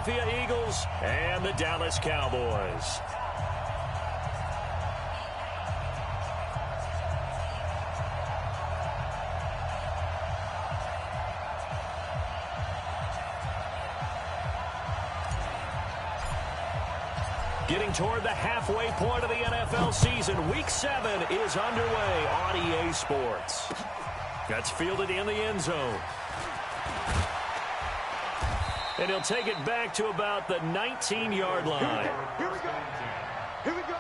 Philadelphia Eagles and the Dallas Cowboys. Getting toward the halfway point of the NFL season, Week 7 is underway on EA Sports. That's fielded in the end zone. And he'll take it back to about the 19-yard line. Here we go. Here we go.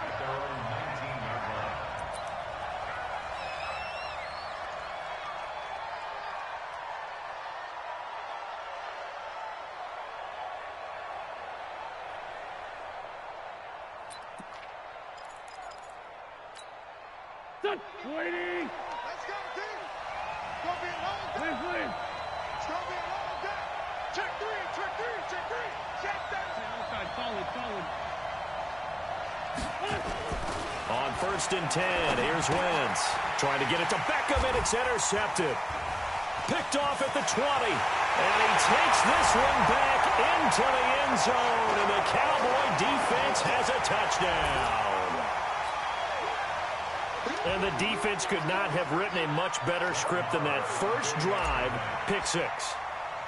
Waiting. Let's go, team. It's going to be a long day. It's going to be a long day. Check three, check three, check three. Check that. Outside, solid. On 1st and 10, here's Wentz. Trying to get it to Beckham, and it's intercepted. Picked off at the 20. And he takes this one back into the end zone. And the Cowboy defense has a touchdown. And the defense could not have written a much better script than that first drive, pick 6.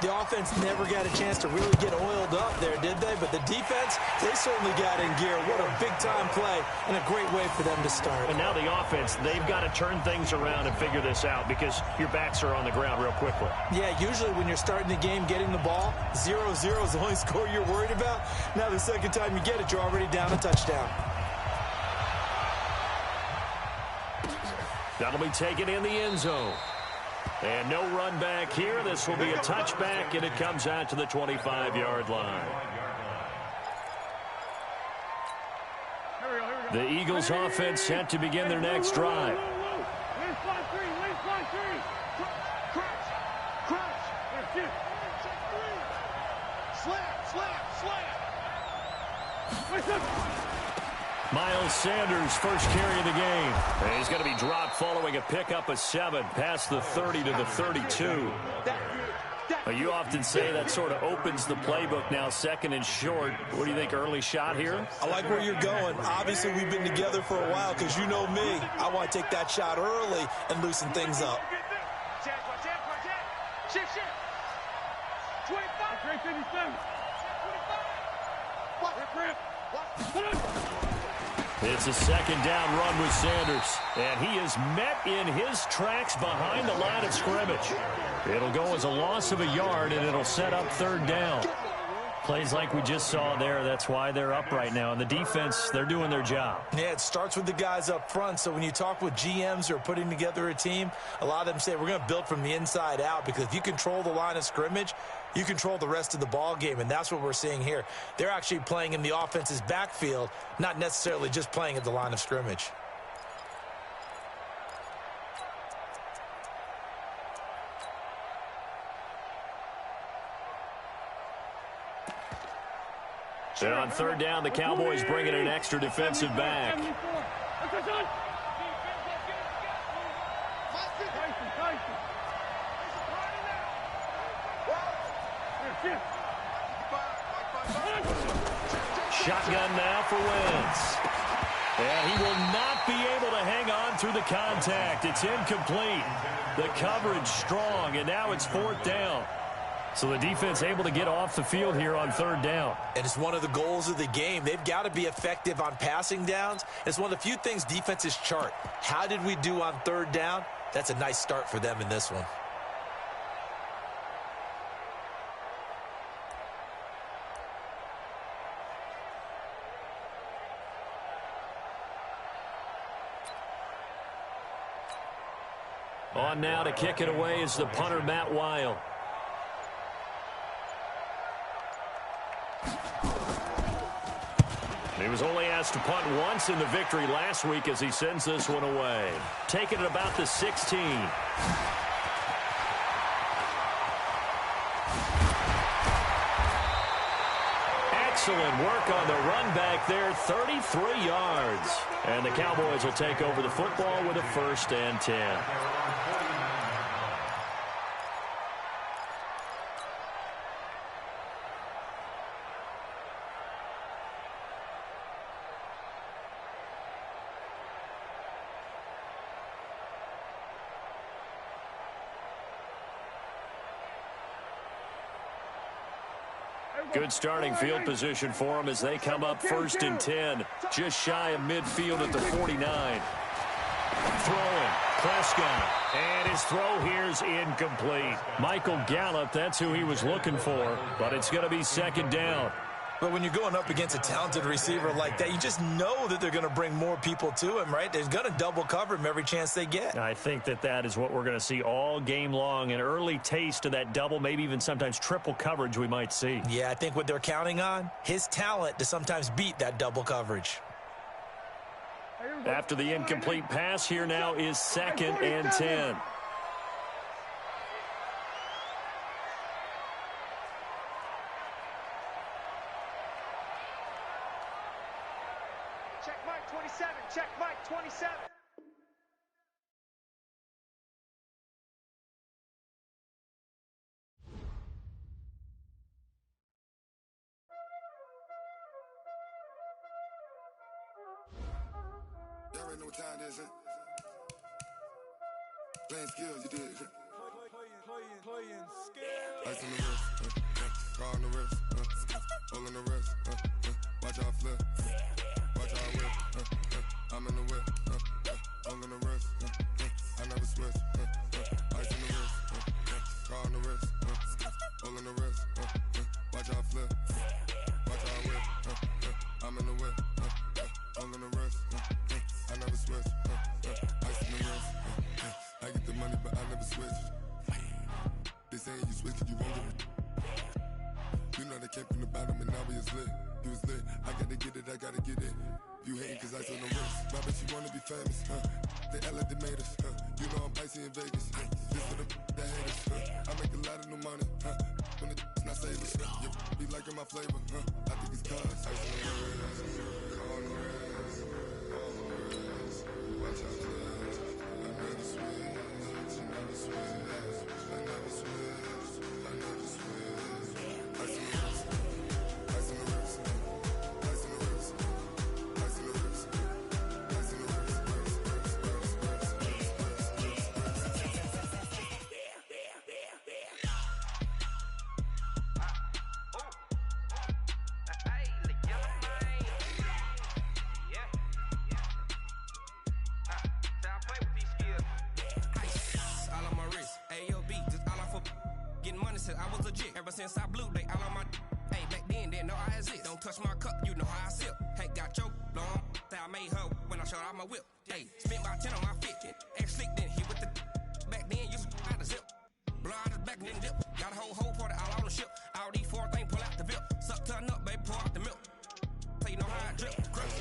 The offense never got a chance to really get oiled up there, did they? But the defense, they certainly got in gear. What a big-time play and a great way for them to start. And now the offense, they've got to turn things around and figure this out because your backs are on the ground real quickly. Yeah, usually when you're starting the game, getting the ball, 0-0 is the only score you're worried about. Now the second time you get it, you're already down a touchdown. That'll be taken in the end zone. And no run back here. This will be a touchback, and it comes out to the 25-yard line. The Eagles offense set to begin their next drive. Miles Sanders, first carry of the game. And he's going to be dropped following a pickup of 7 past the 30 to the 32. You often say that sort of opens the playbook now, 2nd and short. What do you think, early shot here? I like where you're going. Obviously, we've been together for a while because you know me. I want to take that shot early and loosen things up. It's a 2nd down run with Sanders. And he is met in his tracks behind the line of scrimmage. It'll go as a loss of a yard, and it'll set up 3rd down. Plays like we just saw there, that's why they're up right now. And the defense, they're doing their job. Yeah, it starts with the guys up front. So when you talk with GMs who are putting together a team, a lot of them say we're going to build from the inside out, because if you control the line of scrimmage, you control the rest of the ball game, and that's what we're seeing here. They're actually playing in the offense's backfield, not necessarily just playing at the line of scrimmage. And on 3rd down, the Cowboys bring in an extra defensive back. Shotgun now for Wentz. And he will not be able to hang on through the contact. It's incomplete. The coverage strong, and now it's 4th down. So the defense able to get off the field here on 3rd down. And it's one of the goals of the game. They've got to be effective on passing downs. It's one of the few things defenses chart. How did we do on 3rd down? That's a nice start for them in this one. On now to kick it away is the punter, Matt Weil. He was only asked to punt once in the victory last week as he sends this one away. Taking it about the 16. Excellent work on the run back there, 33 yards. And the Cowboys will take over the football with a 1st and 10. Good starting field position for them as they come up 1st and 10. Just shy of midfield at the 49. Throwing, Prescott, and his throw here's incomplete. Michael Gallup, that's who he was looking for, but it's going to be 2nd down. But when you're going up against a talented receiver like that, you just know that they're going to bring more people to him, right? They're going to double cover him every chance they get. I think that is what we're going to see all game long, an early taste of that double, maybe even sometimes triple coverage we might see. Yeah, I think what they're counting on, his talent to sometimes beat that double coverage. After the incomplete pass, here now is 2nd and 10. Check Mike 27. Check Mike 27. Y'all already know what time it is, huh? Playing skills, you did. Playing skills. Ice on the wrist, car on the wrist, hole in the wrist, watch out flip, watch out whip, I'm in the whip, hole in the wrist, I never switch, ice on the wrist, car on the wrist, hole in the wrist, watch out flip, watch out whip, I'm in the whip, hole in the wrist, I never switch, ice in the wrist, I get the money but I never switch. They saying you switch it, you won't get it. You know they came from the bottom and now we is lit. You was lit, I gotta get it, I gotta get it. You hating cause ice on the wrist. My bitch, you wanna be famous, They act like they made us, You know I'm icy in Vegas, This for the that hate us, I make a lot of new money, When it's not savers, You be liking my flavor, I think it's cause ice on the wrist, car on the wrist, all on the wrist. Watch out for that, I never switch, I never switch. I never switch, I never switch. Ice on the wrist, ice on the wrist, ice on the wrist, ice on the wrist, ice on the I was legit. Ever since I blew, they all on my. Hey, back then, didn't know I exist. Don't touch my cup, you know how I sip. Hey, got your long. Say I made her when I showed out my whip. Hey, spent about 10 on my 50. Ex slick, then hit with the. Back then, used to out the zip. Blow out his back, then dip. Got a whole party all on the ship. All these 4 things pull out the VIP. Suck, turn up, baby, pour out the milk. So you know how I drip. Crush.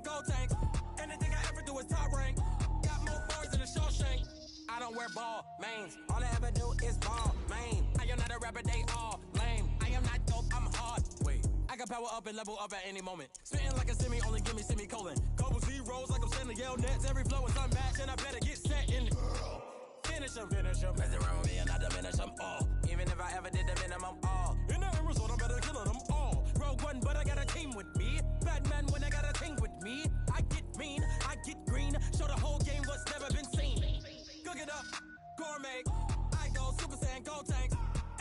gold tank. Anything I ever do is top rank. Got more bars than a Shawshank. I don't wear ball mains. All I ever do is ball main. I am not a rapper, they all lame. I am not dope, I'm hard. Wait, I can power up and level up at any moment. Spitting like a semi, only give me semicolon. Couple zeros like I'm sending yell nets. Every flow is unmatched and I better get set in. Finish them. Mess around with me and I diminish them all. Even if I ever did the minimum all. In the end result, I'm better killing them all. Rogue one, but I got a team with me. Batman when I got a team with me. I get mean, I get green. Show the whole game what's never been seen. Cook it up, gourmet. I go Super Saiyan, gold tank.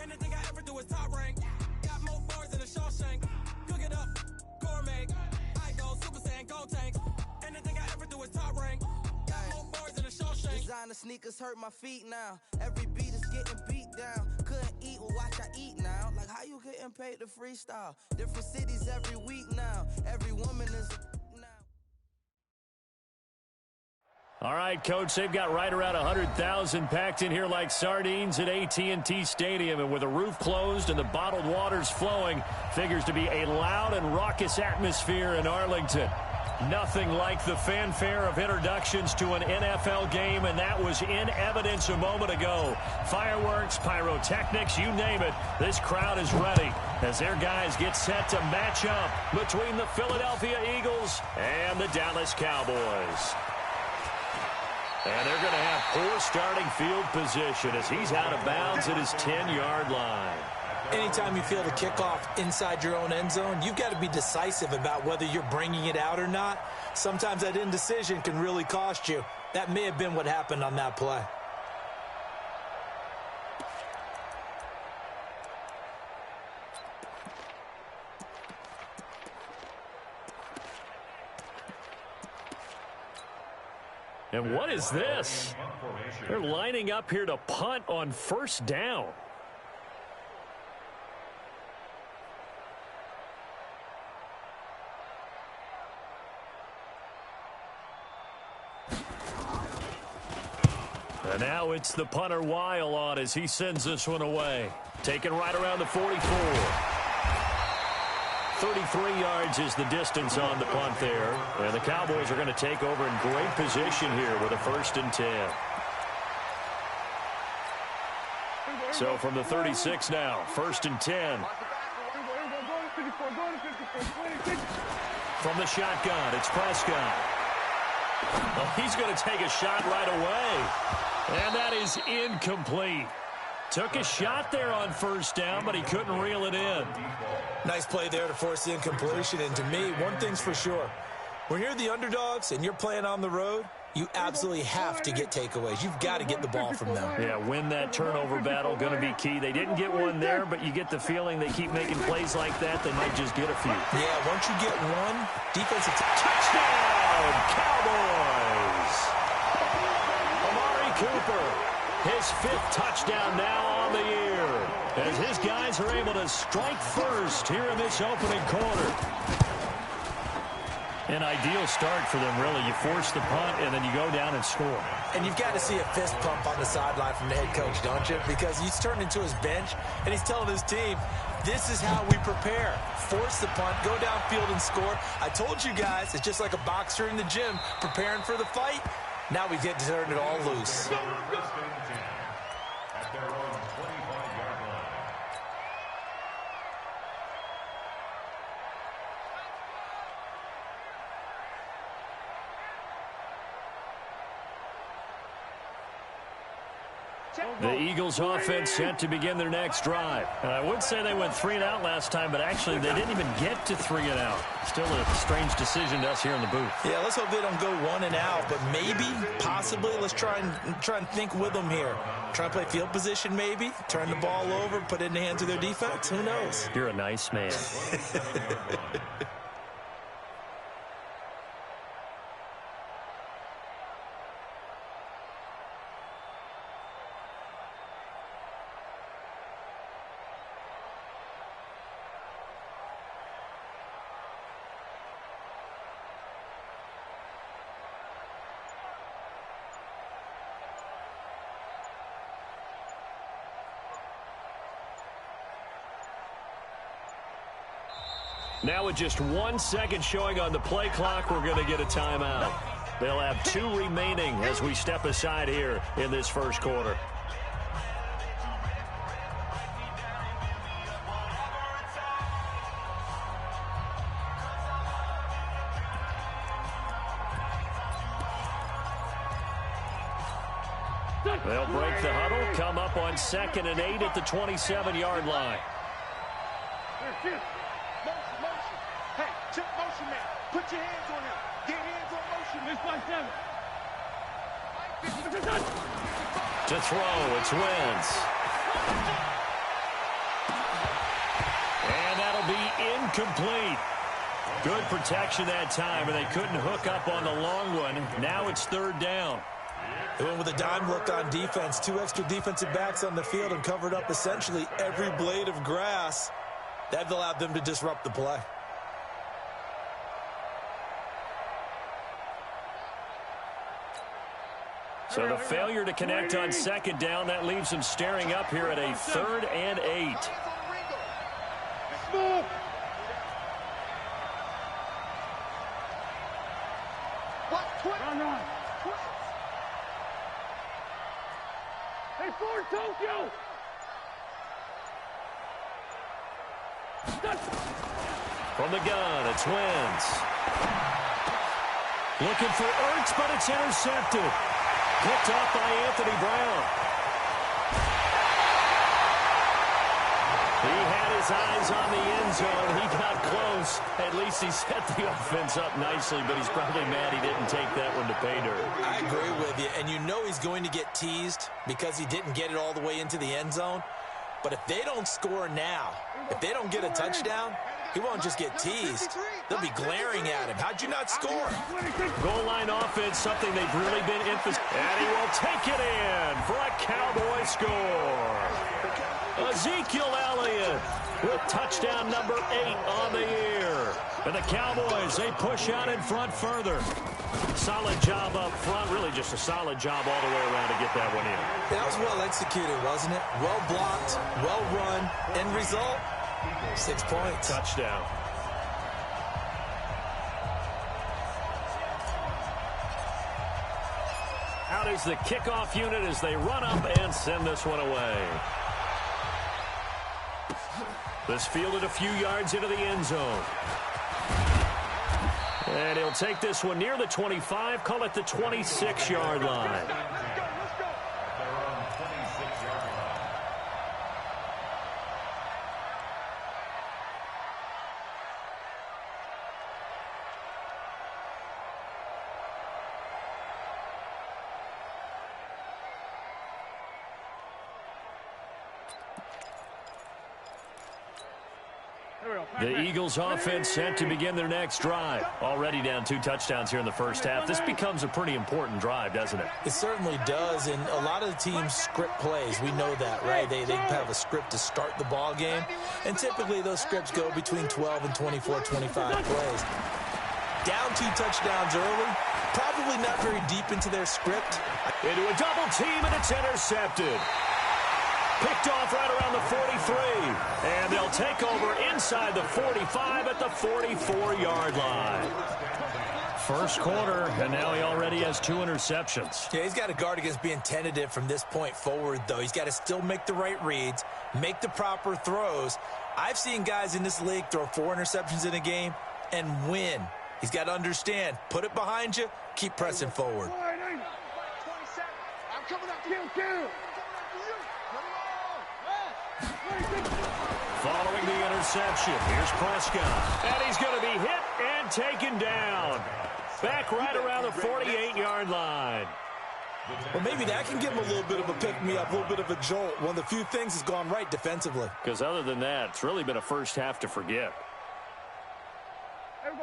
Anything I ever do is top rank. Got more bars than a Shawshank. Cook it up, gourmet. I go Super Saiyan, gold tank. Anything I ever do is top rank. Got more bars than a Shawshank. Designer sneakers hurt my feet now. Every beat is getting beat down. Couldn't eat, well watch I eat now. Like how you getting paid to freestyle? Different cities every week now. Every woman is now. All right, Coach, they've got right around 100,000 packed in here like sardines at AT&T Stadium. And with the roof closed and the bottled waters flowing, figures to be a loud and raucous atmosphere in Arlington. Nothing like the fanfare of introductions to an NFL game, and that was in evidence a moment ago. Fireworks, pyrotechnics, you name it. This crowd is ready as their guys get set to match up between the Philadelphia Eagles and the Dallas Cowboys. And they're going to have poor starting field position as he's out of bounds at his 10-yard line. Anytime you feel the kickoff inside your own end zone, you've got to be decisive about whether you're bringing it out or not. Sometimes that indecision can really cost you. That may have been what happened on that play. And what is this? They're lining up here to punt on first down. And now it's the punter Weil on as he sends this one away. Taken right around the 44. 33 yards is the distance on the punt there. And the Cowboys are going to take over in great position here with a 1st and 10. So from the 36 now, 1st and 10. From the shotgun, it's Prescott. Well, he's going to take a shot right away. And that is incomplete. Took a shot there on first down, but he couldn't reel it in. Nice play there to force the incompletion. And to me, one thing's for sure. When you're the underdogs and you're playing on the road, you absolutely have to get takeaways. You've got to get the ball from them. Yeah, win that turnover battle, going to be key. They didn't get one there, but you get the feeling they keep making plays like that, they might just get a few. Yeah, once you get one, defensive touchdown, Cowboys! Amari Cooper, his 5th touchdown now on the year, as his guys are able to strike first here in this opening quarter. An ideal start for them, really. You force the punt, and then you go down and score. And you've got to see a fist pump on the sideline from the head coach, don't you? Because he's turned into his bench, and he's telling his team, this is how we prepare. Force the punt, go downfield and score. I told you guys, it's just like a boxer in the gym preparing for the fight. Now we get to turn it all loose. At their own 25-yard line. The Eagles offense set to begin their next drive. I would say they went 3 and out last time, but actually they didn't even get to 3 and out. Still a strange decision to us here in the booth. Yeah, let's hope they don't go 1 and out, but maybe, possibly, let's try and think with them here. Try and play field position maybe, turn the ball over, put it in the hands of their defense. Who knows? You're a nice man. Now with just 1 second showing on the play clock, we're going to get a timeout. They'll have 2 remaining as we step aside here in this first quarter. They'll break the huddle, come up on 2nd and 8 at the 27-yard line. Motion. Hey, check motion, man. Put your hands on him. Get hands on motion. To throw, it's Wentz. And that'll be incomplete. Good protection that time, and they couldn't hook up on the long one. Now it's 3rd down. They went with a dime look on defense. 2 extra defensive backs on the field and covered up essentially every blade of grass. That allowed them to disrupt the play. So the failure to connect on 2nd down, that leaves them staring up here at a 3rd and 8. Move. What? Hey, Ford, Tokyo! From the gun, it's Wentz. Looking for Ertz, but it's intercepted. Picked off by Anthony Brown. He had his eyes on the end zone. He got close. At least he set the offense up nicely, but he's probably mad he didn't take that one to pay dirt. I agree with you, and you know he's going to get teased because he didn't get it all the way into the end zone. But if they don't score now, if they don't get a touchdown, he won't just get teased. They'll be glaring at him. How'd you not score? Goal line offense, something they've really been emphasizing. And he will take it in for a Cowboy score. Ezekiel Elliott with touchdown number 8 on the year. And the Cowboys, they push out in front further. Solid job up front. Really just a solid job all the way around to get that one in. That was well executed, wasn't it? Well blocked, well run. End result, 6 points. Touchdown. Out is the kickoff unit as they run up and send this one away. This fielded a few yards into the end zone. And he'll take this one near the 25, call it the 26-yard line. The Eagles offense set to begin their next drive. Already down 2 touchdowns here in the first half. This becomes a pretty important drive, doesn't it? It certainly does, and a lot of the teams script plays. We know that, right? They have a script to start the ball game, and typically those scripts go between 12 and 24, 25 plays. Down 2 touchdowns early, probably not very deep into their script. Into a double team, and it's intercepted. Picked off right around the 43. And they'll take over inside the 45 at the 44-yard line. First quarter, and now he already has 2 interceptions. Yeah, he's got to guard against being tentative from this point forward, though. He's got to still make the right reads, make the proper throws. I've seen guys in this league throw 4 interceptions in a game and win. He's got to understand, put it behind you, keep pressing forward. 27. I'm coming up. Kill. Following the interception, here's Prescott. And he's going to be hit and taken down. Back right around the 48-yard line. Well, maybe that can give him a little bit of a pick-me-up, a little bit of a jolt. One of the few things has gone right defensively. Because other than that, it's really been a first half to forget.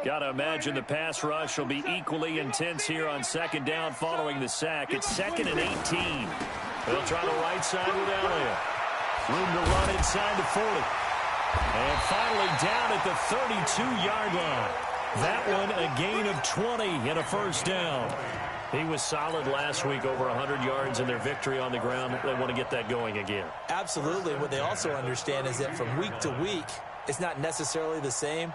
Got to imagine the pass rush will be equally intense here on 2nd down following the sack. It's 2nd and 18. They'll try the right side with Elliott. Room to run inside the 40. And finally down at the 32-yard line. That one a gain of 20 and a first down. He was solid last week, over 100 yards in their victory on the ground. They want to get that going again. Absolutely. What they also understand is that from week to week, it's not necessarily the same.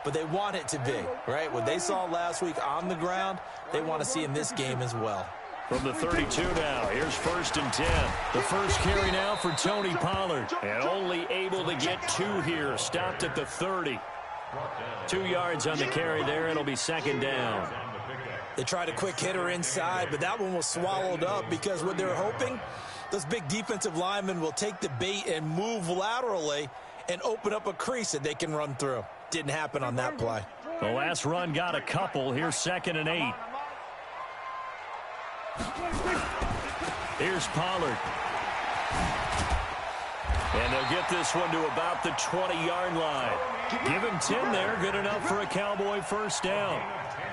but they want it to be, right? What they saw last week on the ground, they want to see in this game as well. From the 32 now, here's 1st and 10. The first carry now for Tony Pollard. And only able to get 2 here. Stopped at the 30. 2 yards on the carry there. It'll be 2nd down. They tried a quick hitter inside, but that one was swallowed up because what they're hoping, those big defensive linemen will take the bait and move laterally and open up a crease that they can run through. Didn't happen on that play. The last run got a couple. Here's 2nd and 8. Here's Pollard. And they'll get this one to about the 20-yard line. Give him 10 there. Good enough for a Cowboy first down.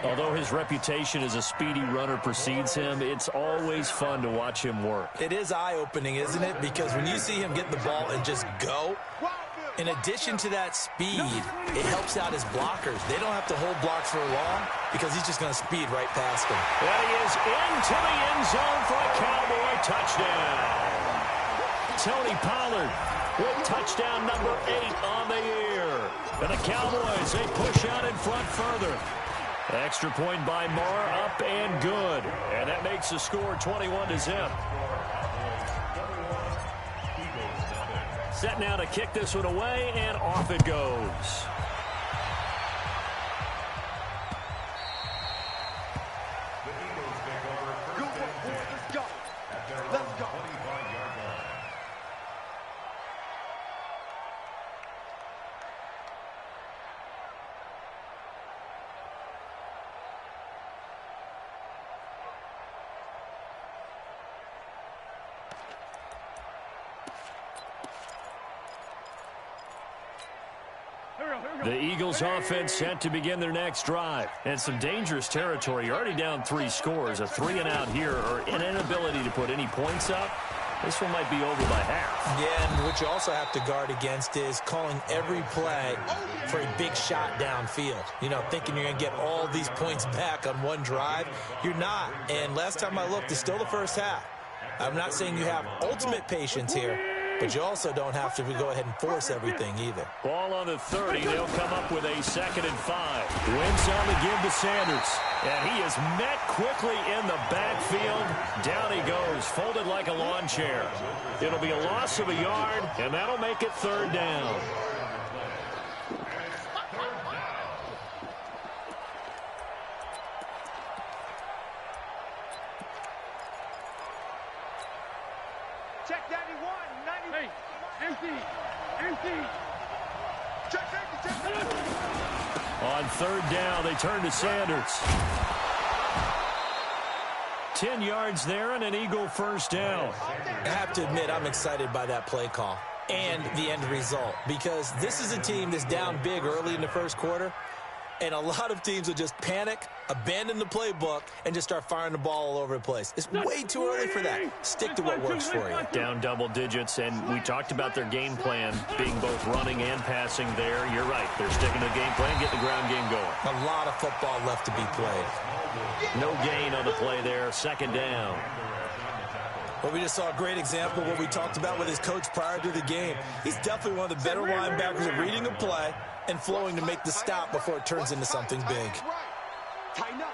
Although his reputation as a speedy runner precedes him, it's always fun to watch him work. It is eye-opening, isn't it? Because when you see him get the ball and just go, in addition to that speed, it helps out his blockers. They don't have to hold blocks for long because he's just going to speed right past them. And he is into the end zone for a Cowboy touchdown. Tony Pollard with touchdown number 8 on the year. And the Cowboys, they push out in front further. Extra point by Marr, up and good. And that makes the score 21-0. Set now to kick this one away, and off it goes. Let's go. The Eagles offense set to begin their next drive. And some dangerous territory. You're already down 3 scores. A 3-and-out here, or an inability to put any points up. This one might be over by half. Yeah, and what you also have to guard against is calling every play for a big shot downfield. You know, thinking you're going to get all these points back on one drive. You're not. And last time I looked, it's still the first half. I'm not saying you have ultimate patience here, but you also don't have to go ahead and force everything either. Ball on the 30. They'll come up with a 2nd and 5. Wins on the give to Sanders. And he is met quickly in the backfield. Down he goes, folded like a lawn chair. It'll be a loss of a yard, and that'll make it 3rd down. Check 91, 90. Empty. Check 50. On 3rd down, they turn to Sanders. 10 yards there and an Eagle first down. I have to admit, I'm excited by that play call and the end result, because this is a team that's down big early in the first quarter, and a lot of teams will just panic, abandon the playbook, and just start firing the ball all over the place. It's way too early for that. Stick to what works for you. Down double digits, and we talked about their game plan being both running and passing there. You're right. They're sticking to the game plan, getting the ground game going. A lot of football left to be played. No gain on the play there. 2nd down. Well, we just saw a great example of what we talked about with his coach prior to the game. He's definitely one of the better linebackers at reading a play and flowing to make the stop before it turns into something big. Tighten up.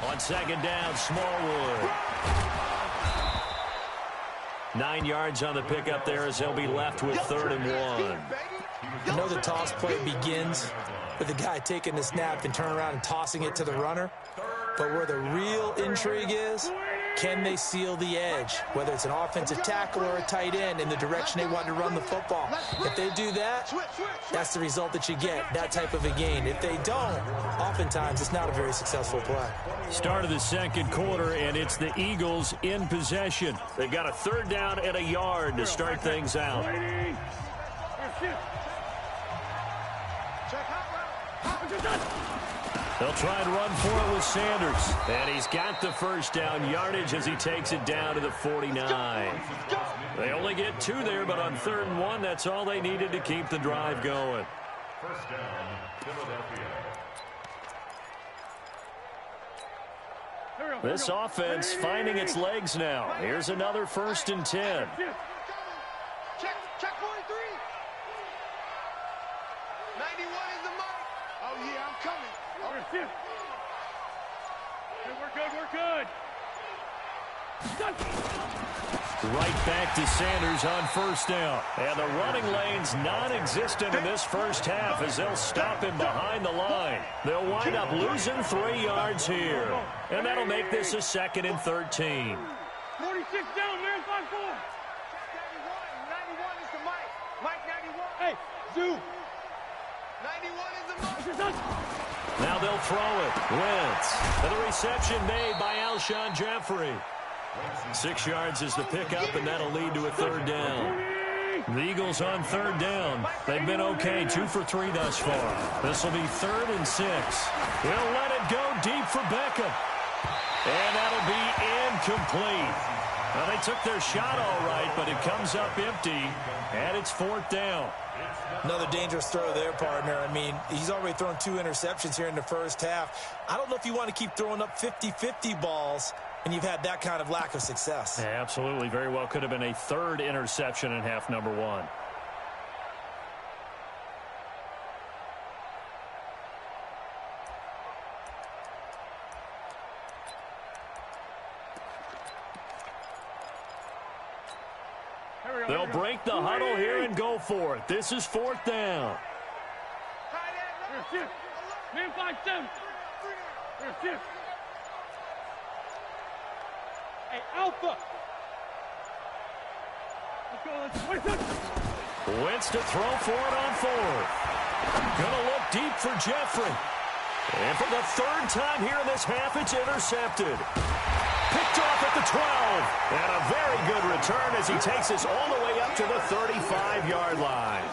On 2nd down, Smallwood. 9 yards on the pickup there as they'll be left with 3rd and 1. I know the toss play begins with the guy taking the snap and turning around and tossing it to the runner. But where the real intrigue is, can they seal the edge? Whether it's an offensive tackle or a tight end in the direction they want to run the football. If they do that, that's the result that you get, that type of a gain. If they don't, oftentimes it's not a very successful play. Start of the 2nd quarter, and it's the Eagles in possession. They've got a 3rd down and a yard to start things out. They'll try and run for it with Sanders. And he's got the first down yardage as he takes it down to the 49. They only get 2 there, but on 3rd and 1, that's all they needed to keep the drive going. First down, Philadelphia. This offense finding its legs now. Here's another 1st and 10. Check 43. 91 is the mic. Oh, yeah, I'm coming. Hey, we're good. Right back to Sanders on 1st down. And the running lane's non-existent in this first half as they'll stop him behind the line. They'll wind up losing 3 yards here. And that'll make this a 2nd and 13. 46 down, man, 5-4. 91 is the mic. Mike 91. Hey, Zoo. 91 is the mic. Now they'll throw it. Wentz. And the reception made by Alshon Jeffrey. 6 yards is the pickup, and that'll lead to a 3rd down. The Eagles on 3rd down. They've been okay, 2 for 3 thus far. This will be 3rd and 6. He'll let it go deep for Beckham. And that'll be incomplete. Well, they took their shot all right, but it comes up empty, and it's 4th down. Another dangerous throw there, partner. I mean, he's already thrown 2 interceptions here in the first half. I don't know if you want to keep throwing up 50-50 balls and you've had that kind of lack of success. Yeah, absolutely. Very well could have been a 3rd interception in half number 1. They'll break the huddle here and go for it. This is 4th down. Man 5-7. Hey, Alpha. Let's go. Wentz to throw for it on 4th. Gonna look deep for Jeffrey. And for the 3rd time here in this half, it's intercepted. Picked off at the 12. And a very good return as he takes us all the way up to the 35-yard line.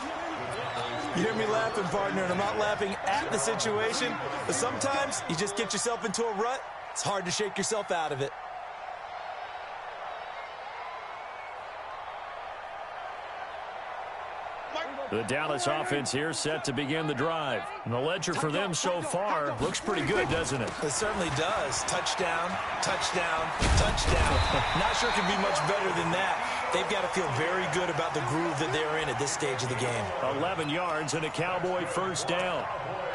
You hear me laughing, partner, and I'm not laughing at the situation, but sometimes you just get yourself into a rut. It's hard to shake yourself out of it. The Dallas offense here set to begin the drive. And the ledger for them so far looks pretty good, doesn't it? It certainly does. Touchdown, touchdown, touchdown. Not sure it can be much better than that. They've got to feel very good about the groove that they're in at this stage of the game. 11 yards and a Cowboy 1st down.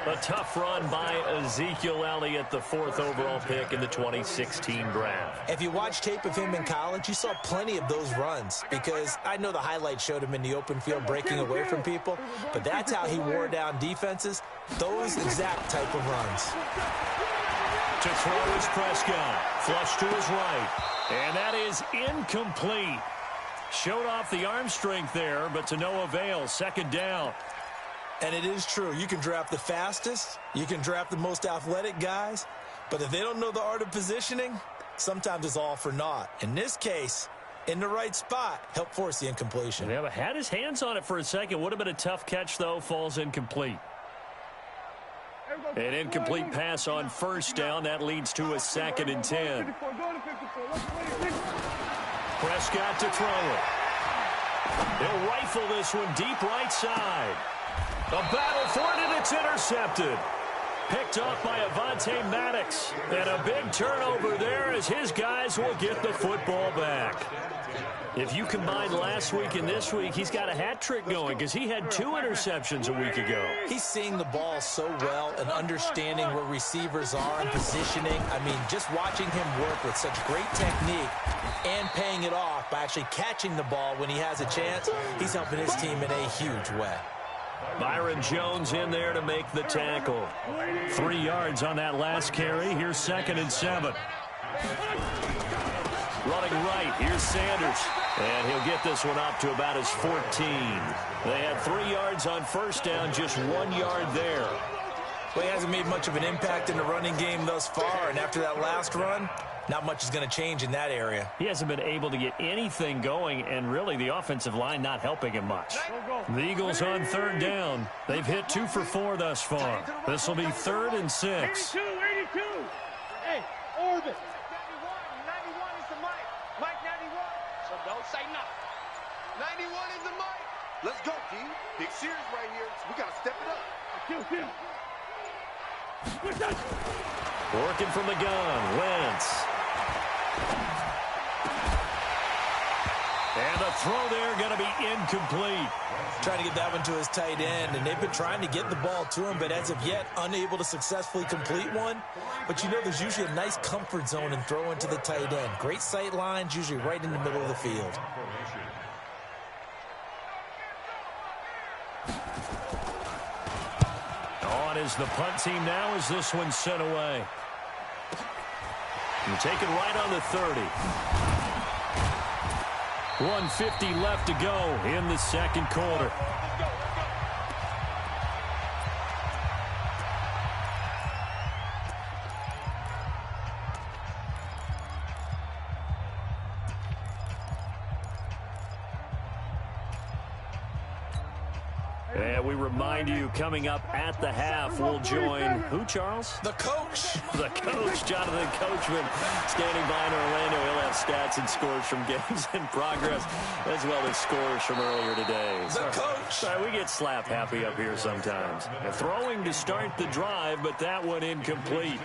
A tough run by Ezekiel Elliott, the 4th overall pick in the 2016 draft. If you watch tape of him in college, you saw plenty of those runs because I know the highlights showed him in the open field breaking away from people, but that's how he wore down defenses, those exact type of runs. To throw is Prescott. Flush to his right. And that is incomplete. Showed off the arm strength there, but to no avail. 2nd down. And it is true. You can draft the fastest. You can draft the most athletic guys. But if they don't know the art of positioning, sometimes it's all for naught. In this case, in the right spot, help force the incompletion. Yeah, but had his hands on it for a second. Would have been a tough catch, though. Falls incomplete. An incomplete pass on 1st down. That leads to a 2nd and 10. Prescott to throw it. He'll rifle this one deep right side. A battle for it, and it's intercepted. Picked off by Avonte Maddox. And a big turnover there as his guys will get the football back. If you combine last week and this week, he's got a hat trick going because he had 2 interceptions a week ago. He's seeing the ball so well and understanding where receivers are and positioning. I mean, just watching him work with such great technique and paying it off by actually catching the ball when he has a chance, he's helping his team in a huge way. Byron Jones in there to make the tackle. 3 yards on that last carry. Here's 2nd and 7. Running right, here's Sanders. And he'll get this one up to about his 14. They had 3 yards on 1st down, just 1 yard there. Well, he hasn't made much of an impact in the running game thus far, and after that last run, not much is going to change in that area. He hasn't been able to get anything going, and really the offensive line not helping him much. The Eagles on 3rd down. They've hit 2 for 4 thus far. This will be 3rd and 6. 82. Hey, orbit. 91 is the mic. Mike 91. So don't say nothing. 91 is the mic. Let's go, D. Big series right here. We got to step it up. Kill. Working from the gun, Wentz. And the throw there going to be incomplete. Trying to get that one to his tight end, and they've been trying to get the ball to him, but as of yet, unable to successfully complete one. But you know there's usually a nice comfort zone in throwing to the tight end. Great sight lines, usually right in the middle of the field. On is the punt team now as this one's sent away. And taken right on the 30. 1:50 left to go in the second quarter. And we remind you, coming up at the half, we'll join who, Charles? The coach. The coach, Jonathan Coachman, standing by in Orlando. He'll have stats and scores from games in progress, as well as scores from earlier today. The coach. Sorry, we get slap happy up here sometimes. And throwing to start the drive, but that one incomplete.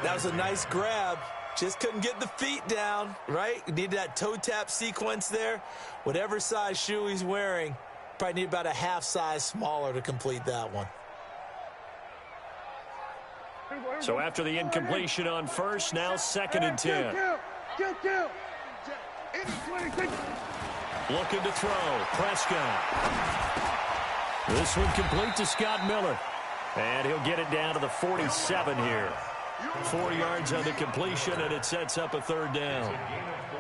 That was a nice grab. Just couldn't get the feet down, right? Needed that toe tap sequence there. Whatever size shoe he's wearing, probably need about a half size smaller to complete that one. So after the incompletion on first, now 2nd and 10. Looking to throw. Prescott. This one complete to Scott Miller. And he'll get it down to the 47 here. 4 yards on the completion, and it sets up a 3rd down.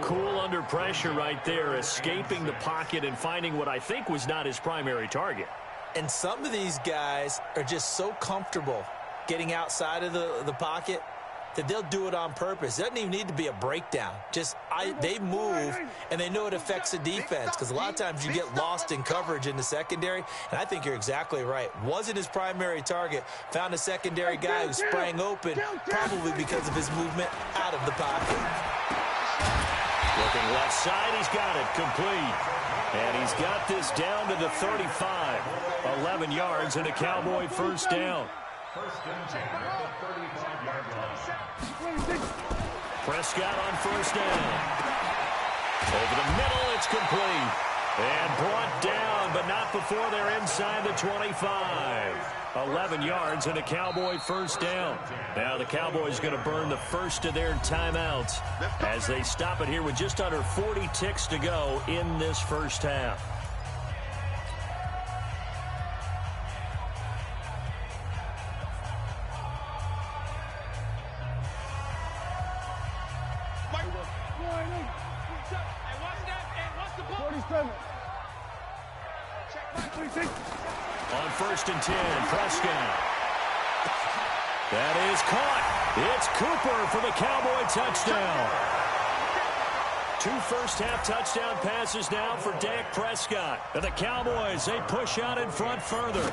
Cool under pressure right there, escaping the pocket and finding what I think was not his primary target. And some of these guys are just so comfortable getting outside of the pocket that they'll do it on purpose. It doesn't even need to be a breakdown. Just they move, and they know it affects the defense, because a lot of times you get lost in coverage in the secondary, and I think you're exactly right. Wasn't his primary target. Found a secondary guy who sprang open, probably because of his movement out of the pocket. Looking left side, he's got it complete. And he's got this down to the 35. 11 yards and a Cowboy 1st down. Prescott on 1st down. Over the middle, it's complete. And brought down, but not before they're inside the 25. 11 yards and a Cowboy 1st down. Now the Cowboys going to burn the first of their timeouts as they stop it here with just under 40 ticks to go in this first half. On 1st and 10, Prescott. That is caught. It's Cooper for the Cowboy touchdown. 2 first-half touchdown passes now for Dak Prescott. And the Cowboys, they push out in front further.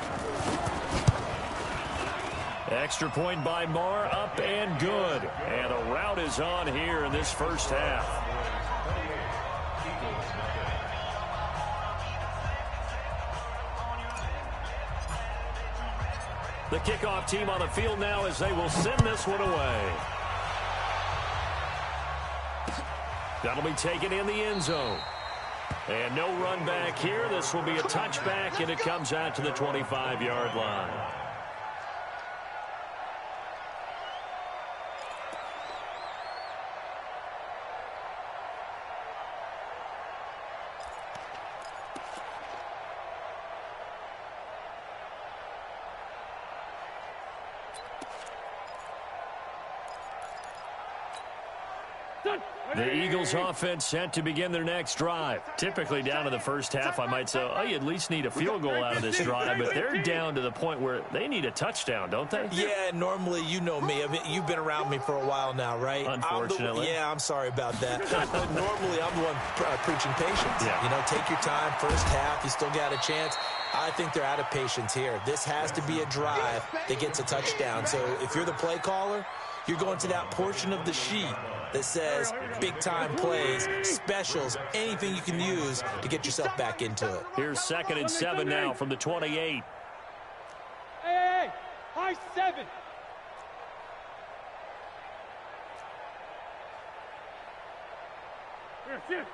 Extra point by Marr, up and good. And a rout is on here in this first half. The kickoff team on the field now as they will send this one away. That'll be taken in the end zone. And no run back here. This will be a touchback, and it comes out to the 25-yard line. The Eagles offense set to begin their next drive. Typically down to the first half, I might say, oh, you at least need a field goal out of this drive, but they're down to the point where they need a touchdown, don't they? Yeah, normally, you know me. I mean, you've been around me for a while now, right? Unfortunately. I'm sorry about that. But normally, I'm the one preaching patience. Yeah. You know, take your time. First half, you still got a chance. I think they're out of patience here. This has to be a drive that gets a touchdown. So if you're the play caller, you're going to that portion of the sheet that says big-time plays, specials, anything you can use to get yourself back into it. Here's 2nd and 7 now from the 28. Hey, high 7. Here, shift.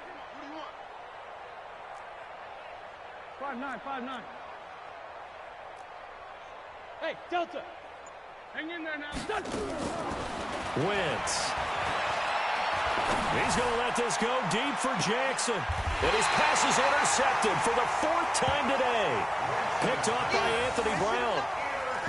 What do you want? 5'9", 5'9". Hey, Delta. Hang in there now. Wentz. He's going to let this go deep for Jackson. And his pass is intercepted for the 4th time today. Picked off by Anthony Brown.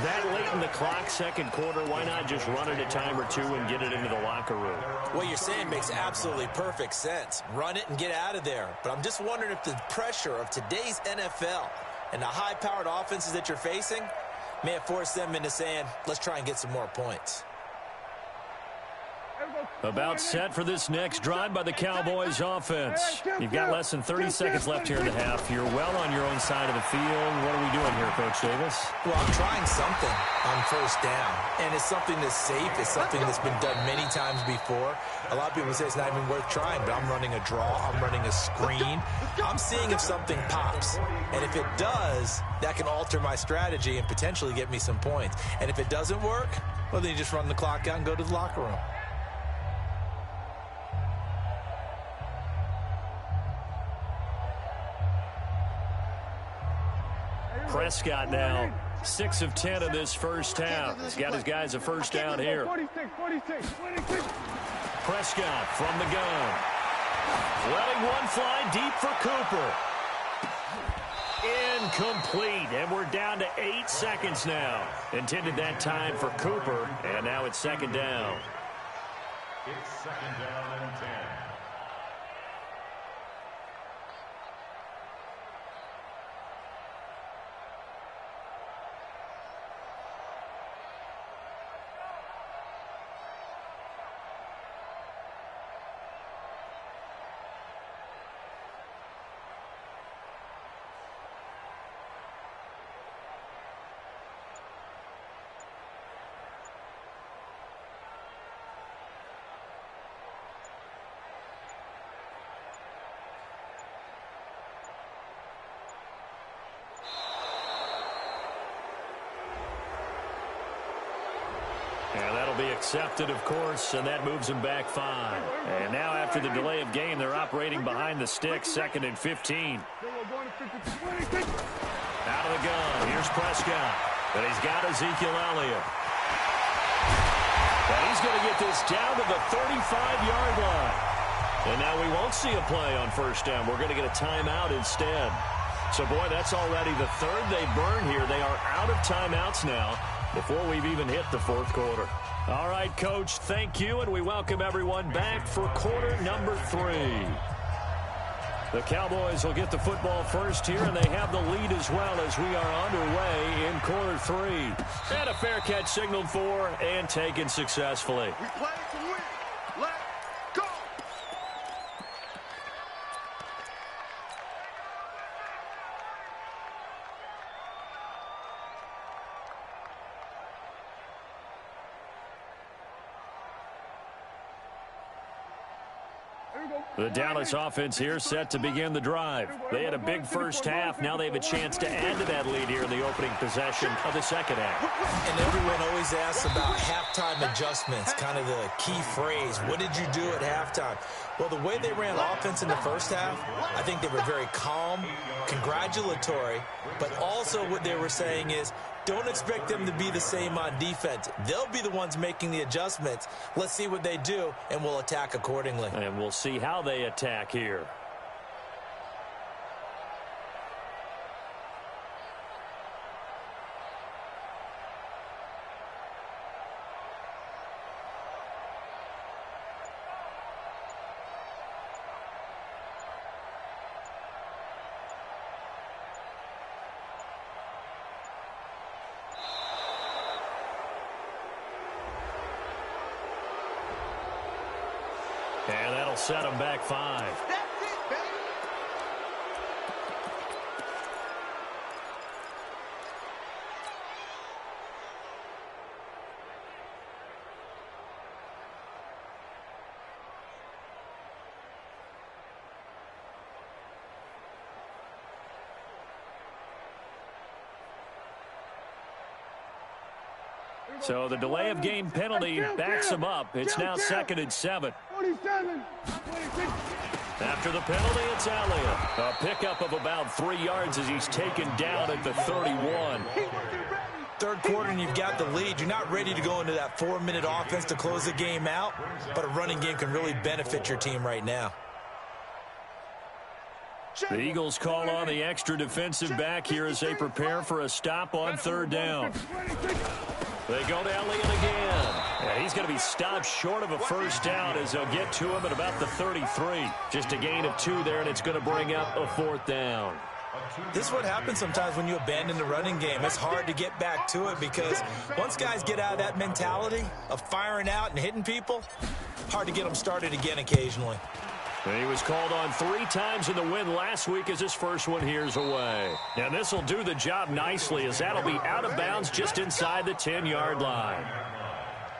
That late in the clock, second quarter, why not just run it a time or two and get it into the locker room? What you're saying makes absolutely perfect sense. Run it and get out of there. But I'm just wondering if the pressure of today's NFL and the high-powered offenses that you're facing may have forced them into saying, let's try and get some more points. About set for this next drive by the Cowboys offense. You've got less than 30 seconds left here in the half. You're well on your own side of the field. What are we doing here, Coach Davis? Well, I'm trying something on first down, and it's something that's safe. It's something that's been done many times before. A lot of people say it's not even worth trying, but I'm running a draw. I'm running a screen. I'm seeing if something pops, and if it does, that can alter my strategy and potentially get me some points. And if it doesn't work, well, then you just run the clock out and go to the locker room. Prescott now, 6 of 10 in this first half. He's got his guys a first down here. 46. Prescott from the gun. Letting one fly deep for Cooper. Incomplete, and we're down to 8 seconds now. Intended that time for Cooper, and now it's second down. It's second down and 10. And that'll be accepted, of course, and that moves them back 5. And now after the delay of game, they're operating behind the sticks, 2nd and 15. Out of the gun, here's Prescott. But he's got Ezekiel Elliott. And he's going to get this down to the 35-yard line. And now we won't see a play on first down. We're going to get a timeout instead. So, boy, that's already the 3rd they burn here. They are out of timeouts now before we've even hit the 4th quarter. All right, Coach, thank you, and we welcome everyone back for quarter number 3. The Cowboys will get the football first here, and they have the lead as well as we are underway in quarter 3. And a fair catch signaled for and taken successfully. We play to win. Let's go. The Dallas offense here set to begin the drive. They had a big first half. Now they have a chance to add to that lead here in the opening possession of the second half. And everyone always asks about halftime adjustments, kind of the key phrase. What did you do at halftime? Well, the way they ran offense in the first half, I think they were very calm, congratulatory, but also what they were saying is, don't expect them to be the same on defense. They'll be the ones making the adjustments. Let's see what they do, and we'll attack accordingly. And we'll see how they attack here. And that'll set them back 5. That's it, baby. So the delay of game penalty backs them up. It's now 2nd and 7. 47. 26. After the penalty, it's Elliott. A pickup of about 3 yards as he's taken down at the 31. Third quarter and you've got the lead. You're not ready to go into that 4-minute offense to close the game out, but a running game can really benefit your team right now. The Eagles call on the extra defensive back here as they prepare for a stop on third down. They go to Elliott again. Yeah, he's going to be stopped short of a first down as they'll get to him at about the 33. Just a gain of 2 there, and it's going to bring up a 4th down. This is what happens sometimes when you abandon the running game. It's hard to get back to it because once guys get out of that mentality of firing out and hitting people, hard to get them started again occasionally. He was called on 3 times in the win last week as his first one here's away. And this will do the job nicely as that'll be out of bounds just inside the 10-yard line.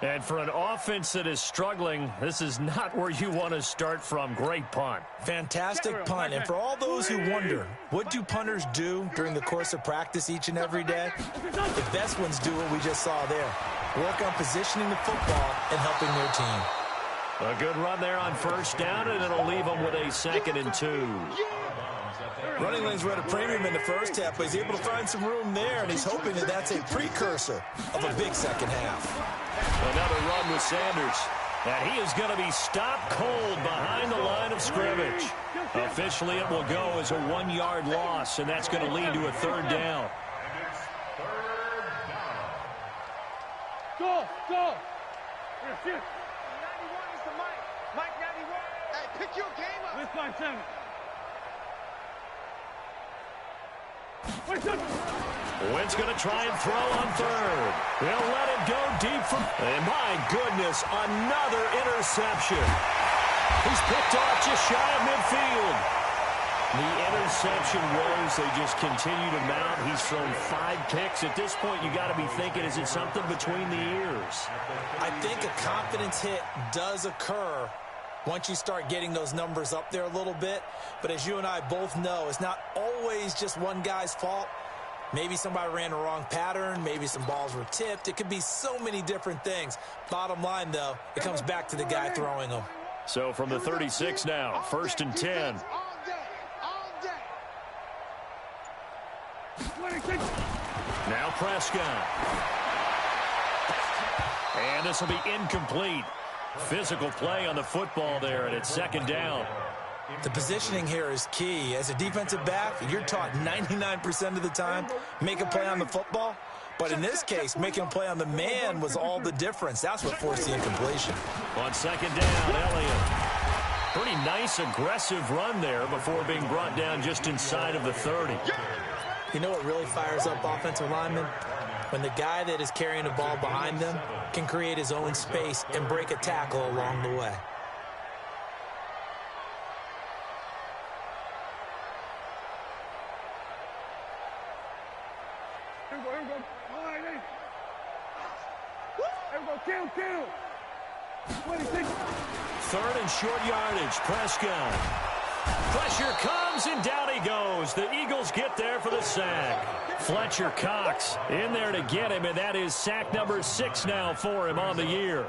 And for an offense that is struggling, this is not where you want to start from. Great punt. Fantastic punt. And for all those who wonder, what do punters do during the course of practice each and every day? The best ones do what we just saw there. Work on positioning the football and helping their team. A good run there on first down, and it'll leave them with a 2nd and 2. Running lanes were at a premium in the first half, but he's able to find some room there, and he's hoping that that's a precursor of a big second half. Another run with Sanders. And he is going to be stopped cold behind the line of scrimmage. Officially, it will go as a 1-yard loss, and that's going to lead to a 3rd down. Go! 91 is the Mike. Mike 91. Hey, pick your game up. Let's find 7. Wentz going to try and throw on 3rd. They'll let it go deep from... And my goodness, another interception. He's picked off just shy of midfield. The interception woes, they just continue to mount. He's thrown 5 picks. At this point, you got to be thinking, is it something between the ears? I think a confidence hit does occur once you start getting those numbers up there a little bit. But as you and I both know, it's not always just one guy's fault. Maybe somebody ran the wrong pattern. Maybe some balls were tipped. It could be so many different things. Bottom line, though, it comes back to the guy throwing them. So from the 36 now, 1st and 10. Now Prescott. And this will be incomplete. Physical play on the football there, and it's 2nd down. The positioning here is key. As a defensive back, you're taught 99% of the time, make a play on the football. But in this case, making a play on the man was all the difference. That's what forced the incompletion. On 2nd down, Elliott. Pretty nice, aggressive run there before being brought down just inside of the 30. You know what really fires up offensive linemen? When the guy that is carrying the ball behind them can create his own space and break a tackle along the way. Kill. 26. 3rd and short yardage. Prescott. Pressure comes, and down he goes. The Eagles get there for the sack. Fletcher Cox in there to get him, and that is sack number 6 now for him on the year.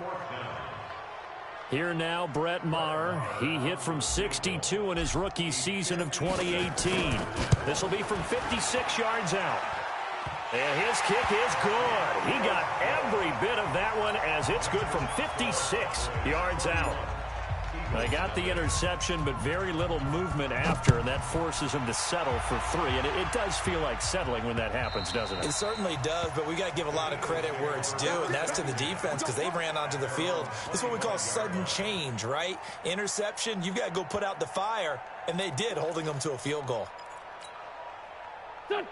Here now, Brett Maher. He hit from 62 in his rookie season of 2018. This will be from 56 yards out. And his kick is good. He got every bit of that one as it's good from 56 yards out. They got the interception, but very little movement after, and that forces him to settle for 3. And it does feel like settling when that happens, doesn't it? It certainly does, but we got to give a lot of credit where it's due, and that's to the defense because they ran onto the field. This is what we call sudden change, right? Interception, you've got to go put out the fire, and they did, holding them to a field goal.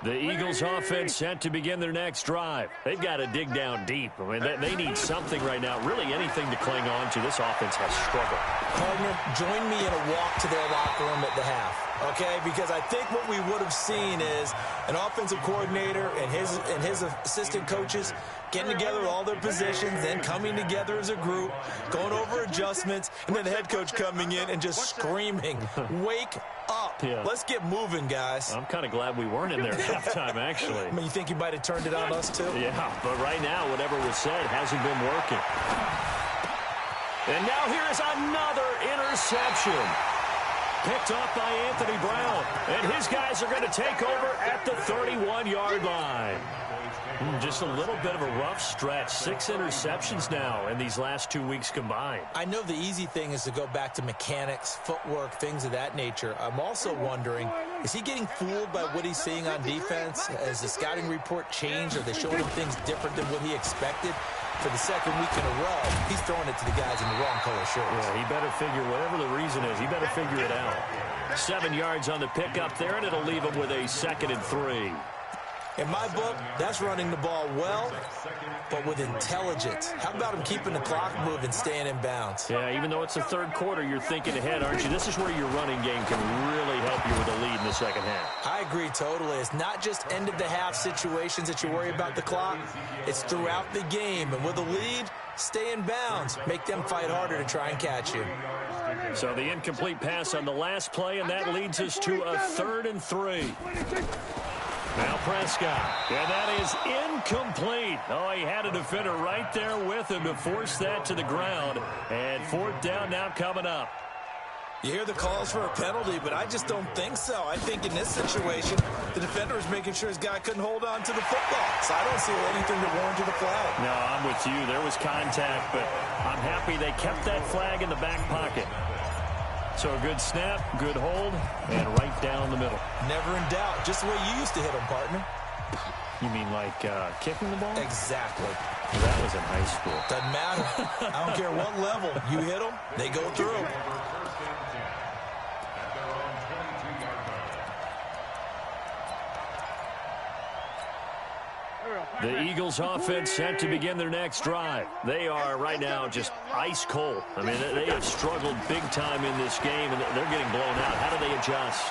The Eagles offense set to begin their next drive. They've got to dig down deep. I mean, they need something right now, really anything to cling on to. This offense has struggled. Partner, join me in a walk to their locker room at the half, okay? Because I think what we would have seen is an offensive coordinator and his assistant coaches getting together with all their positions, then coming together as a group, going over adjustments, and then the head coach coming in and just screaming, wake up. Yeah. Let's get moving, guys. I'm kind of glad we weren't in there at halftime, actually. I mean, you think you might have turned it on us, too? Yeah, but right now, whatever was said hasn't been working. And now here is another interception. Picked off by Anthony Brown. And his guys are going to take over at the 31-yard line. Just a little bit of a rough stretch. 6 interceptions now in these last 2 weeks combined. I know the easy thing is to go back to mechanics, footwork, things of that nature. I'm also wondering, is he getting fooled by what he's seeing on defense? Has the scouting report changed? Are they showing him things different than what he expected? For the second week in a row, he's throwing it to the guys in the wrong color shirts. Yeah, he better figure, whatever the reason is, he better figure it out. 7 yards on the pickup there, and it'll leave him with a 2nd and 3. In my book, that's running the ball well, but with intelligence. How about him keeping the clock moving, staying in bounds? Yeah, even though it's the third quarter, you're thinking ahead, aren't you? This is where your running game can really help you with a lead in the second half. I agree totally. It's not just end-of-the-half situations that you worry about the clock. It's throughout the game. And with a lead, stay in bounds. Make them fight harder to try and catch you. So the incomplete pass on the last play, and that leads us to a 3rd and 3. Now Prescott, and that is incomplete. Oh, he had a defender right there with him to force that to the ground. And 4th down now coming up. You hear the calls for a penalty, but I just don't think so. I think in this situation, the defender is making sure his guy couldn't hold on to the football. So I don't see anything that warranted a flag. No, I'm with you. There was contact, but I'm happy they kept that flag in the back pocket. So a good snap, good hold, and right down the middle. Never in doubt. Just the way you used to hit them, partner. You mean like kicking the ball? Exactly. That was in high school. Doesn't matter. I don't care what level. You hit them, they go through. The Eagles offense set to begin their next drive. They are right now just ice cold. I mean, they have struggled big time in this game, and they're getting blown out. How do they adjust?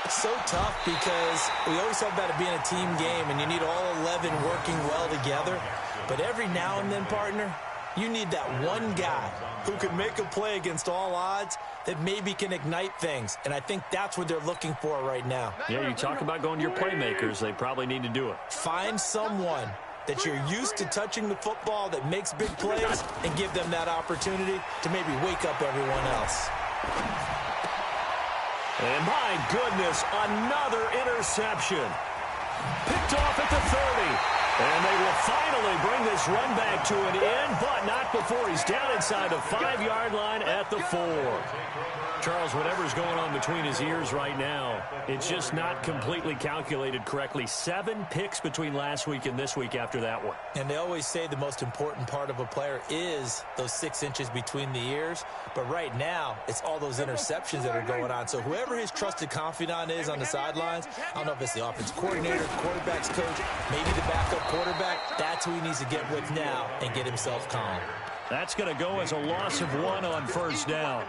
It's so tough because we always talk about it being a team game, and you need all 11 working well together. But every now and then, partner, you need that one guy who can make a play against all odds that maybe can ignite things. And I think that's what they're looking for right now. Yeah, you talk about going to your playmakers. They probably need to do it. Find someone that you're used to touching the football that makes big plays and give them that opportunity to maybe wake up everyone else. And my goodness, another interception. Picked off at the 30. And they will finally bring this run back to an end, but not before he's down inside the 5-yard line at the 4. Charles, whatever's going on between his ears right now, it's just not completely calculated correctly. 7 picks between last week and this week after that one. And they always say the most important part of a player is those 6 inches between the ears. But right now, it's all those interceptions that are going on. So whoever his trusted confidant is on the sidelines, I don't know if it's the offense coordinator, quarterback's coach, maybe the backup quarterback, that's who he needs to get with now and get himself calm. That's going to go as a loss of 1 on 1st down.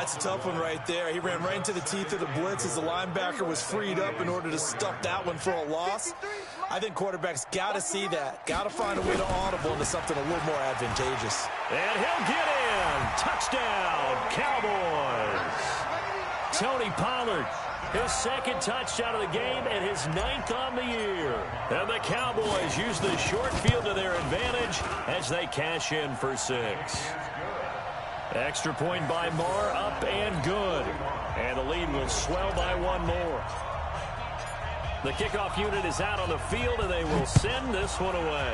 It's a tough one right there. He ran right into the teeth of the blitz as the linebacker was freed up in order to stuff that one for a loss. I think quarterbacks got to see that. Got to find a way to audible into something a little more advantageous. And he'll get in. Touchdown, Cowboys. Tony Pollard, his 2nd touchdown of the game and his 9th on the year. And the Cowboys use the short field to their advantage as they cash in for 6. Extra point by Marr, up and good. And the lead will swell by 1 more. The kickoff unit is out on the field, and they will send this one away.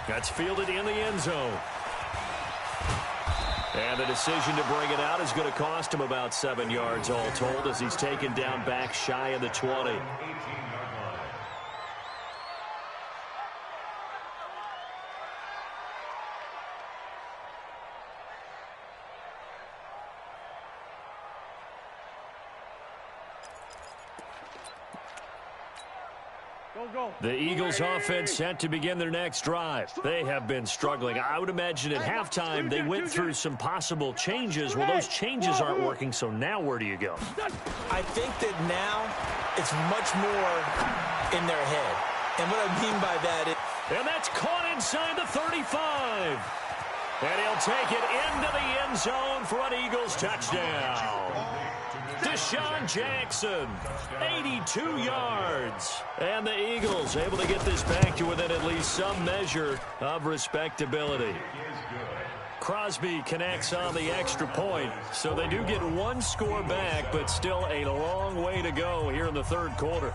That's fielded in the end zone. And the decision to bring it out is going to cost him about 7 yards all told as he's taken down back shy of the 20. The Eagles offense set to begin their next drive. They have been struggling. I would imagine at halftime they went through some possible changes. Well, those changes aren't working, so now where do you go? I think that now it's much more in their head. And what I mean by that is... And that's caught inside the 35. And he'll take it into the end zone for an Eagles touchdown. Deshaun Jackson, 82 yards. And the Eagles able to get this back to within at least some measure of respectability. Crosby connects on the extra point. So they do get one score back, but still a long way to go here in the third quarter.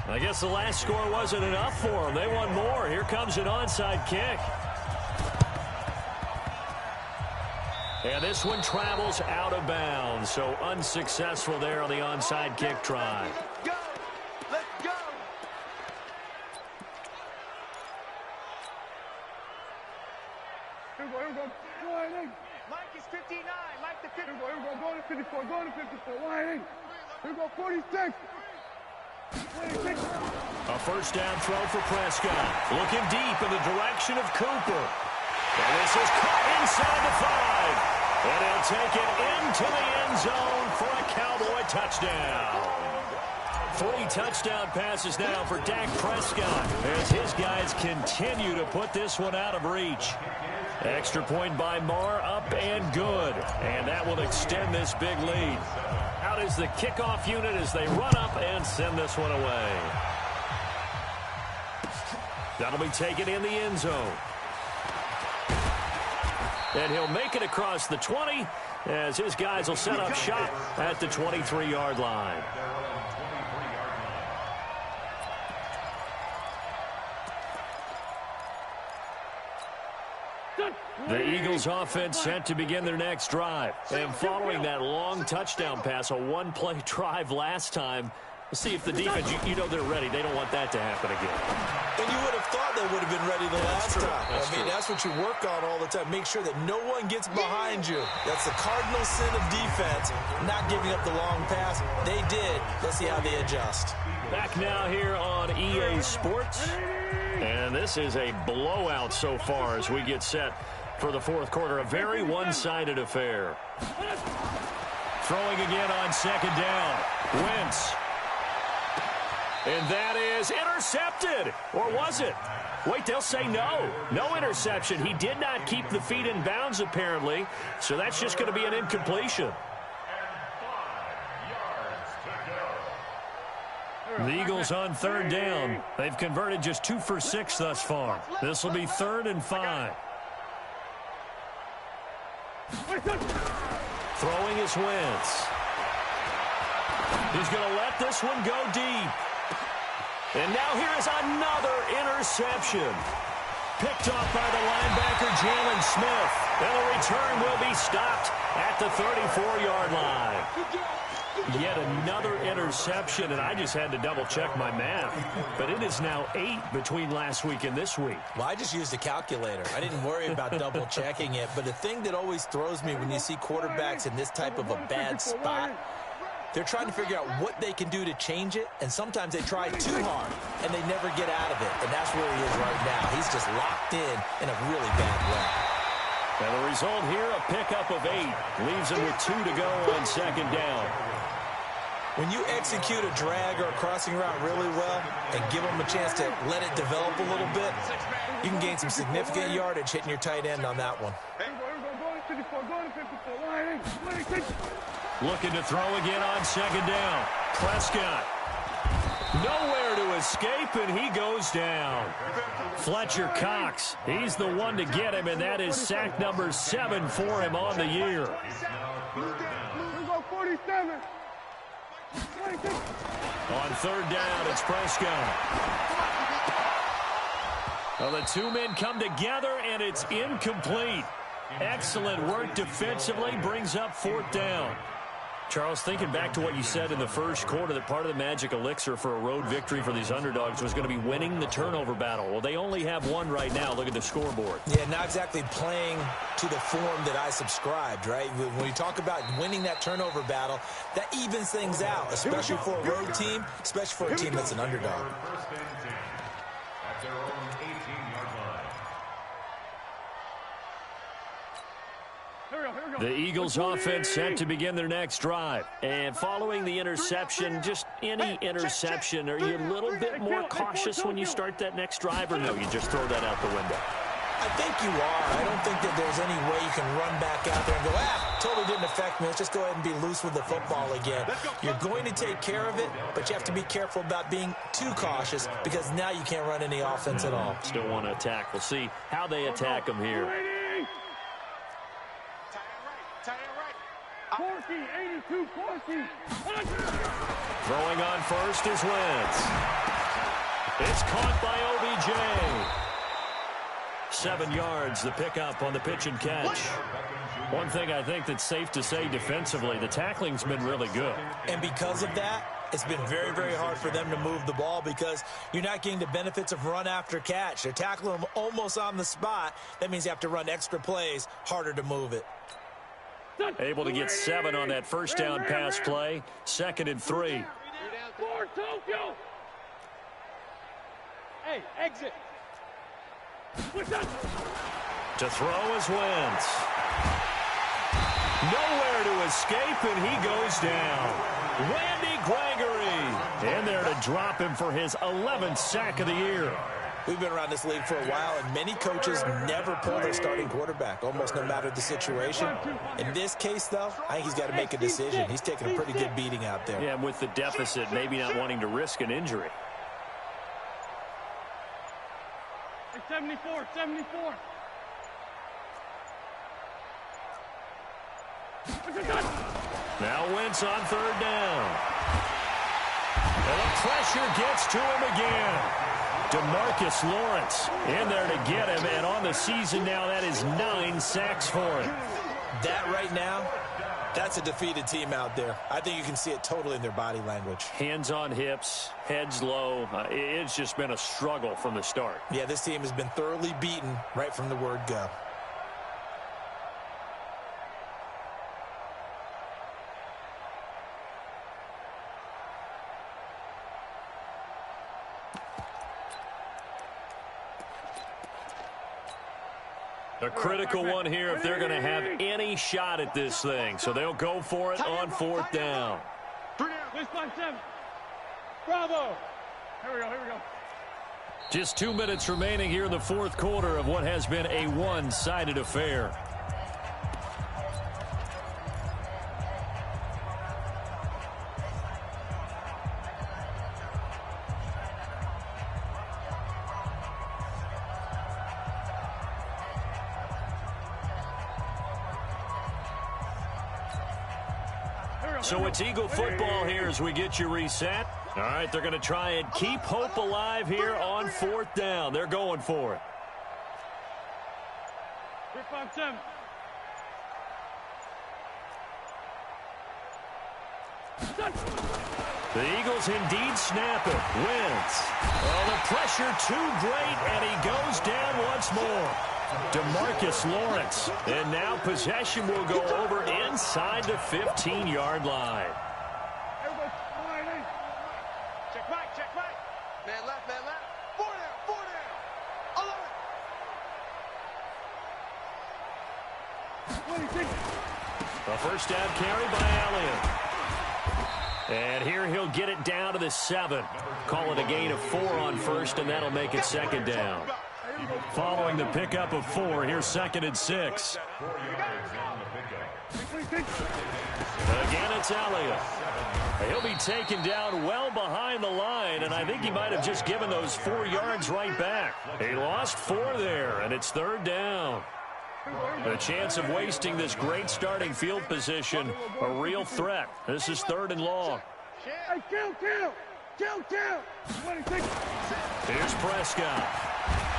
I guess the last score wasn't enough for them. They want more. Here comes an onside kick. And this one travels out of bounds. So unsuccessful there on the onside kick try. Let's go! Let's go! Here we go. Line in. Mike is 59. Mike the 50. Here we go. Go to 54. Go to 54. Line in. Here we go. 46. 26. A first down throw for Prescott. Looking deep in the direction of Cooper. And this is caught inside the 5. And he'll take it into the end zone for a Cowboy touchdown. 3 touchdown passes now for Dak Prescott as his guys continue to put this one out of reach. Extra point by Marr, up and good. And that will extend this big lead. Out is the kickoff unit as they run up and send this one away. That'll be taken in the end zone. And he'll make it across the 20 as his guys will set up shop at the 23-yard line. The Eagles offense set to begin their next drive. And following that long touchdown pass, a one-play drive last time, see if the defense, you know they're ready. They don't want that to happen again. And you would have thought they would have been ready the last time. That's what you work on all the time. Make sure that no one gets behind you. That's the cardinal sin of defense, not giving up the long pass. They did. Let's see how they adjust. Back now here on EA Sports. And this is a blowout so far as we get set for the fourth quarter. A very one-sided affair. Throwing again on second down. Wentz. And that is intercepted. Or was it? Wait, they'll say no. No interception. He did not keep the feet in bounds, apparently. So that's just going to be an incompletion. The Eagles on third down. They've converted just 2 for 6 thus far. This will be 3rd and 5. Throwing is Wentz. He's going to let this one go deep. And now here is another interception. Picked off by the linebacker, Jalen Smith. And the return will be stopped at the 34-yard line. Yet another interception, and I just had to double-check my math. But it is now 8 between last week and this week. Well, I just used a calculator. I didn't worry about double-checking it. But the thing that always throws me when you see quarterbacks in this type of a bad spot, they're trying to figure out what they can do to change it, and sometimes they try too hard, and they never get out of it. And that's where he is right now. He's just locked in a really bad way. And the result here, a pickup of 8. Leaves him with 2 to go on second down. When you execute a drag or a crossing route really well and give them a chance to let it develop a little bit, you can gain some significant yardage hitting your tight end on that one. Looking to throw again on second down. Prescott. Nowhere to escape, and he goes down. Fletcher Cox, he's the one to get him, and that is sack number 7 for him on the year. We go 47. 26. On third down, it's Prescott. Well, the 2 men come together, and it's incomplete. Excellent work defensively, brings up 4th down. Charles, thinking back to what you said in the first quarter, that part of the magic elixir for a road victory for these underdogs was going to be winning the turnover battle. Well, they only have one right now. Look at the scoreboard. Yeah, not exactly playing to the form that I subscribed, right? When you talk about winning that turnover battle, that evens things out, especially for a road team, especially for a team that's an underdog. The Eagles offense set to begin their next drive. And following the interception, just any interception, are you a little bit more cautious when you start that next drive, or no, you just throw that out the window? I think you are. I don't think that there's any way you can run back out there and go, totally didn't affect me. Let's just go ahead and be loose with the football again. You're going to take care of it, but you have to be careful about being too cautious because now you can't run any offense at all. Still want to attack. We'll see how they attack them here. Corky, 82, Corky. Throwing on first is Wentz. It's caught by OBJ. 7 yards, the pickup on the pitch and catch. One thing I think that's safe to say defensively, the tackling's been really good. And because of that, it's been very, very hard for them to move the ball because you're not getting the benefits of run after catch. They're tackling them almost on the spot. That means you have to run extra plays, harder to move it. Able to get 7 on that first down pass play. 2nd and 3. For Tokyo. Hey, exit. To throw is Wentz. Nowhere to escape, and he goes down. Randy Gregory in there to drop him for his 11th sack of the year. We've been around this league for a while, and many coaches never pull their starting quarterback, almost no matter the situation. In this case, though, I think he's got to make a decision. He's taking a pretty good beating out there. Yeah, and with the deficit, maybe not wanting to risk an injury. 74, 74. Now Wentz on 3rd down. And the pressure gets to him again. DeMarcus Lawrence in there to get him, and on the season now, that is 9 sacks for him. That right now, that's a defeated team out there. I think you can see it totally in their body language. Hands on hips, heads low. It's just been a struggle from the start. Yeah, this team has been thoroughly beaten right from the word go. A critical one here if they're going to have any shot at this thing. So they'll go for it on 4th down. 657. Bravo. Here we go, here we go. Just 2 minutes remaining here in the 4th quarter of what has been a one-sided affair. So it's Eagle football here as we get you reset. All right, they're going to try and keep hope alive here on 4th down. They're going for it. 357. The Eagles indeed snap it. Wentz. Oh, the pressure too great, and he goes down once more. DeMarcus Lawrence. And now possession will go over inside the 15-yard line. Check right, check right. Man left, man left. 4 down, 4 down. I love it. A first down carry by Elliott. And here he'll get it down to the 7. Call it a gain of 4 on first, and that'll make it 2nd down. Following the pickup of 4, here's 2nd and 6. Again, it's Elliott. He'll be taken down well behind the line, and I think he might have just given those 4 yards right back. He lost 4 there, and it's 3rd down. The chance of wasting this great starting field position, a real threat. This is 3rd and long. Hey, kill. Here's Prescott.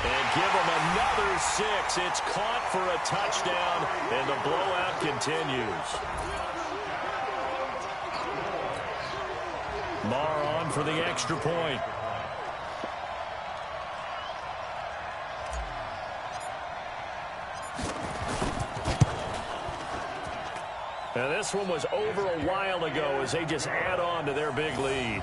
And give him another 6. It's caught for a touchdown, and the blowout continues. Marr on for the extra point. Now this one was over a while ago as they just add on to their big lead.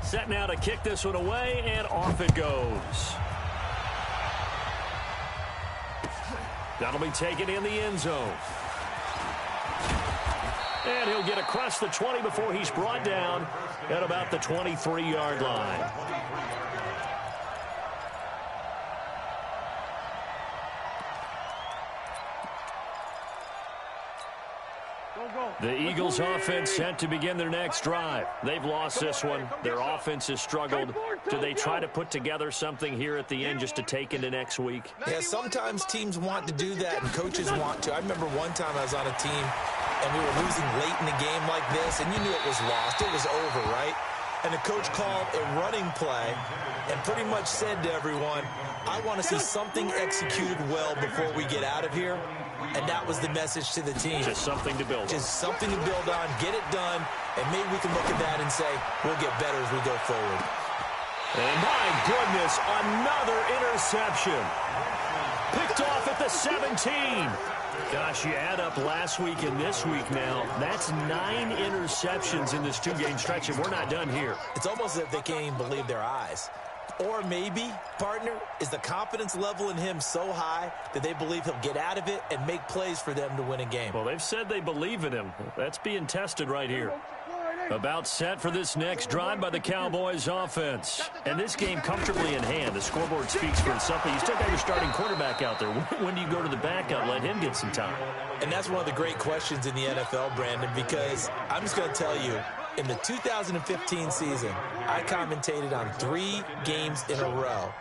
Set now to kick this one away, and off it goes. That'll be taken in the end zone. And he'll get across the 20 before he's brought down at about the 23-yard line. The Eagles offense set to begin their next drive. They've lost this one. Their offense has struggled. Do they try to put together something here at the end just to take into next week? Yeah, sometimes teams want to do that and coaches want to. I remember one time I was on a team and we were losing late in a game like this, and you knew it was lost. It was over, right? And the coach called a running play and pretty much said to everyone, I want to see something executed well before we get out of here. And that was the message to the team. Just something to build on. Just something to build on, get it done, and maybe we can look at that and say, we'll get better as we go forward. And my goodness, another interception. Picked off at the 17. Gosh, you add up last week and this week now, that's 9 interceptions in this 2-game stretch, and we're not done here. It's almost as if they can't even believe their eyes. Or maybe, partner, is the confidence level in him so high that they believe he'll get out of it and make plays for them to win a game. Well, they've said they believe in him. That's being tested right here. About set for this next drive by the Cowboys offense. And this game comfortably in hand. The scoreboard speaks for itself. You still got your starting quarterback out there. When do you go to the backup, let him get some time? And that's one of the great questions in the NFL, Brandon, because I'm just going to tell you, in the 2015 season, I commentated on 3 games in a row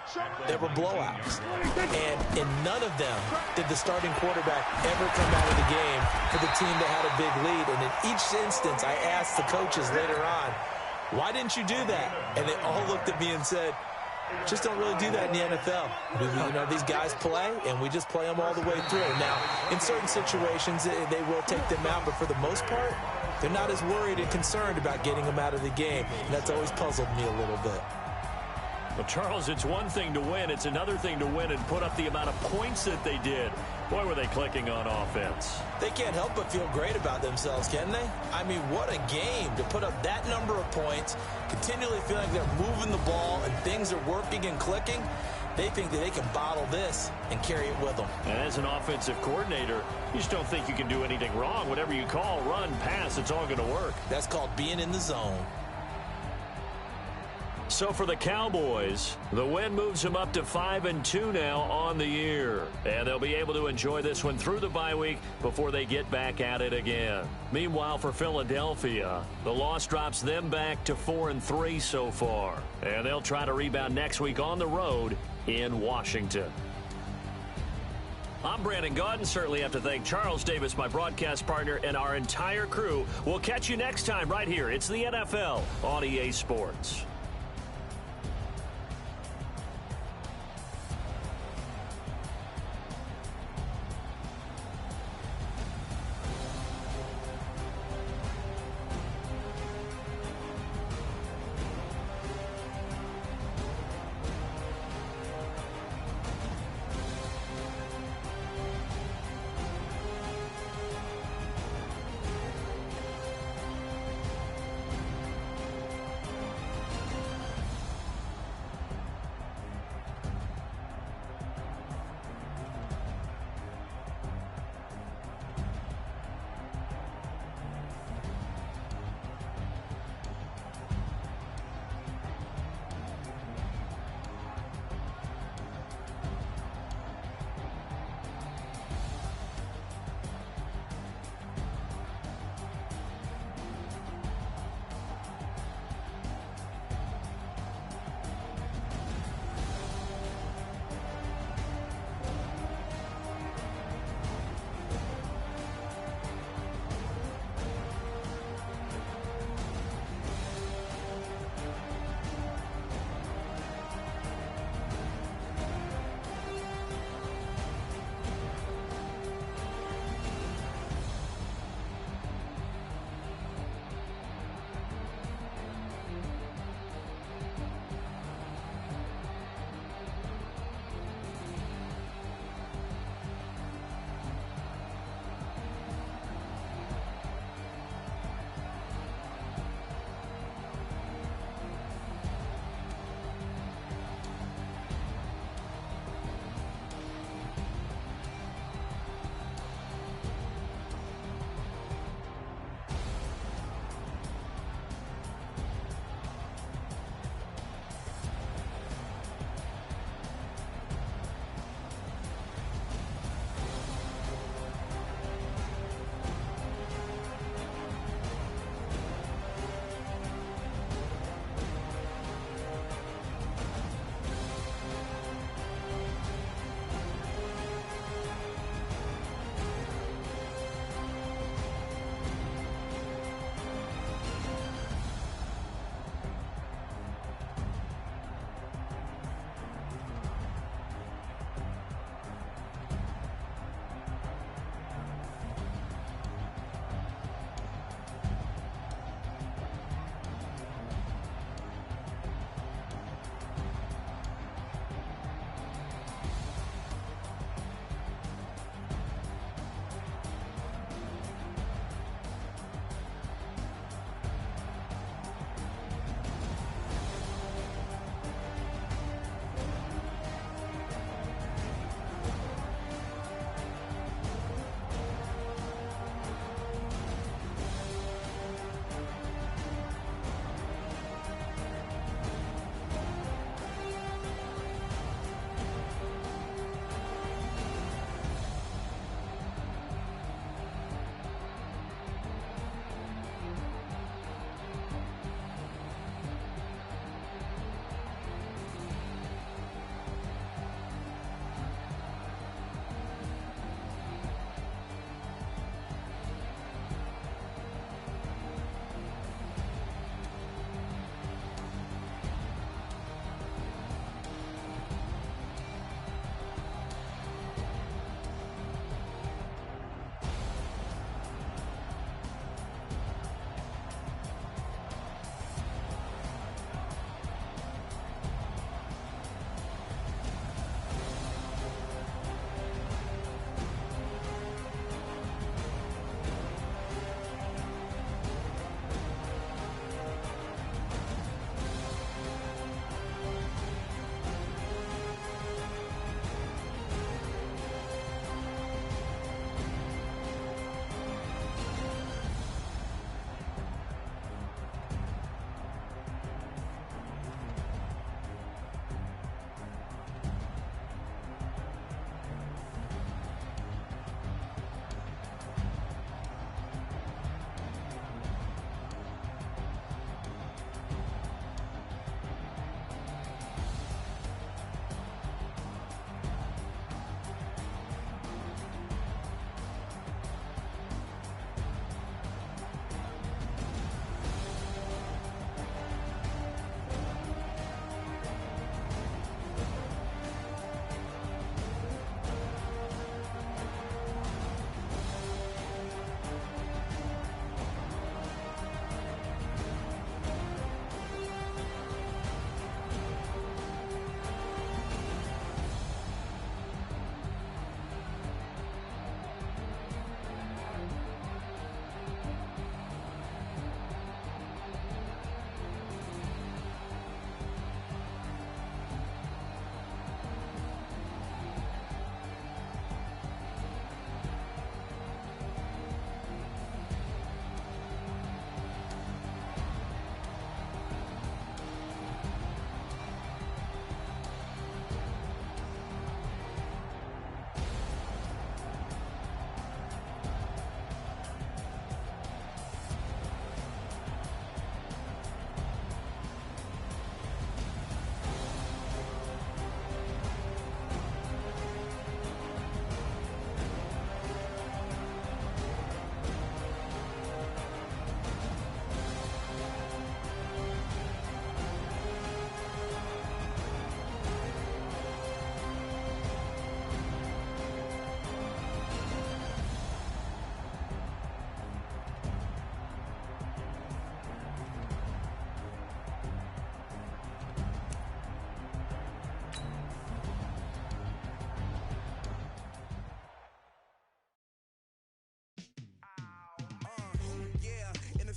that were blowouts. And in none of them did the starting quarterback ever come out of the game for the team that had a big lead. And in each instance, I asked the coaches later on, why didn't you do that? And they all looked at me and said, just don't really do that in the NFL. You know, these guys play, and we just play them all the way through. Now, in certain situations, they will take them out, but for the most part, they're not as worried and concerned about getting them out of the game, and that's always puzzled me a little bit. Well, Charles, it's one thing to win. It's another thing to win and put up the amount of points that they did. Boy, were they clicking on offense. They can't help but feel great about themselves, can they? I mean, what a game to put up that number of points, continually feeling like they're moving the ball and things are working and clicking. They think that they can bottle this and carry it with them. And as an offensive coordinator, you just don't think you can do anything wrong. Whatever you call, run, pass, it's all going to work. That's called being in the zone. So for the Cowboys, the win moves them up to 5-2 now on the year. And they'll be able to enjoy this one through the bye week before they get back at it again. Meanwhile, for Philadelphia, the loss drops them back to 4-3 so far. And they'll try to rebound next week on the road in Washington. I'm Brandon Gaudin. Certainly have to thank Charles Davis, my broadcast partner, and our entire crew. We'll catch you next time right here. It's the NFL on EA Sports.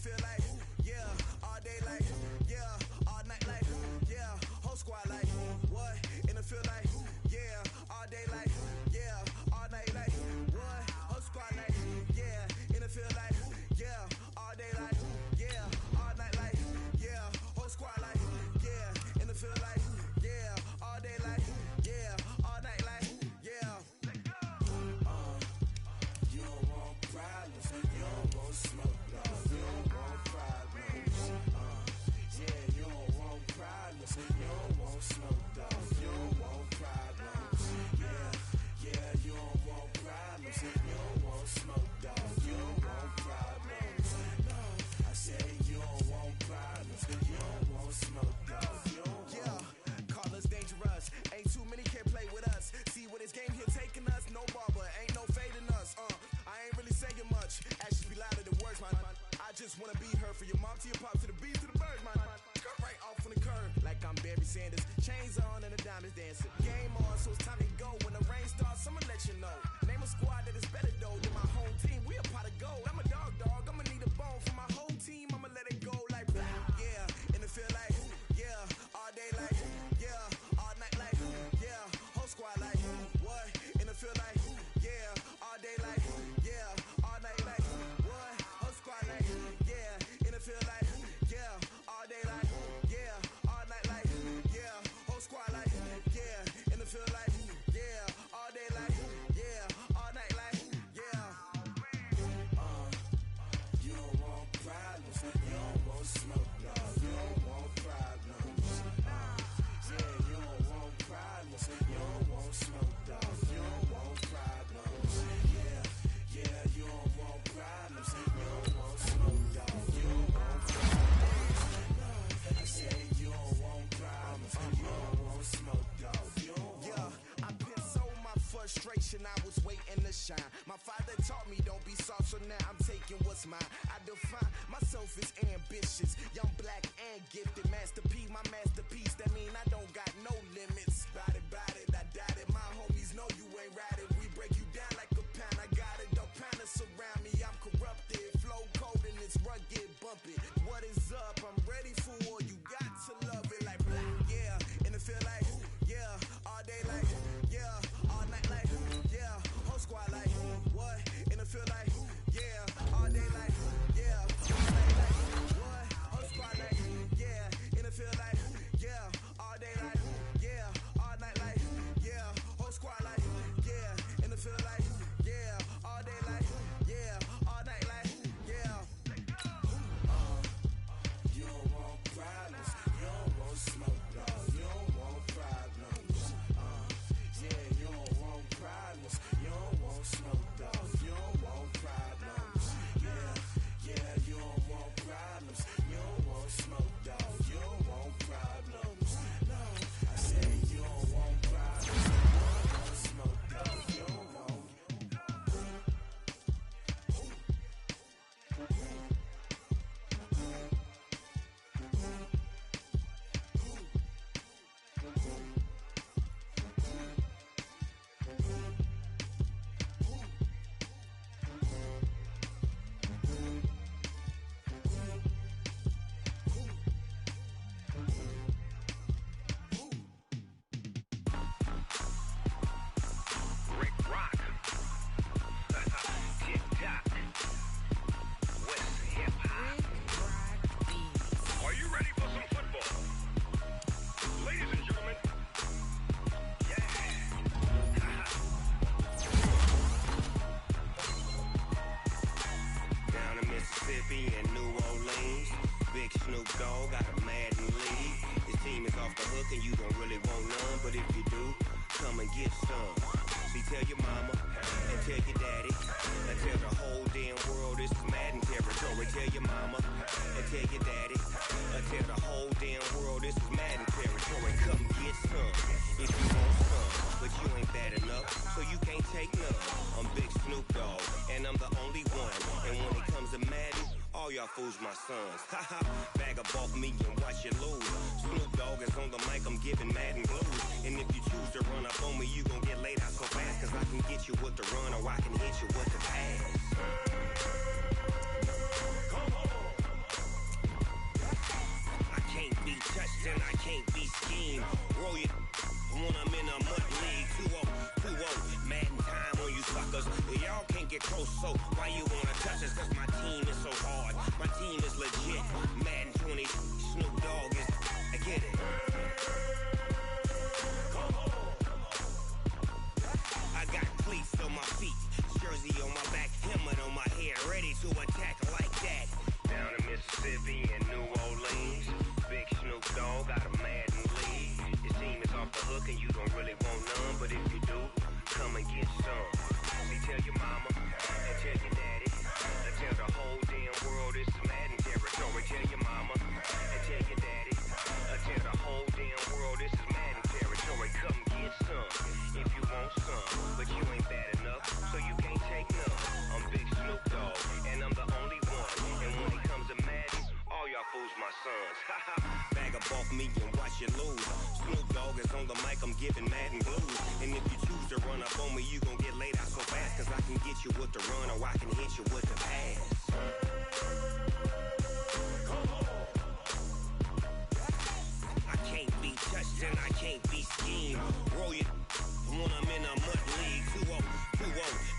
feel like, yeah, all day like, yeah, all night like, yeah, whole squad like, what? And it feel like, yeah, all day like, yeah, all night like, what? Whole squad like, yeah, and it feel like, yeah, all day like, yeah, all night like, yeah, whole squad like, yeah, and it feel like, yeah, all day like, yeah, all night like, yeah. You don't want problems, you don't want smoke, no, you don't want problems. Yeah, you don't want problems, you don't want smoke, dog, you don't want problems. Yeah, you don't want problems, you don't want smoke, dog, you don't want problems. No, I said you don't want problems, you don't want smoke, dog, you don't want. Yeah, call us dangerous, ain't too many can play with us. See where this game here taking us, no barber, ain't no fading us. I ain't really saying much, actions be louder than words, man. I just wanna be heard from your mom to your pop to the beat to the birds, man. Cut right off on the curb, like I'm Barry Sanders. Chains on and the diamonds dancing. Game on, so it's time to go. When the rain starts, I'ma let you know. Name a squad that is better though than my home team. We a pot of gold. I'm a dog, I'ma need a bone for my whole team. I'ma let it go like, yeah, and it feel like, yeah, all day like, yeah, all night like, yeah, whole squad like, what? And it feel like, yeah, all day like, yeah, all night like, what? Whole squad like, yeah, and it feel like, yeah, all day like, yeah, all night like, yeah, whole squad like, yeah, and it feel like, yeah, all day like, yeah, all night like, yeah. You don't want problems, you don't want smoke, no, you don't want problems. Yeah, you don't want problems, you don't want smoke, dog, you don't want problems. Yeah, you don't want problems, you don't want smoke, dog, you don't want problems. I said you don't want problems, you don't want smoke, dog, you don't want. Yeah, I pissed so my frustration, I was waiting to shine. My father taught me don't be soft, so now I'm taking what's mine. I define myself as ambitious, young, black, and gifted. Master P, my masterpiece, that mean I don't got no limits. Bout it, I doubt it. My homies know you ain't ratted. We break you down like a pound. I got it, don't pound us around me. I'm corrupted, flow cold and it's rugged, bumpy. What is up? I'm ready for war. You got to love it like black, yeah. And it feel like, yeah, all day like, yeah, all night like, yeah, whole squad like, what? And it feel like, yeah, all day like, yeah, all night like, what? Whole squad like, yeah, and it feel like, yeah, all day like, yeah, all night like, yeah, whole squad like, yeah, and it feel like, yeah, all day like, yeah, all night like, yeah. You don't want problems, you don't want smoke, no, you don't want problems. Yeah, you don't want problems, you don't want smoke, dog, you don't want problems. Yeah, you don't want problems, you don't want smoke, dog, you don't want problems. No, I said you don't want problems, you don't want smoke, dog, you don't want. Rick Rock. TikTok. West Hip Hop. Are you ready for some football? Ladies and gentlemen. Yeah. Down in Mississippi and New Orleans, Big Snoop Dogg got a Madden league. His team is off the hook and you don't really want none, but if you do, come and get some. See, tell your mama and tell your daddy and tell the whole damn world this is Madden territory. Tell your mama and tell your daddy and tell the whole damn world this is Madden territory. Come get some if you want some, but you ain't bad enough, so you can't take none. I'm Big Snoop Dogg and I'm the only one. And when it comes to Madden, all y'all fools my sons. Haha, bag up off me and watch you lose. Snoop Dogg is on the mic, I'm giving Madden blues. And if you choose to run up on me, you gon' get laid out so fast. Cause I can get you with the run or I can hit you with the pass. Come on, touched and I can't be schemed. Roll your when I'm in a mud league. 2-0, Madden time on you suckers. Y'all can't get close, so why you wanna touch us? Cause my team is so hard. My team is legit. Madden 20, Snoop Dogg is. I get it. I got cleats on my feet, jersey on my back, helmet on my head, ready to attack like that. Down in Mississippi and New Orleans, big Snoop Dogg got a Madden lead. Your team is off the hook and you don't really want none, but if you do, come and get some. See, tell your mama and tell your daddy, and tell the whole damn world it's Madden territory. Tell your mama and tell your daddy, and tell the whole damn world this is Madden territory. Come get some if you want some, but you ain't bad enough, so you can't take none. I'm Big Snoop Dogg, and I'm the only one. And when it comes to Madden, all y'all fools my sons. Bag up off me and watch you lose. Snoop Dogg is on the mic, I'm giving Madden blues. And if you choose to run up on me, you gon' get laid out so fast. Cause I can get you with the run or I can hit you with the pass. I can't be touched and I can't be schemed. Roll your when I'm in a mud league. 2-0,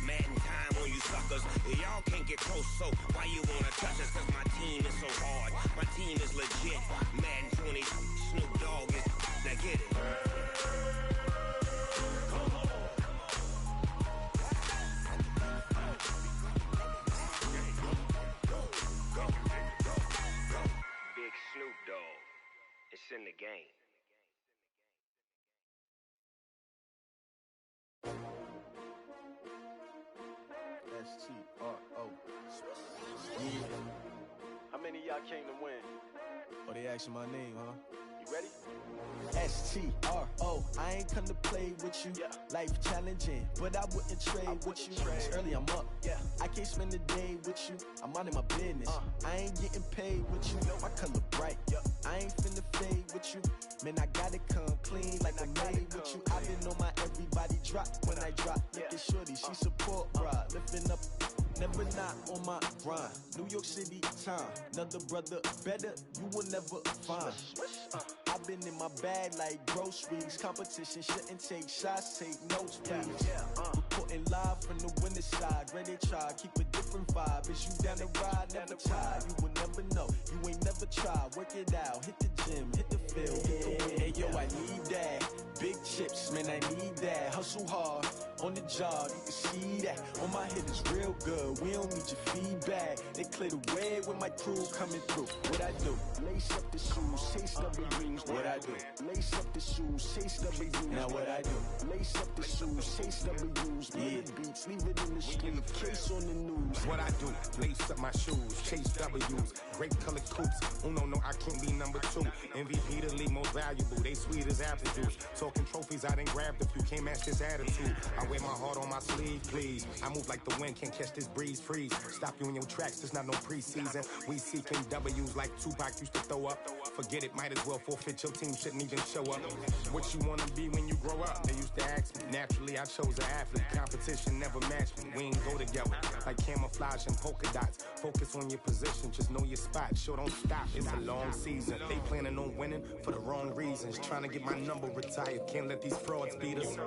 Madden time on you suckers. Y'all can't get close, so why you wanna touch us? Cause my team is so hard. My team is legit. Madden 20, Snoop Dogg is. Now get it. Big Snoop Dogg. It's in the game. S-T-R-O. Yeah. How many of y'all came to win? Oh, they asking my name, huh? You ready? S-T-R-O. I ain't come to play with you. Yeah. Life challenging, but I wouldn't trade with you. It's early, I'm up. Yeah. I can't spend the day with you. I'm minding my business. I ain't getting paid with you. My color bright. I ain't finna fade with you. Man, I gotta come clean like I made with you. I been on my everybody drop when I drop. Look at shorty, she support bra. Lifting up, never not on my grind. New York City time, another brother better, you will never find. I've been in my bag like groceries. Competition shouldn't take shots, take notes, please. Reporting live from the winter side. Ready to try, keep a different vibe. Is you down the ride, never tired. You will never know, you ain't never tried. Work it out, hit the gym, hit the field, hit the wind. Hey yo, I need that. Big chips, man, I need that. Hustle hard, on the job, you can see that. On my head is real good, we don't need your feedback. They clear the way with my crew coming through. What I do? Lace up the shoes, chase W's. What I do? Lace up the shoes, chase W's. Now what I do? Lace up the shoes, chase W's. Yeah. Beats, leave it in the street, case on the news. What I do? Lace up my shoes, chase W's. Great colored coops. Oh no, I can't be number 2. MVP the league most valuable. They sweet as apple juice. Talking trophies, I done grabbed a few. Can't match this attitude. I wear my heart on my sleeve, please. I move like the wind, can't catch this breeze. Freeze. Stop you in your tracks. There's not no preseason. We seeking W's like Tupac used to throw up. Forget it, might as well forfeit. Your team shouldn't even show up. What you wanna be when you grow up? They used to ask me. Naturally, I chose an athlete. Competition never matched me. We ain't go together. Like camouflage and polka dots. Focus on your position, just know your spot. Sure, don't stop. It's a long season. They planning on winning for the wrong reasons. Trying to get my number retired. Can't let these frauds beat us.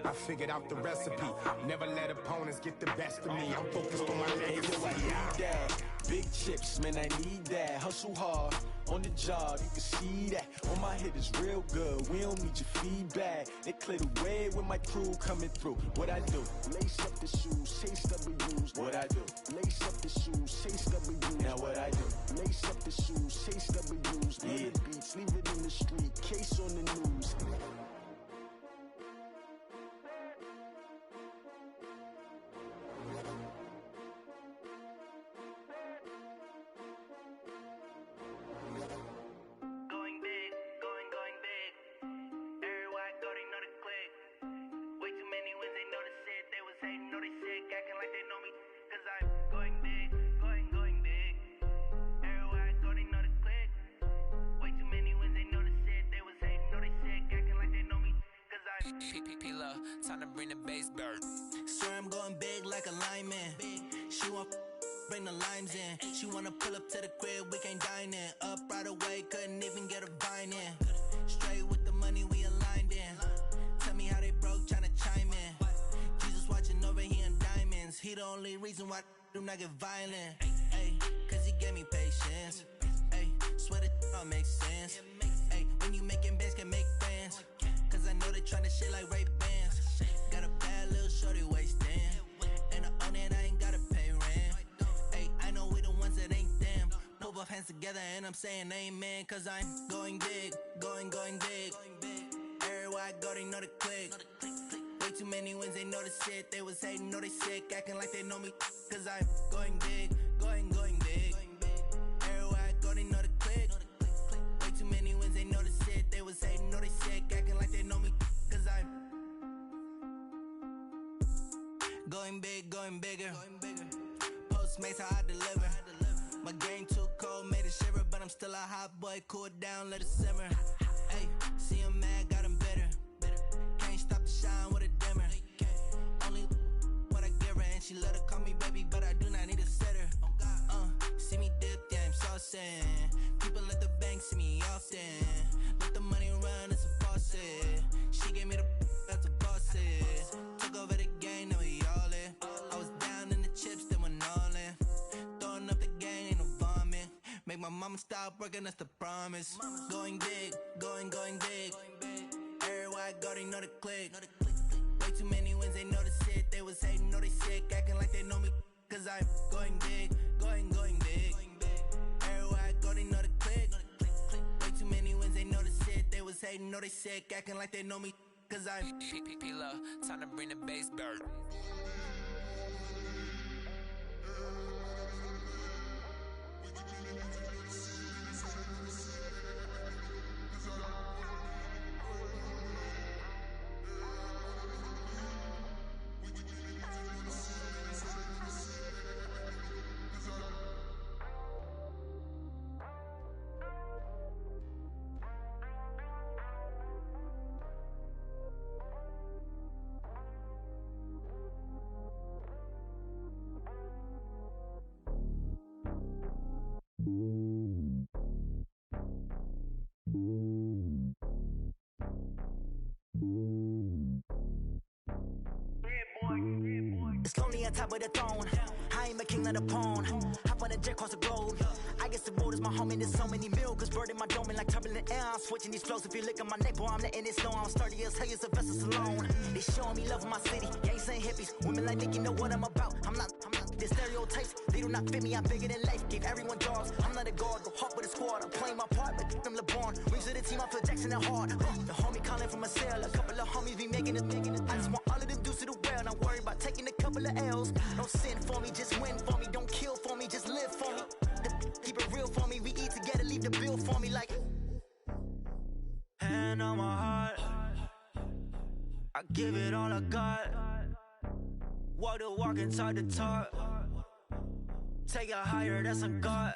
I figured out the recipe. Never let opponents get the best of me. I'm focused on my legacy. I need that. Big chips, man, I need that. Hustle hard, on the job, you can see that. On my head is real good, we don't need your feedback. They clear the way with my crew coming through. What I do? Lace up the shoes, chase W's. What I do? Lace up the shoes, chase W's. Now what I do? Lace up the shoes, chase W's. Yeah. Beats, leave it in the street, case on the news. Time to bring the bass dirt. Swear I'm going big like a lineman. She want bring the limes in. She wanna pull up to the crib, we can't dine in. Up right away, couldn't even get a vine in. Straight with the money, we aligned in. Tell me how they broke, tryna chime in. Jesus watching over here in diamonds. He the only reason why I do not get violent. Ay, cause he gave me patience. Ay, swear that all makes sense. Ay, when you making bands, can make friends. Cause I know they tryna shit like Ray-Bans. Got a bad little shorty wasting. And I own it, I ain't gotta pay rent. Ay, I know we the ones that ain't them. Pull both hands together and I'm saying amen. Cause I'm going big, going big. Everywhere I go, they know the click. Way too many wins, they know the shit. They was hating, know they sick, acting like they know me. Cause I'm going big, going big. Everywhere I go, they know the click. Way too many wins, they know the shit. They was hating, know they sick, acting like they know me. Cause I'm going big, going bigger. Postmates, how I deliver. My game too cold, made it shiver. But I'm still a hot boy, cool it down, let it simmer. Ay, see him mad, got him bitter. Can't stop the shine with a dimmer. Only what I give her, and she let her call me baby, but I do not need a sitter. See me dip, yeah, I'm saucing. People at the bank see me often. Let the money run, it's a faucet. She gave me the that's a boss is. Took over the game, now we all in. I was down in the chips, then went all in. Throwing up the game, ain't no vomit. Make my mama stop working, that's the promise. Going big, going big. Everywhere I go, they know the click. Way too many wins, they know the shit. They was hating, know they sick, acting like they know me. Cause I'm going big, going big. Everywhere I go, they know the click. Way too many wins, they know the shit. They was hating, know they sick, acting like they know me. Cause I'm P-P-P-Love, time to bring the bass back. It's lonely on top of the throne. I ain't a king of the pawn. Hop on a jet across the globe. I guess the road is my home and there's so many miracles burning my dome and like turbulent air. I'm switching these flows. If you look at my neck, boy, I'm letting it slow. I'm sturdy as hell, as a vessel alone. They showing me love in my city. Gangs ain't hippies. Women like Nick, you know what I'm about. I'm not the stereotypes. They do not fit me. I'm bigger than life. Gave everyone jobs. I'm not a guard. Go hard with a squad. I'm playing my part, but I'm LeBron. Wings of the team, I feel Jackson and hard. The homie calling from a cell. A couple of homies be making it. I just want all of them dudes to the well. Not worry about taking a couple of L's. Don't sin for me, just win for me. Don't kill for me, just live for me. Keep it real for me. We eat together, leave the bill for me like. Hand on my heart, I give it all I got. Walk the walk and talk the talk. Take it higher, that's a God.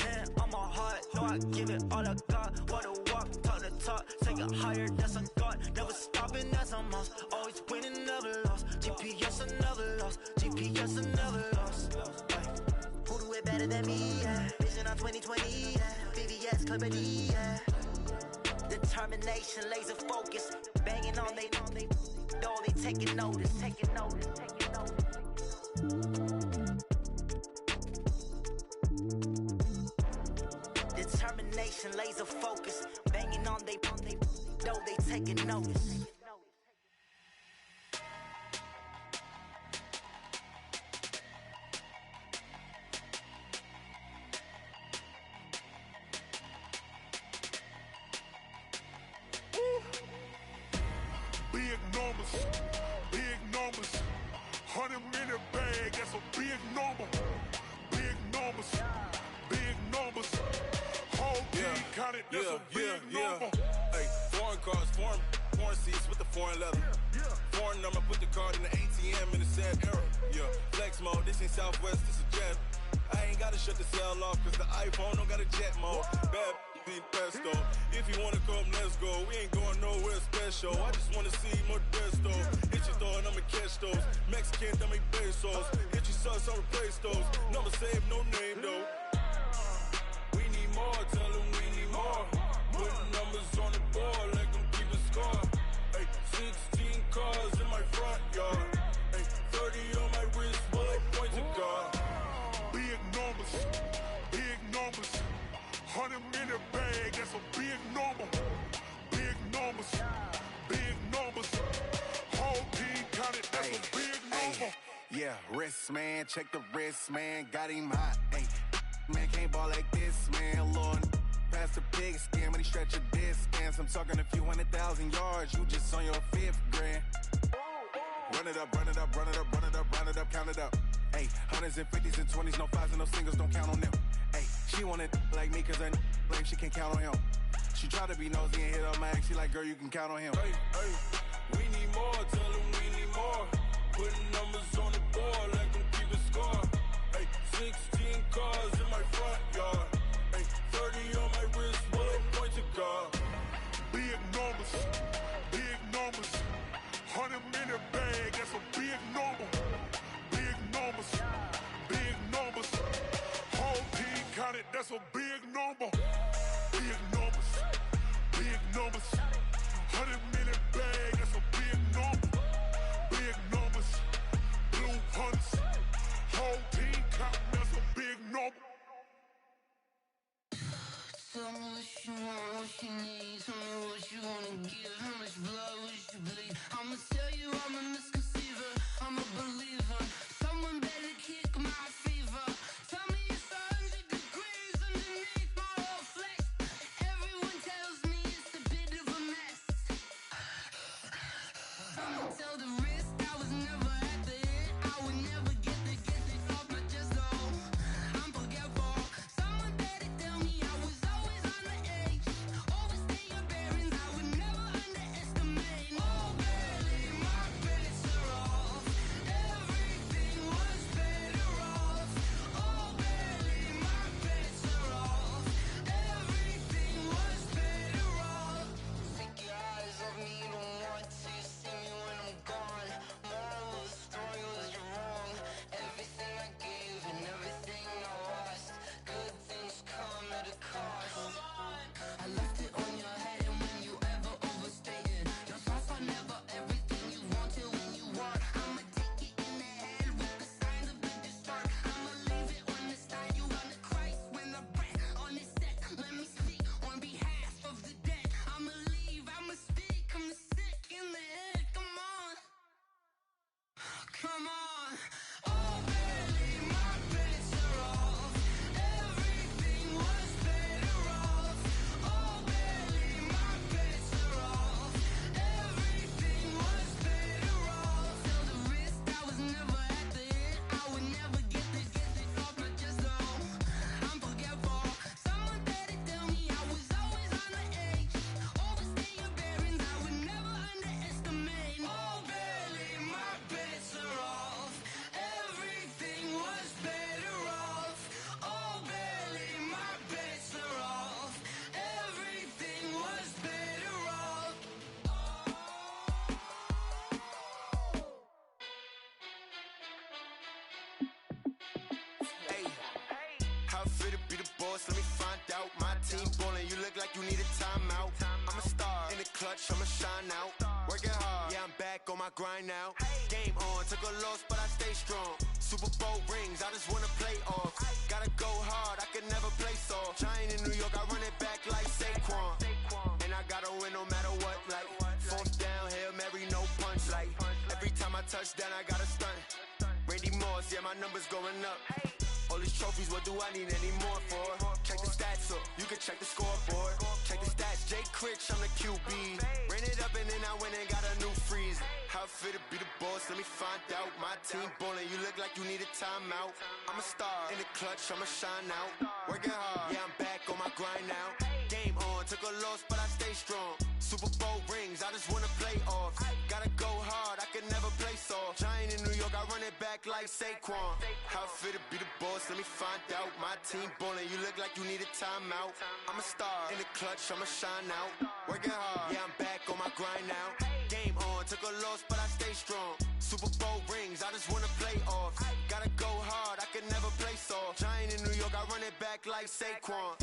Hand on my heart, no, I give it all I got. Walk the walk, talk the talk. Take it higher, that's a God. Never stopping, that's a must. Always winning, never lost. GPS, I never lost. GPS, I never lost. Who do it better than me? Yeah. Vision on 2020. Yeah. VVS, Clarity. Yeah. Determination, laser focus. Banging on they door, they taking notice. Determination, laser focus. Banging on they door, they taking notice. Big numbers, 100 minute bag, that's a big number. Big numbers, whole team counted, that's a big number. Hey, foreign cars, foreign seats with the foreign leather. Foreign number, put the card in the ATM in the sad era. Yeah, flex mode, this ain't Southwest, this is jet. I ain't gotta shut the cell off, cause the iPhone don't got a jet mode. Bad be pesto. If you wanna come, let's go. We ain't going nowhere special. I just wanna see more Modesto. Hit your throw and I'ma catch those. Mexican, that make pesos. Hit you so plus, I'll replace those. Number saved, no name though. We need more, tell them we need more. Putting numbers on the board, let them keep a score. Ay, 16 cars in my front yard. Ay, 30 on my wrist, bullet point to God. Big numbers, 100 minute bag, that's a big number. Big numbers, whole team counted, that's a big number. Yeah, wrist man, check the wrist man, got him hot. Ay, man can't ball like this, man. Lord, past the pig skin when he stretch a distance. I'm talking a few 100,000 yards, you just on your 5th grand. Run it up, run it up, run it up, run it up, run it up, count it up. Ay, hundreds and 50s and 20s, no 5s and no singles, don't count on them. Ay, she want it like me cause her lame, she can't count on him. She try to be nosy and hit up my ex, she like, girl, you can count on him. Hey, we need more, tell them we need more. Putting numbers on the board, let them keep a score. Hey, 16 cars in my front yard. Hey, 30 on my wrist, bullet point to God. Big numbers, 100 minute bag, that's a big number. Big numbers, whole team counted, that's a big number. Big numbers, 100 minute bag, that's a big number. Big numbers, blue hunts, whole team counting, that's a big number. Tell me what you want, what you need. Tell me what you wanna give. How much blood would you bleed? I'ma tell you I'm a misconceiver. I'm a believer. Someone better kick my fever. Tell me it's 100 degrees underneath my whole flesh. Everyone tells me it's a bit of a mess. I'ma tell the risk I was never at the end. I would never get this off my chest though. I'm forgetful. Someone better tell me I was always on the edge. Overstay your bearings, I would never underestimate. Oh, barely, my bets are off. Everything was better off. Oh, barely, my bets are off. Everything was better off. Take your eyes off me, don't want to see me when I'm gone. Moral of the story was you're wrong. Everything I gave and everything I lost. Good things come at a cost. I left it on your head and when you ever overstated. Your thoughts are never everything you wanted when you want. I'ma take it in the head with the signs of the distort. I'ma leave it on the side. You on the Christ when the breath on this set. Let me speak on behalf of the dead. I'ma leave, I'ma speak. I'm sick in the head. Come on. Come on. Oh, barely, my bets are off. Everything was better off. Oh, barely, my bets are off. Everything was better off. Till the risk I was never at the end. I would never get this off my chest though. I'm forgetful. Someone better tell me I was always on the edge. Overstay your bearings, I would never underestimate. Oh, barely, my bets are off. Everything was better off. Oh, barely, my bets are off. Everything was better off. Hey, how I feel to be the boss, let me find out. My team ballin', you look like you need a timeout. I'm a star, in the clutch, I'ma shine out. Working hard, yeah, I'm back on my grind now. Game on, took a loss, but I stay strong. Super Bowl rings, I just wanna play off. Gotta go hard, I can never play soft. Giant in New York, I run it back like Saquon. And I gotta win no matter what, like fourth down, Hail Mary, no punch. Like every time I touch down, I gotta stunt. Randy Moss, yeah, my numbers going up. All these trophies, what do I need any more for? Check the stats up, you can check the scoreboard. Check the stats, Jay Critch, I'm the QB. Ran it up and then I went and got a new freeze. How I feel to be the boss, let me find out. My team ballin', you look like you need a timeout. I'm a star, in the clutch, I'ma shine out. Working hard, yeah, I'm back on my grind now. Game on, took a loss, but I stay strong. Super Bowl rings, I just wanna play off. Gotta go hard, I can never play soft. Giant in New York, I run it back like Saquon. How I feel to be the boss, let me find out. My team ballin', you look like you need a timeout. I'm a star, in the clutch, I'ma shine out. Working hard, yeah, I'm back on my grind now. Game on, took a loss, but I stay strong. Super Bowl rings, I just wanna play off. Gotta go hard, I can never play soft. Giant in New York, I run it back like Saquon.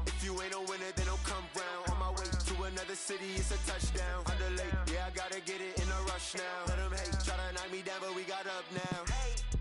If you ain't a winner, then don't come round. On my way to another city, it's a touchdown. Underlay, yeah, I gotta get it in a rush now. Let them hate, try to knock me down, but we got up now.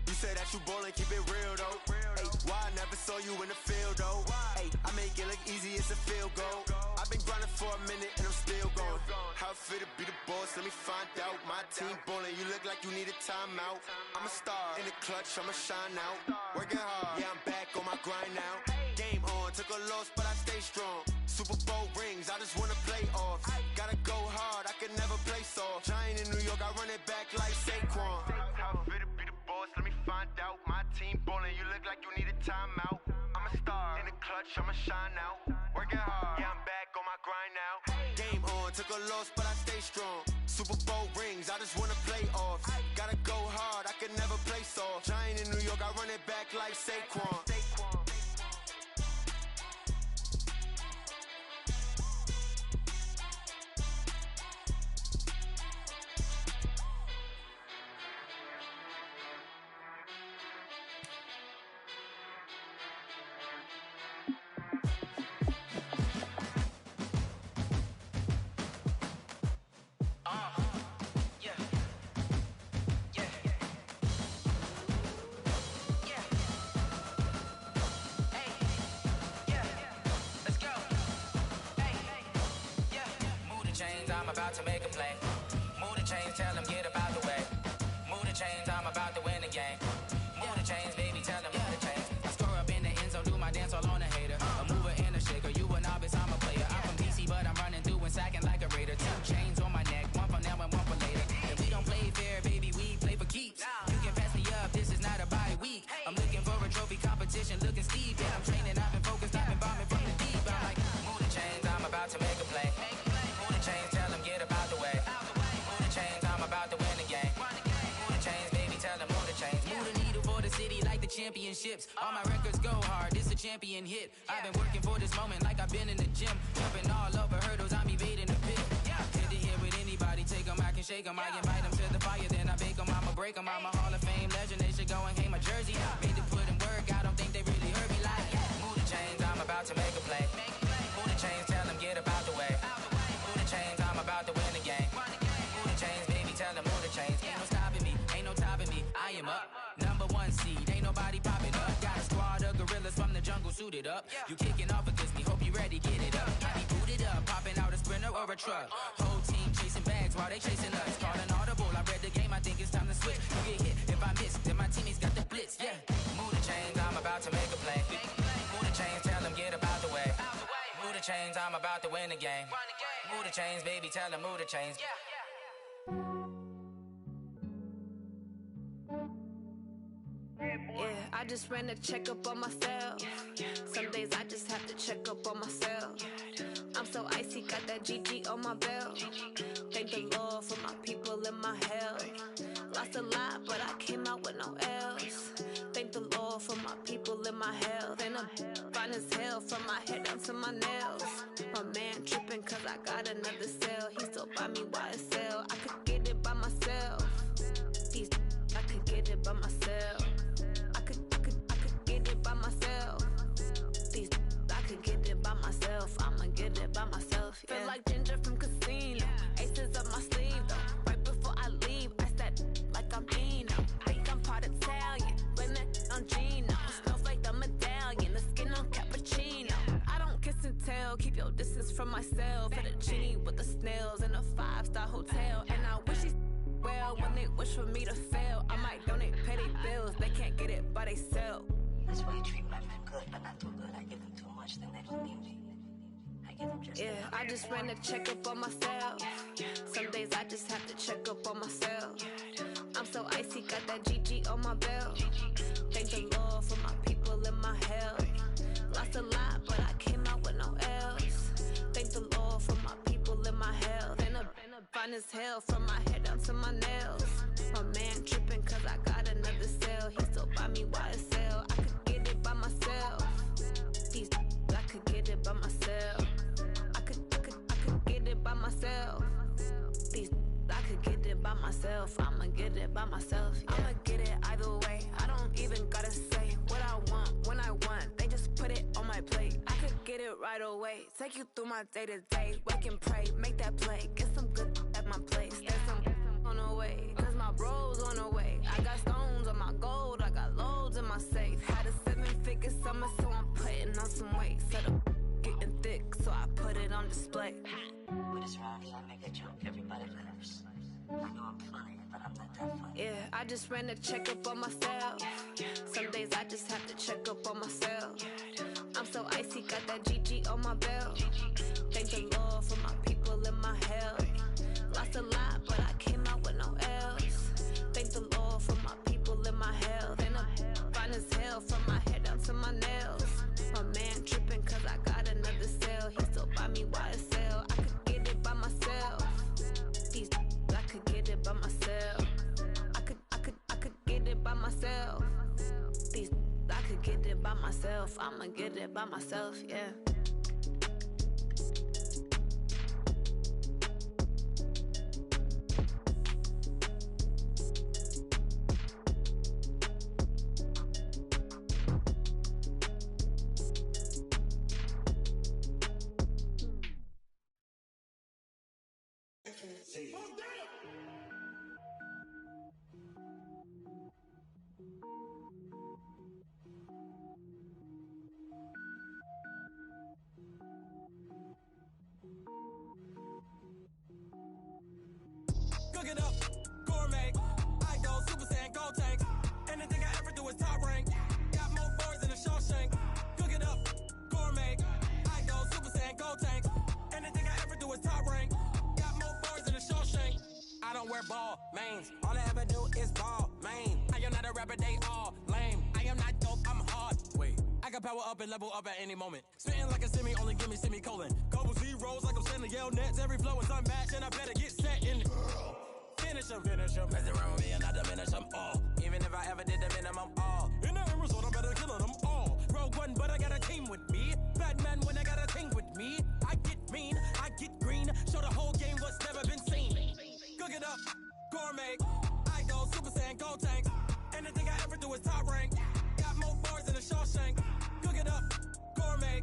You said that you ballin', keep it real though. Ay, why I never saw you in the field though? Ay, I make it look easy, it's a field goal. I've been grinding for a minute and I'm still going. How it feel to be the boss, let me find out. My team ballin', you look like you need a timeout. I'm a star, in the clutch, I'ma shine out. Working hard, yeah, I'm back on my grind now. Game on, took a loss, but I stay strong. Super Bowl rings, I just wanna play off. Gotta go hard, I can never play soft. Giant in New York, I run it back like Saquon. How it feel to be the boss, let me find out. My team ballin', you look like you need a timeout. I'm a star, in the clutch, I'ma shine out. Working hard, yeah, I'm back on my grind now. Game on, took a loss, but I stay strong. Super Bowl rings, I just wanna play off. Gotta go hard, I can never play soft. Giant in New York, I run it back like Saquon. I'm about to make a play. Move the chains, tell them get about the way. Move the chains, I'm about to win the game. Move the chains, baby, tell them move the chains. I score up in the end zone, do my dance all on a hater. A mover and a shaker, you a novice, I'm a player. I'm from DC, but I'm running through and sacking like a raider. 2 chains on my neck, one for now and one for later. If we don't play fair, baby, we play for keeps. You can pass me up, this is not a bye week. I'm looking for a trophy competition, looking steep. Yeah, I'm training, I've been focused, I've been bombing from the deep. I'm like, move the chains, I'm about to make a play. Move the chains, tell them get about the way. Move the chains, I'm about to win the game. Move the chains, baby, tell them move the chains. Move the needle for the city like the championships. All my records go hard, this a champion hit. I've been working for this moment like I've been in the gym. Jumping all over hurdles, I'm evading the pit. Hit to hit with anybody, take them, I can shake them. I invite them to the fire, then I bake them, I'ma break them. I'm a Hall of Fame legend, they should go and hang my jersey. Made to put in work, I don't think they really heard me like. Move the chains, I'm about to make a play. Move the chains, tell them get about the way. Move the chains, I'm about to win the game. Move the chains, baby, tell them move the chains. Ain't no stopping me, ain't no topping me. I am up, #1 seed, ain't nobody popping up. Got a squad of gorillas from the jungle suited up. You kicking off against me, hope you ready, get it up. I be booted up, popping out a sprinter or a truck. Whole team chasing bags while they chasing us. Calling audible, I read the game, I think it's time to switch. You get hit if I miss, then my teammates got the blitz, yeah. Move the chains, I'm about to make a play. Move the chains, tell them get about the way. Move the chains, I'm about to win the game. Move the chains, baby, tell them move the chains. Yeah, I just ran a checkup on myself. Some days I just have to check up on myself. I'm so icy, got that GG on my belt. Thank the Lord for my people and my health. Lost a lot, but I came out with no else. Thank the Lord for my people and my health. And I'm fine as hell from my head down to my nails. My man tripping cause I got another cell. He still buy me YSL. I could get it by myself. These I could get it by myself. I could get it by myself. These I could get it by myself. I'ma get it by myself. Yeah. Feel like Ginger from Casino. Aces up my sleeve though. Right before I leave, I said like I'm Dino. Think I'm part Italian. Blame that on Gino. Smells like the medallion. The skin on cappuccino. I don't kiss and tell. Keep your distance from myself. Fettuccine with the snails in a 5-star hotel. And I wish he's well when they wish for me to fail. I might donate petty bills. They can't get it by they sell. That's why you treat my men good, but not too good. I give them too much, then they don't need me. I give them just yeah, I just ran a checkup on myself. Some days I just have to check up on myself. I'm so icy, got that GG on my belt. Thank the Lord for my people and my health. Lost a lot, but I came out with no else. Thank the Lord for my people and my health. And I'm fine as hell from my head down to my nails. My man tripping cause I got another cell. He still buy me YSL. I could get it by myself. These I could get it by myself. I could get it by myself. These I could get it it by myself. I'ma get it by myself. Yeah. I'ma get it either way. I don't even gotta say what I want when I want. They just put it on my plate. I could get it right away. Take you through my day to day. Wake and pray, make that play. Get some good at my place. There's some on the way, cause my bros on the way. I got stones on my gold. I got loads in my safe. Had a 7-figure summer, so I'm putting on some weight. Set up getting thick, so I put it on display. With this round, I make a joke, everybody laughs. I know I'm funny, but I'm not that funny. Yeah, I just ran a checkup on myself. Some days I just have to check up on myself. I'm so icy, got that GG on my belt. Thank the Lord for my people in my health. Lost a lot, but I came out with no else. Thank the Lord for my people in my health. And I'm fine as hell from my head down to my nails. My man tripping cause I got another sale. He still buy me YSL. I could get it by myself. These I could get it by myself. I could get it by myself. These I could get it by myself. I'ma get it by myself, yeah. Cook it up, gourmet. I go Super Saiyan, gold tanks. Anything I ever do is top rank. Got more bars than a Shawshank. Cook it up, gourmet. I go Super Saiyan, gold tanks. Anything I ever do is top rank. Got more bars than a Shawshank. I don't wear ball mains. All I ever do is ball main. I am not a rapper, they all lame. I am not dope, I'm hard. Wait, I can power up and level up at any moment. Spitting like a semi, only give me semicolon. Couple zeros like I'm sending yell nets. Every flow is unmatched and I better get set in. Finish them. Mess around with me and I diminish them all. Even if I ever did the minimum all. In the end result, I'm better killing them all. Rogue One, but I got a team with me. Batman when I got a thing with me. I get mean, I get green. Show the whole game what's never been seen. Cook it up, gourmet. I go Super Saiyan, gold tanks. Anything I ever do is top rank. Got more bars than a Shawshank. Cook it up, gourmet.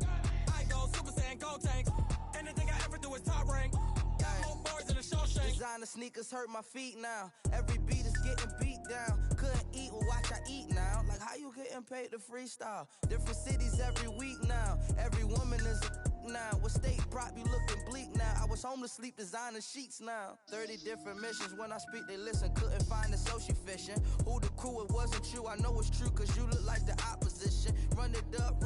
I go Super Saiyan, gold tanks. Anything I ever do is top rank. Got more bars than a Shawshank. Designer sneakers hurt my feet now. Every beat is getting beat down. Couldn't eat, well watch I eat now. Like how you getting paid to freestyle? Different cities every week now. Every woman is a now. What state prop you looking bleak now? I was home to sleep designer sheets now. 30 different missions. When I speak they listen. Couldn't find it so she fishing. Who the crew, it wasn't you. I know it's true cause you look like the opposition. Run it up.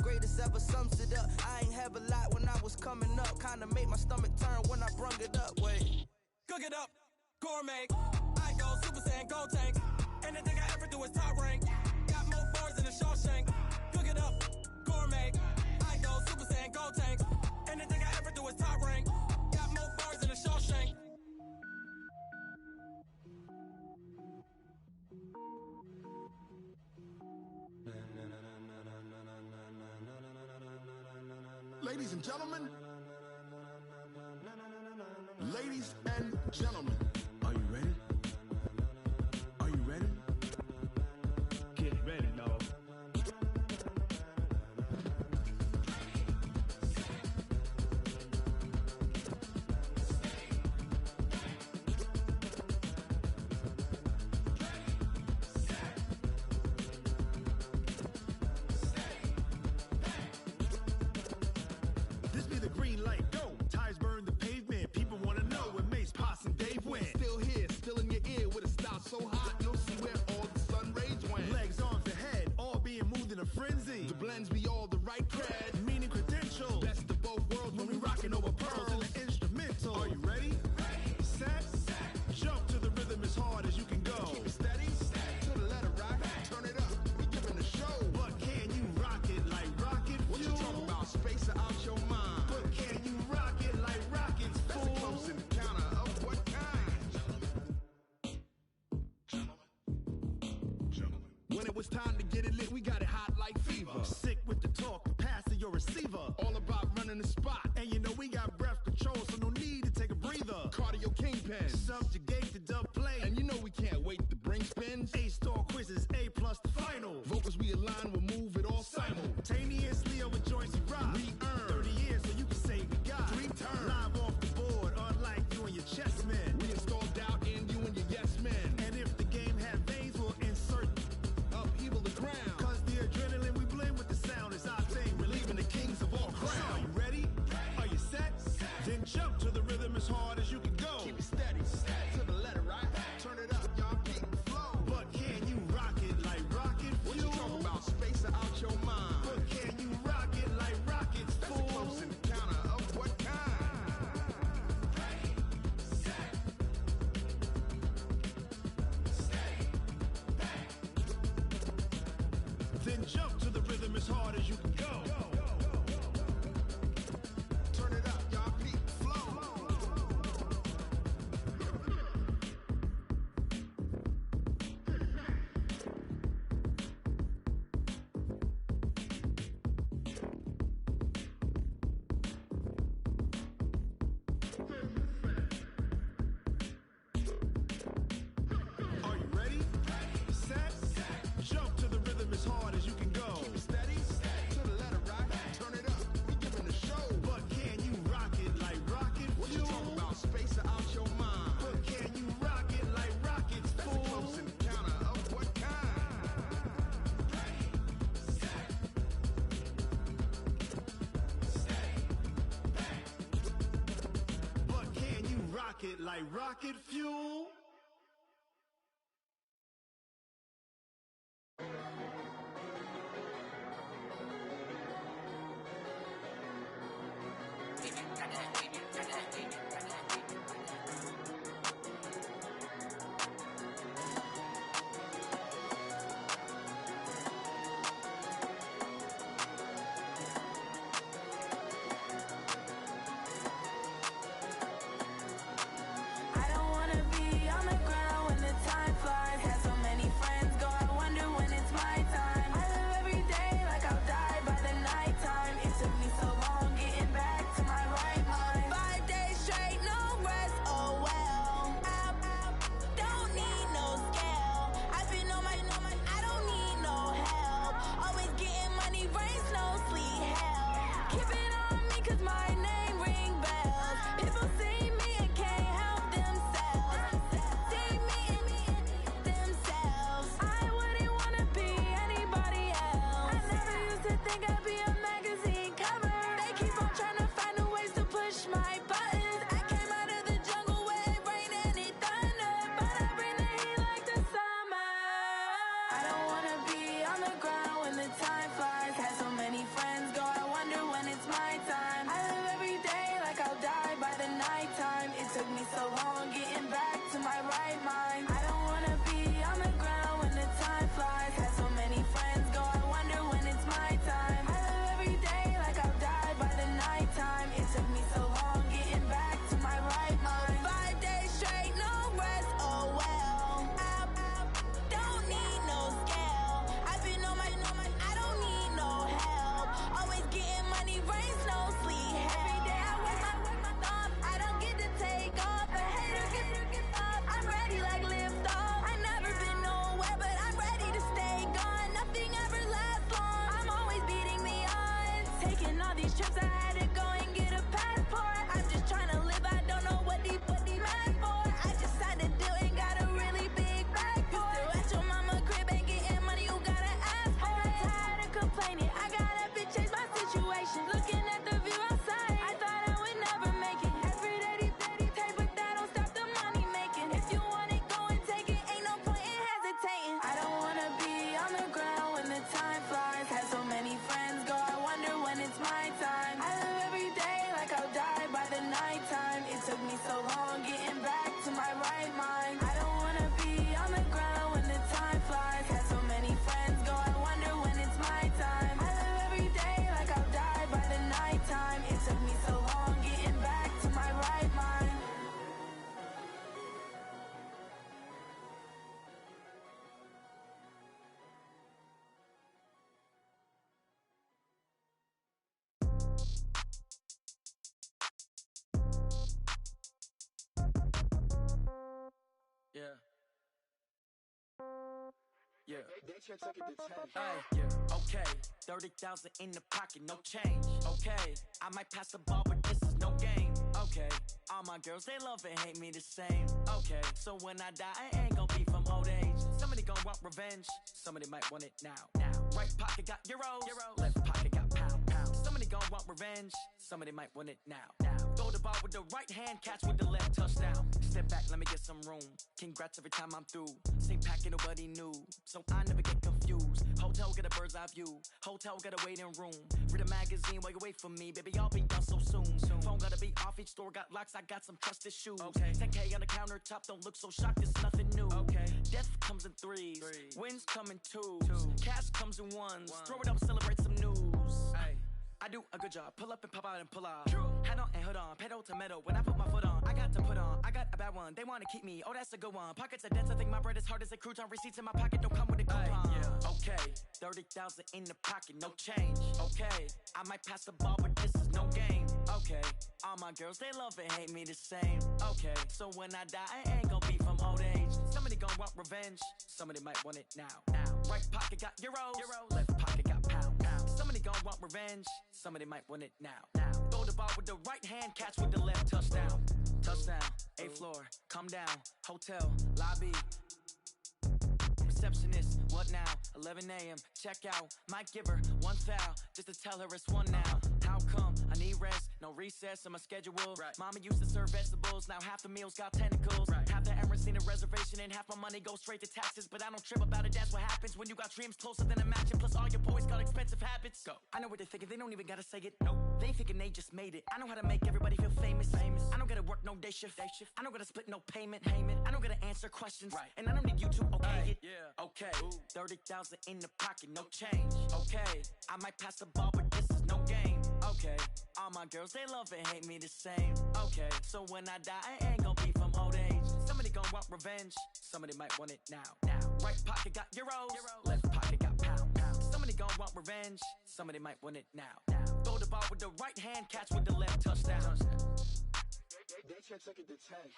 Greatest ever sums it up. I ain't have a lot when I was coming up. Kinda made my stomach turn when I brung it up. Wait. Cook it up, gourmet. I go Super Saiyan, gold tanks. Anything I ever do is top rank. Got more bars than a Shawshank. Cook it up, gourmet. I go Super Saiyan, gold tanks. Anything I ever do is top rank. Got more bars than a Shawshank. Ladies and gentlemen, ladies and gentlemen, are you ready? Are you ready? Get ready, dog. This be the green light, go. Tires burn the pavement. People wanna know when Mace, Pops, and Dave went. Still here, still in your ear with a style so hot, you'll see where all the sun rays went. Legs, arms, the head, all being moved in a frenzy. The blends be all the right cred, meaning credentials. Best of both worlds when we rockin' over pearls in the instrumental. Are you ready? Set, jump to the rhythm as hard as you can go. Keep it steady, to the letter rock, turn it up, we giving a show. But can you rock it like rocket fuel? What you talking about, space out your mind? But can you rock it like rockets, fool? That's a close encounter of what kind? When it was time to get it lit, we got it hot like fever. Sick with the talk, pass to your receiver. All about running the spot. And you know we got breath control, so no need to take a breather. Thug, cardio kingpin, subjugate the dub play. And you know we can't wait to bring spins. A-star quizzes, A+ the final. Vocals we align, we'll move it all simultaneously over joints we rock. We earn 30 years so you can say we got 3 turns. Live off the board, unlike you and your chess men. We install doubt in you and your yes men. And if the game had veins, we'll insert upheaval the ground. Cause the adrenaline we blend with the sound is our thing. Relieving the kings of all crowns. Are you ready? Are you set? Then jump to the rhythm as hard as you can go. Keep it steady, to the letter, right? Turn it up, y'all, beat the flow. But can you rock it like rocket fuel? What you talking about? Space out your mind. But can you rock it like rockets, fool? That's a close encounter of what kind? Ready, set, steady, bang. Then jump to the rhythm as hard as you can go. Turn it up, y'all, beat the flow. Are you ready? Set, jump to the rhythm as hard as you can go. Keep it steady, to the letter, right? Turn it up, we giving the show. But can you rock it like rocket fuel? What you talking about? Space out your mind. But can you rock it like rockets, fool? That's a close encounter of what kind? Ready, set, steady, bang. But can you rock it like rocket fuel? I don't wanna be on the ground when the time flies. Had so many friends go, I wonder when it's my time. I live every day like I'll die by the nighttime. It took me so long getting back to my right mind. 5 days straight, no rest, oh well. I don't need no scale. I've been on my, I don't need no help. Always getting money, rain, snow, sleet, hell. Keep it on me cause my name ring bells. People see me and can't help themselves. See me and themselves. I wouldn't wanna be anybody else. I never used to think I'd be a magazine cover. They keep on trying to find new ways to push my buttons. I came out of the jungle where it rained and it thundered, but I bring the heat like the summer. I don't wanna be on the ground when the time flies. Had so many friends go, I wonder when it's my time. I live every day like I'll die by the nighttime. It took me so long getting back to my right mind. I don't wanna be on the ground when the time flies. Had so many friends go, I wonder when it's my time. I live every day like I'll die by the nighttime. It took me so long getting back to my right mind. 5 days straight, no rest, oh well. I don't need no scale. I've been on my, I don't need no help. Always getting money, rain, snow, sleet, hell. Every day I work my thumb, I don't get to take off. A hater get up, I'm ready like lift off. I never been nowhere, but I'm ready to stay gone. Nothing ever lasts long, I'm always beating the odds. Taking all these trips, I had to go and get a passport. I'm just trying to live, I don't know what they mad for. I just signed a deal and got a really big bag for it. You still at your mama crib and getting money, you gotta ask for it. I'm tired of complaining, I gotta change my situation. Looking at the view outside, I thought I would never make it. Every day they take, but that don't stop the money making. If you want it, go and take it, ain't no point in hesitating. I don't wanna be on the ground when the time flies. Had so many friends go, I wonder when it's my time. I Yeah. Yeah. They should take it to 10. Hey, yeah. Okay. 30,000 in the pocket, no change. Okay. I might pass the ball, but this is no game. Okay. All my girls, they love and hate me the same. Okay. So when I die, I ain't gon' be from old age. Somebody gon' want revenge. Somebody might want it now. Right pocket got euros. Left pocket got pound. Somebody gon' want revenge. Somebody might want it now. Throw the ball with the right hand, catch with the left, touchdown. Step back, let me get some room. Congrats every time I'm through. Same packet, nobody knew. So I never get confused. Hotel get a bird's eye view. Hotel get a waiting room. Read a magazine while you wait for me. Baby, I'll be done so soon. Phone gotta be off, each store got locks. I got some trusted shoes. 10K on the countertop, don't look so shocked, it's nothing new. Death comes in threes. Wins come in twos. Cash comes in ones. Throw it up, celebrate some news. I do a good job. Pull up and pop out and pull out. Hat on and hood on. Pedal to metal. When I put my foot on, I got to put on. I got a bad one. They want to keep me. Oh, that's a good one. Pockets are dense. I think my bread is hard as a crouton. Receipts in my pocket don't come with a coupon. Yeah. Okay. 30,000 in the pocket. No change. Okay. I might pass the ball, but this is no game. Okay. All my girls, they love and hate me the same. Okay. So when I die, I ain't gonna be from old age. Somebody gon' want revenge. Somebody might want it now. Right pocket got euros. Left pocket got pound. Somebody gon' want revenge. Somebody might want it now. Throw the ball with the right hand, catch with the left, touchdown. Touchdown, 8th floor, come down, hotel, lobby. Receptionist, what now? 11 a.m., check out. Might give her one foul, just to tell her it's one now. How come? I need rest, no recess in my schedule. Mama used to serve vegetables, now half the meals got tentacles. Half the Emirates need a reservation and half my money goes straight to taxes. But I don't trip about it, that's what happens when you got dreams closer than a matching. Plus all your boys got expensive habits. Go. I know what they're thinking, they don't even gotta say it. Nope. They thinking they just made it. I know how to make everybody feel famous. I don't gotta work no day shift. I don't gotta split no payment. I don't gotta answer questions. And I don't need you to okay it. Okay, 30,000 in the pocket, no change. Okay, I might pass the ball, but this is no game. Okay, all my girls, they love and hate me the same. Okay, so when I die, I ain't gonna be from old age. Somebody gon' want revenge. Somebody might want it now. Right pocket got euros. Left pocket got pound. Somebody gon' want revenge. Somebody might want it now. Throw the ball with the right hand, catch with the left, touchdown. They should take it to 10.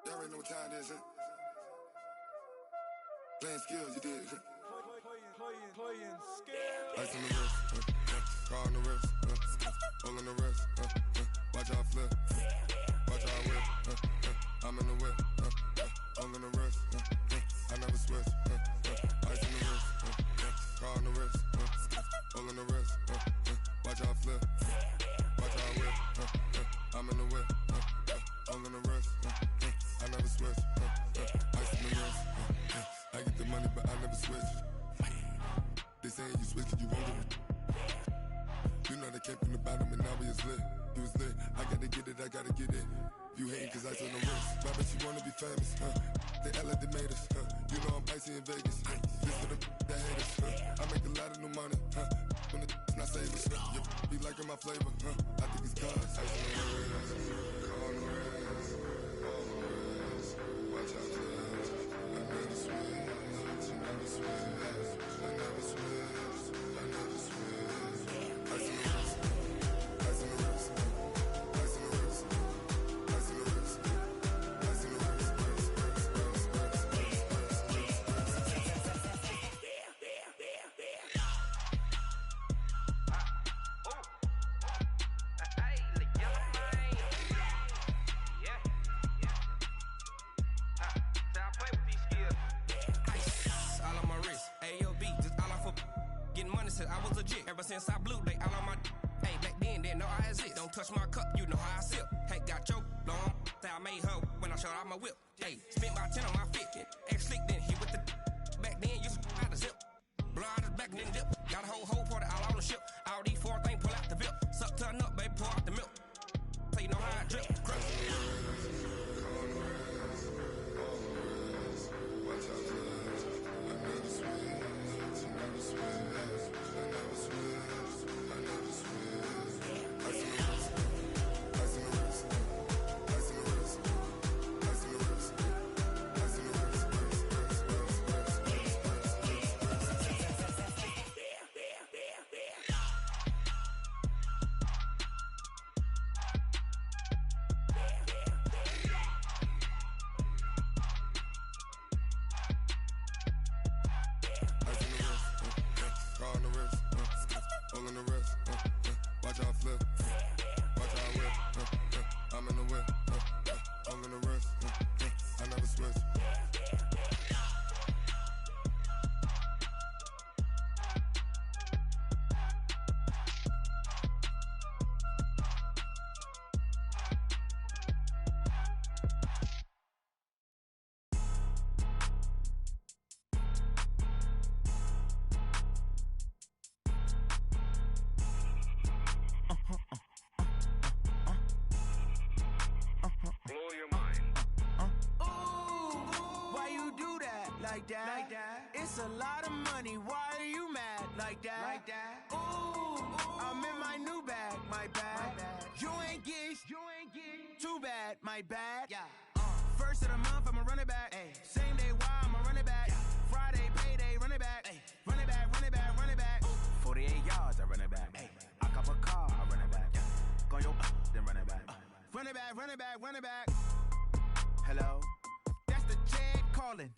Y'all already know what time it is, huh? Playing skills, you did. Playing skills. Ice on the wrist, car on the wrist, hole in the wrist, watch out flip, watch out whip, I'm in the whip, hole in the wrist, I never switch, ice on the wrist, car on the wrist, hole in the wrist, watch out flip, watch out whip, I'm in the whip, hole in the wrist, I never switch, ice on the wrist, I get the money but I never switch. They saying you switch 'cause you won't get it. You know they came from the bottom and now we is lit. You was lit, I gotta get it, I gotta get it. You hating 'cause ice on the wrist. Why bet you wanna be famous, They Ella they made us, You know I'm icy in Vegas, This for the that hate us, I make a lot of new money, When the not savers, You be liking my flavor, I think it's cause ice on the wrist, on the wrist, on the wrist. Watch out, please. I never switch, I never switch. I never switch, I never switch. Ice in the wrist, ice in the wrist, ice in the wrist, ice in the wrist, ice in the wrist, I was legit ever since I blew they all on my hey back then didn't know I exist. Don't touch my cup, you know how I sip. Hey, got your long that I made her when I showed out my whip. Hey, spent about 10 on my fit. X slick then hit with the back then you out the zip. Blow out his back then dip. Got a whole party all on the ship. All these 4 things pull out the VIP. Suck turn up, baby, pour out the milk. So you know how I drip. Crush. Watch out, please. I never switch, I never switch. I never switch, I never switch. Ice in the wrist, wrist, all in the wrist, watch out flip, watch out whip, I'm in the whip, all in the wrist, I never switch. Like that. It's a lot of money. Why are you mad like that? Ooh, I'm in my new bag, my bad. You ain't get too bad, my bad. Yeah. First of the month, I'ma run it back. Ay. Same day, why I'ma run it back. Friday, payday, run it back. Ay. Run it back, run it back, run it back. 48 yards, I run it back. Ay. I cop a car, I run it back. Go your then run it back. Run it back, run it back, run it back. Hello? That's the Chad calling.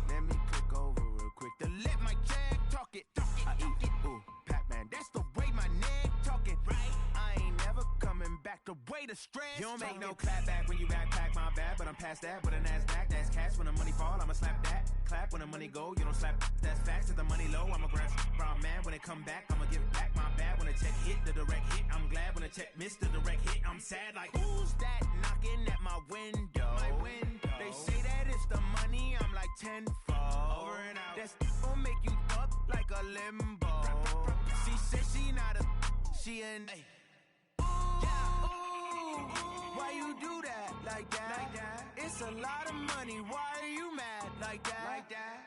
Let me click over real quick to let my Chad talk it. I eat it, ooh, Pac-Man. That's the way my neck talking. Right? I ain't never coming back the way the stress. You don't make no clap back when you backpack, my bad. But I'm past that with a NASDAQ. That's cash when the money fall, I'ma slap that. Clap when the money go, you don't slap. That's facts. If the money low, I'ma grab brown man. When it come back, I'ma give it back. My bad when the check hit, the direct hit. I'm glad when the check missed the direct hit. I'm sad like, who's that knocking at my window? My window. They say that it's the money, I'm like tenfold. Over and out. That's gon' make you up like a limbo. She said she not a, she an. Ay. Yeah, ooh, why you do that like that? It's a lot of money, why are you mad like that?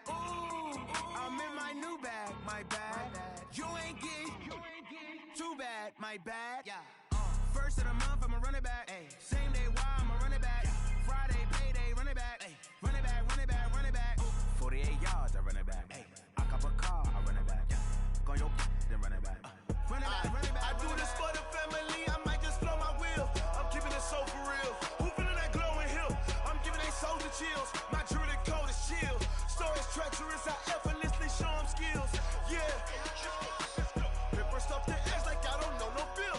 Ooh, I'm in my new bag, my bad. You ain't get too bad, my bad. Yeah. First of the month, I'ma run it back. Ay. Same day, why I'ma run it back. Friday, payday, run it back. Ay. Run it back, run it back, run it back. 48 yards, I run it back. Ay. I cop a car, I run it back. Go your then run it back. Run it back, run it back. I do this for the family, I might just blow my wheel. I'm keeping it so for real. Who feeling that glowing hill? I'm giving they souls the chills. My jewelry code is chill. Stories treacherous, I effortlessly show them skills. Yeah. Paper stuff the edge like I don't know no bill.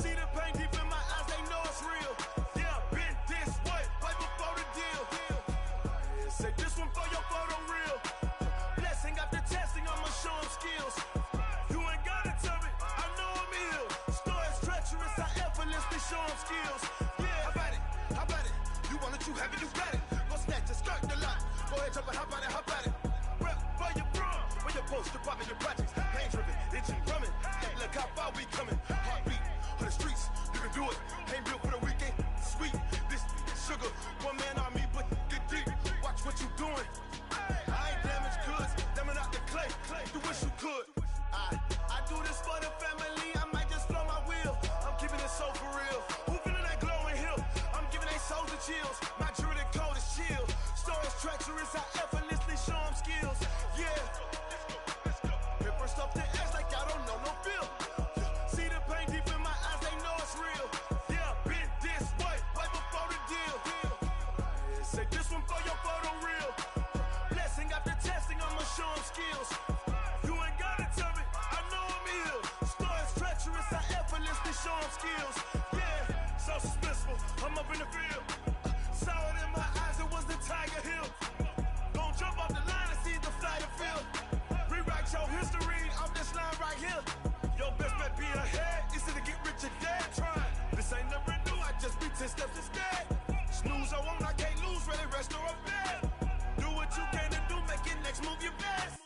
See the pain deep in my eyes, they know it's real. Yeah, been this way, right before the deal. Say this one for your photo real. Blessing after testing, I'ma show them skills. You ain't gotta tell me, I know I'm ill. Stories treacherous, I effortlessly show them skills. Yeah, how about it? How about it? You want it, you have it, you got it. Go snatch it, skirt the lot. Go ahead, jump it, how about it? How about it? Rep for your bro, where your post, your poppin', your projects. Pain driven, itching, drumming. Hey, look how far we coming. Heartbeat on the streets, you can do it. Ain't built for the weekend, sweet. This sugar, one man army, but get deep. Watch what you doing. I ain't damaged goods, damn out the clay. You wish you could. I do this for the family, I might just blow my wheel. I'm keeping it so for real. Who feeling that glowing hill? I'm giving they souls the chills. My jewelry code is chill. Stories treacherous, I effortlessly show them skills. Yeah. Paper stuff the edge like I don't know no bill. See the pain deep in my eyes, they know it's real. Yeah, been this way, right before the deal. Say this one for your photo real. Blessing after testing, I'ma show them skills. You ain't gotta tell me, I know I'm ill. Stories treacherous, I effortlessly show them skills. Yeah, so suspenseful, I'm up in the field. Saw it in my eyes, it was the Tiger Hill. Don't jump off the line and see the flight of field. Rewrite your history off this line right here. Your best bet be ahead, easy to get rich or dead. Trying, this ain't never new, I just be 10 steps instead. Snooze I won't, I can't lose, ready, rest or a bed. Do what you can to do, make it next move your best.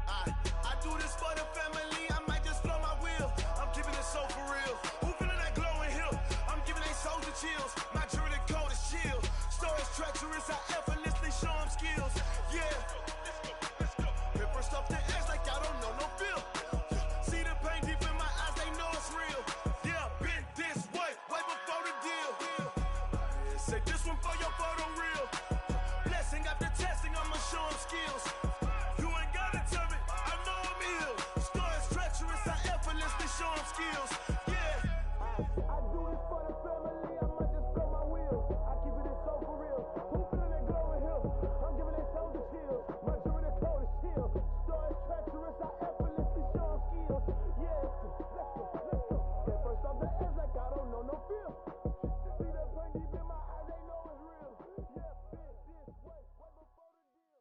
I do this for the family, I might just blow my wheel. I'm keeping it so for real. Who feeling that glowing hill? I'm giving they souls the chills. My jewelry code is chill. Stories treacherous, I effortlessly show them skills. Yeah. Paper stuff the edge like I don't know no bill. See the pain deep in my eyes, they know it's real. Yeah, been this way, right before the deal. Say this one for your photo real. Blessing after testing, I'ma show them skills. You ain't gotta tell me, I know I'm ill. Stories treacherous, I effortlessly show them skills. Yeah. I do this for the family, I might just blow my wheel. I keep it so for real. Who feeling that glowing hill? I'm giving they souls the chills. My jewelry code is chill. Stories treacherous, I effortlessly show don't know no fear. See that pain deep in my eyes, they know it's real. Yeah, this way, way before the deal.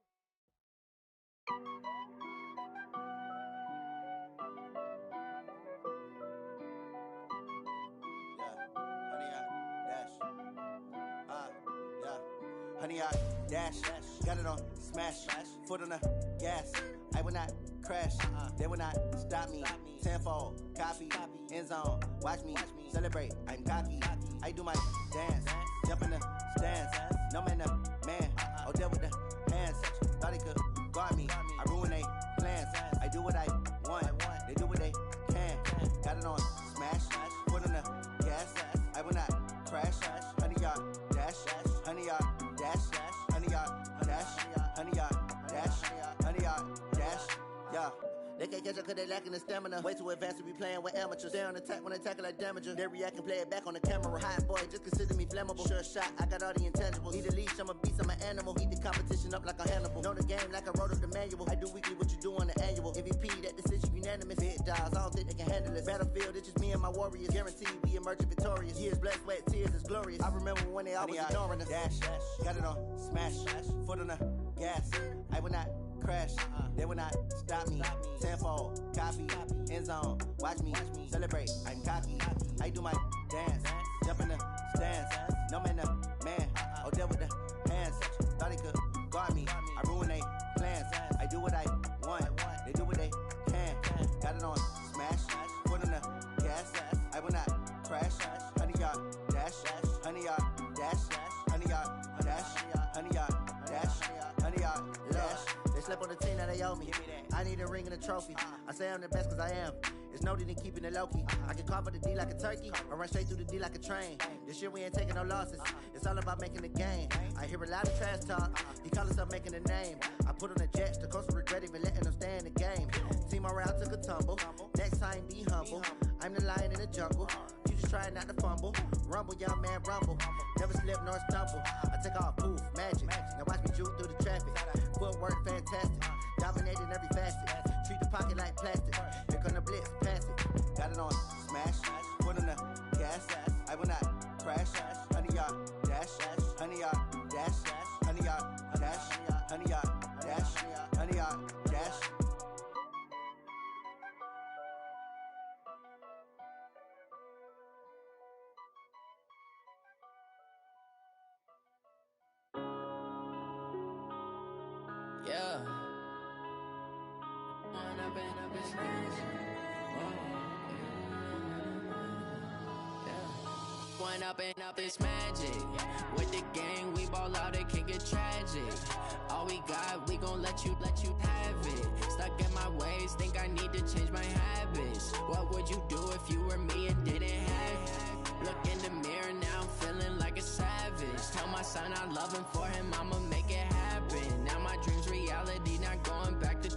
Honey, I dash, got it on smash, foot on the gas. I will not crash, they will not stop me. Tenfold, copy, end zone, watch me celebrate. I'm cocky, I do my dance, jump in the stands. No man, the man, oh, deal with the hands. Thought he could guard me, I ruin they plans. I do what I want, they do what they can. Got it on smash, foot on the gas. I will not crash, honey, y'all dash, honey, y'all dash, honey, y'all dash, honey, y'all dash, honey, y'all dash, yeah. They can't catch up cause they lacking the stamina. Way too advanced to be playing with amateurs. Stay on attack when they tackle like damager. They react and play it back on the camera. Hot boy, just consider me flammable. Sure shot, I got all the intangibles. Need a leash, I'm a beast, I'm an animal. Heat the competition up like a Hannibal. Know the game like I wrote up the manual. I do weekly what you do on the annual. MVP, that decision unanimous. Big dogs, I don't think they can handle it. Battlefield, it's just me and my warriors. Guaranteed we emerging victorious. Years, blood, sweat, tears, is glorious. I remember when they always ignoring us. Dash, got it on smash, foot on the gas. I will not crash, they will not stop me. Tenfold, copy, end zone, watch me celebrate. I'm cocky, I do my dance, jump in the stands. No man, the man, oh, deal with the hands. Thought he could guard me, I ruin they plans. I do what I want, they do what they can. Got it on smash, foot on the gas. I will not crash, honey, y'all dash, honey, y'all dash, honey, y'all dash, honey, y'all dash, honey, y'all dash. They slept on the team, now they owe me. I need a ring and a trophy. I say I'm the best cause I am. It's no need in keeping it low-key. I can carve up the D like a turkey or run straight through the D like a train. This year we ain't taking no losses. It's all about making the game. I hear a lot of trash talk. He call himself making a name. I put on the jets. The coach will regret even letting them stay in the game. Team around took a tumble. Next time be humble. I'm the lion in the jungle. You just trying not to fumble. Rumble, young man, rumble. Never slip nor stumble. I take off, poof, magic. Now watch me juke through the traffic. Footwork fantastic. Dominating every facet. Treat the pocket like plastic. Here come the blitz, pass it. Got it on smash, foot on the gas. I will not crash. Honey, y'all dash, honey, y'all dash, honey, y'all dash, honey, y'all dash, honey, y'all dash. Yeah. One up and up is magic. With the gang, we ball out, it can get tragic. All we got, we gon' let you have it. Stuck in my ways, think I need to change my habits. What would you do if you were me and didn't have it? Look in the mirror, now I'm feeling like a savage. Tell my son I love him, for him I'ma make it happen. Now my dream's reality, not going back to.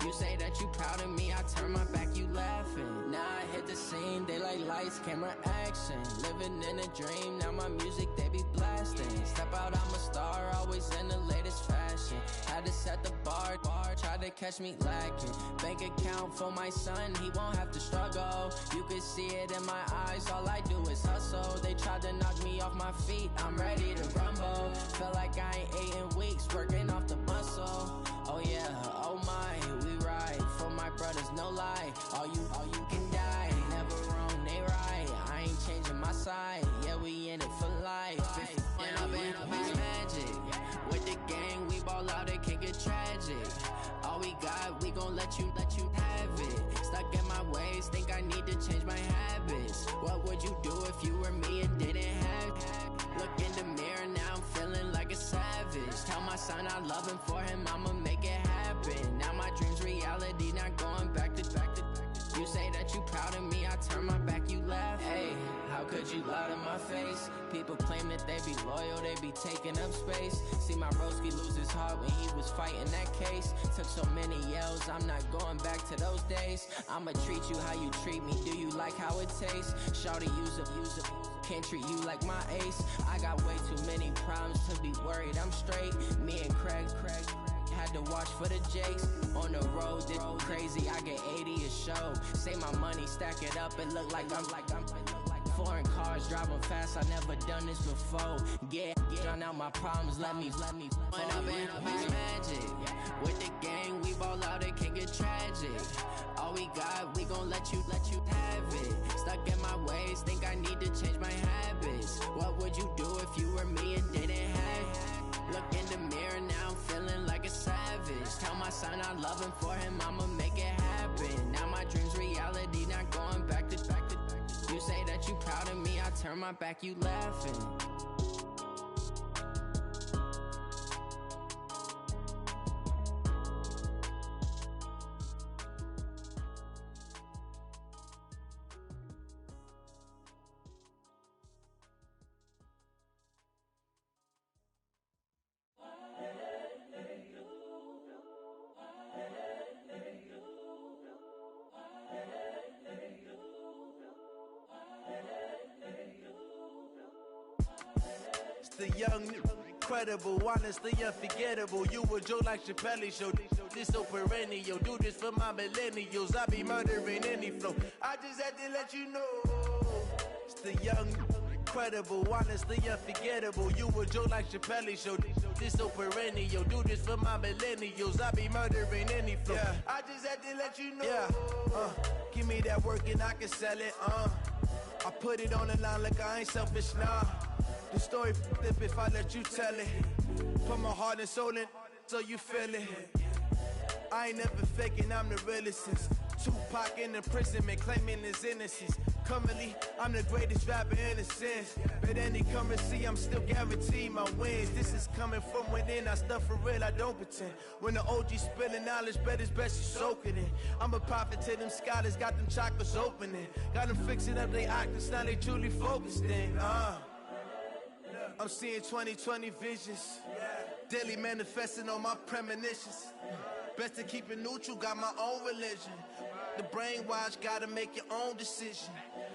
You say that you proud of me, I turn my back, you laughing. Now I hit the scene, they like lights, camera, action. Living in a dream, now my music, they be blasting. Step out, I'm a star, always in the latest fashion. Had to set the bar, try to catch me lacking. Bank account for my son, he won't have to struggle. You can see it in my eyes, all I do is hustle. They tried to knock me off my feet, I'm ready to rumble. Feel like I ain't ate in weeks, working off the muscle. Oh yeah, oh my, we ride for my brothers, no lie. All you can die, never wrong, they right. I ain't changing my side, yeah, we in it for life. When up and up is magic. With the gang, we ball out, it can get tragic. All we got, we gon' let you have it. Stuck in my ways, think I need to change my habits. What would you do if you were me and didn't have it? Look in the mirror, now I'm feeling like a savage. Tell my son I love him, for him I'ma make it happen. Now my dream's reality, not going back to. You say that you proud of me, I turn my back, you laugh. Hey, how could you lie to my face? People claim that they be loyal, they be taking up space. See my broski lose his heart when he was fighting that case. Took so many yells, I'm not going back to those days. I'ma treat you how you treat me, do you like how it tastes? Shawty, use it. Can't treat you like my ace. I got way too many problems to be worried, I'm straight. Me and Craig had to watch for the Jakes. On the road, this crazy, I get 80 a show. Say my money, stack it up, and look like I'm foreign cars, driving fast, I never done this before. Get drown out my problems, let me When I've been magic. With the gang, we ball out, it can get tragic. All we got, we gon' let you have it. Stuck in my ways, think I need to change my habits. What would you do if you were me and didn't have it? Look in the mirror, now I'm feeling like a savage. Tell my son I love him, for him I'ma make it happen. Now my dream's reality, not going back to. You say that you proud of me, I turn my back, you laughing. The young, incredible, honestly unforgettable. You a Joe like Chappelle show. This so perennial. Do this for my millennials. I be murdering any flow. I just had to let you know. It's the young, incredible, honestly unforgettable. You a Joe like Chappelle show. This so perennial. Do this for my millennials. I be murdering any flow. Yeah. I just had to let you know. Yeah. Give me that work and I can sell it. I put it on the line like I ain't selfish, nah. The story flip if I let you tell it. Put my heart and soul in so you feel it. I ain't never faking, I'm the realest since Tupac in imprisonment, claiming his innocence. Currently, I'm the greatest rapper in a sense. But any currency, I'm still guaranteed my wins. This is coming from within, I stuff for real, I don't pretend. When the OG spilling knowledge, bet it's best you soak it in. I'm a prophet to them scholars, got them chakras opening. Got them fixing up they octaves, now they truly focused in. I'm seeing 2020 visions. Daily manifesting on my premonitions. Best to keep it neutral, got my own religion. The brainwash, gotta make your own decision.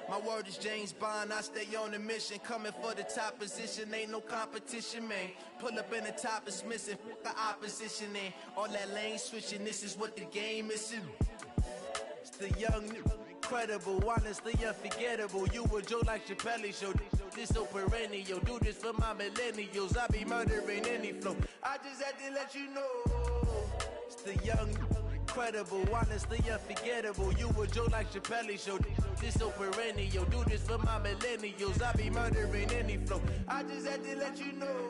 My word is James Bond, I stay on the mission. Coming for the top position, ain't no competition, man. Pull up in the top is missing, the opposition ain't. All that lane switching, this is what the game is. It's the young, incredible, honestly unforgettable. You a Joe like Chappelle show. This so perennial. Do this for my millennials. I be murdering any flow. I just had to let you know. It's the young, incredible, honestly unforgettable. You a Joe like Chappelle show. This so perennial. Do this for my millennials. I be murdering any flow. I just had to let you know.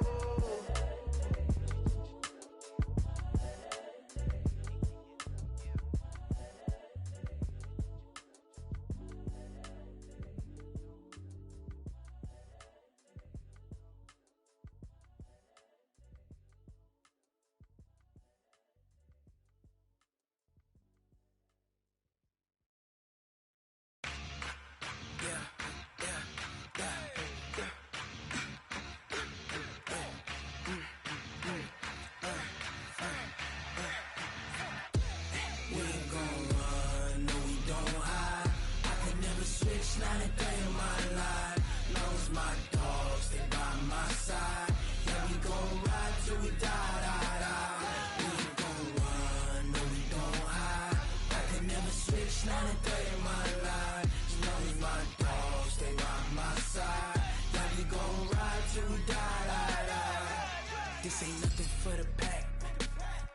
This ain't nothing for the pack.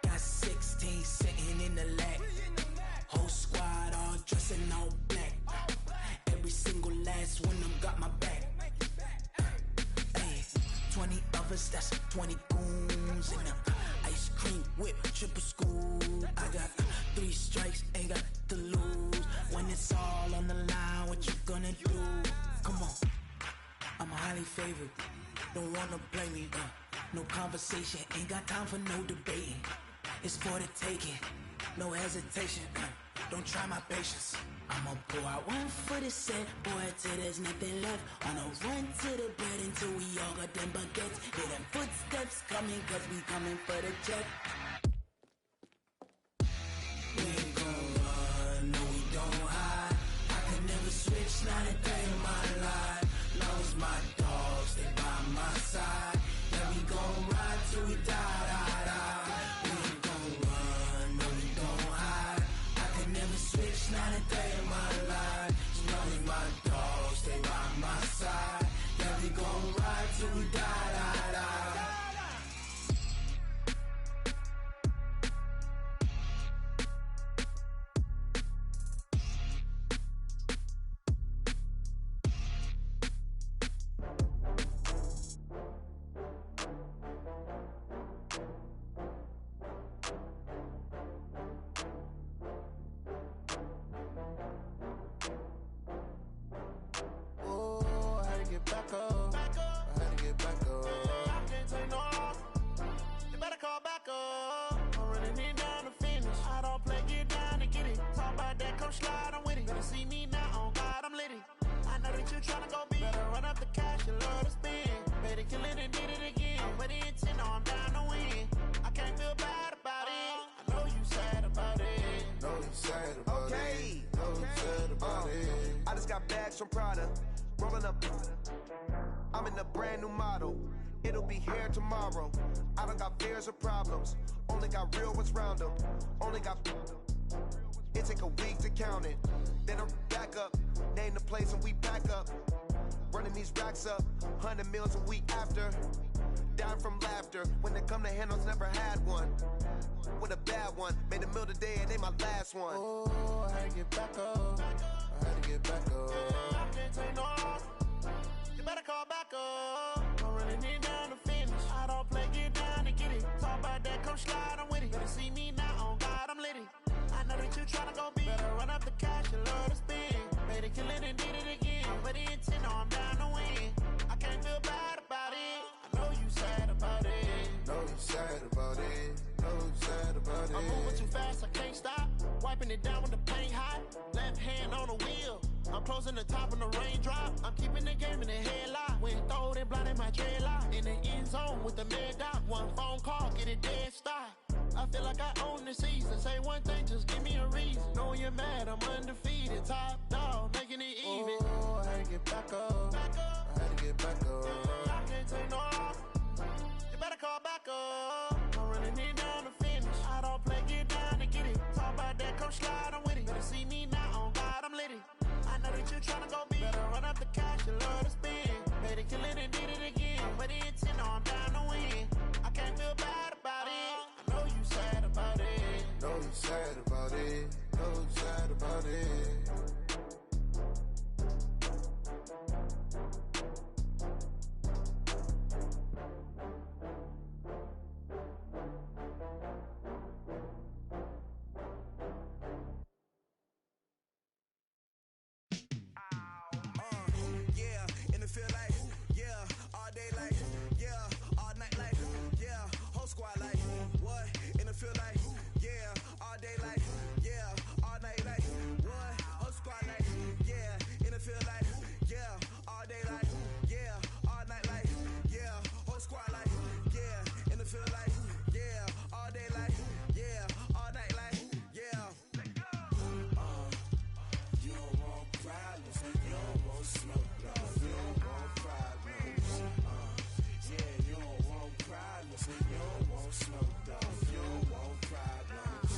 Got 16 sitting in the lap. Whole squad all dressing all black. Every single last one of them got my back. Hey, 20 of us, that's 20 goons in the ice cream whip, triple scoop. I got 3 strikes, ain't got to lose. When it's all on the line, what you gonna do? Come on, I'm highly favored. Don't wanna blame me, no conversation, ain't got time for no debating. It's for the taking, no hesitation. Don't try my patience. I'ma pour out one for the set, boy, till there's nothing left. On a run to the bread until we all got them baguettes. Hear them footsteps coming, cause we coming for the check. We ain't gon' run, no we don't hide. I can never switch, not a day in my life. Long as my dogs stay by my side. Yeah, we gon' ride till we die, die, die. We ain't gon' run, no we don't hide. I can never switch, not a day in my life. As long as my dogs stay by my come slide, I'm with it. Better see me now, on God, I'm litty. I know that you tryna go big. Better run up the cash, you love to spend. Better kill it and did it again. But the intent, no, I'm down to win. I can't feel bad about it. I know you sad about it. Know you sad about it. Know you sad about it. I just got bags from Prada. Rolling up. I'm in a brand new model. It'll be here tomorrow. I don't got fears or problems. Only got real ones round them. Only got. It take a week to count it. Then I'm back up. Name the place and we back up. Running these racks up. 100 meals a week after. Dying from laughter. When it come to handles, never had one. With a bad one. Made a meal today and they my last one. Oh, I had to get back up. I had to get back up. I can't take no loss. You better call back up. I'm running it down to finish. I don't play, get down to get it. Talk about that, come slide, I'm with it. Better see me now, on God, I'm litty. I know that you tryna go big. Better run up the cash, you love to spend. Better kill it and did it again. But the intent, no, I'm down to win. I can't feel bad about it. I know you sad about it. Know you sad about it. Know you sad about it. I'm moving too fast, I can't stop. Wiping it down with the paint hot. Left hand on the wheel. I'm closing the top of the raindrop. I'm keeping the game in the headlock. When throwed and blinded my dreadlock. In the end zone with the mad dot. One phone call, get it dead stop. I feel like I own the season. Say one thing, just give me a reason. Knowing you're mad, I'm undefeated. Top dog, making it even. Oh, I had to get back up. I had to get back up. I can't take no loss. You better call back up. I'm running it down to finish. I don't play, get down to get it. Talk about that, come slide, I'm with it. Better see me now, on God, I'm litty. I know that you tryna go big. Better run up the cash, you love to spend. Better kill it and did it again. But the intent, no, I'm down to win. I can't feel bad about it. I know you sad about it. Know you sad about it. Know you sad about it. Squad like, what? In the field like, yeah, all day like, yeah, all night like, what? Whole squad like, yeah, in the field like, yeah, all day like, yeah, all night like, yeah, whole squad like, yeah, in the field like, yeah, all day like, yeah, all night like, yeah. You don't want problems, you don't want smoke, dog. You don't want problems. Yeah, you don't want problems, you don't want smoke, dog. You don't want problems.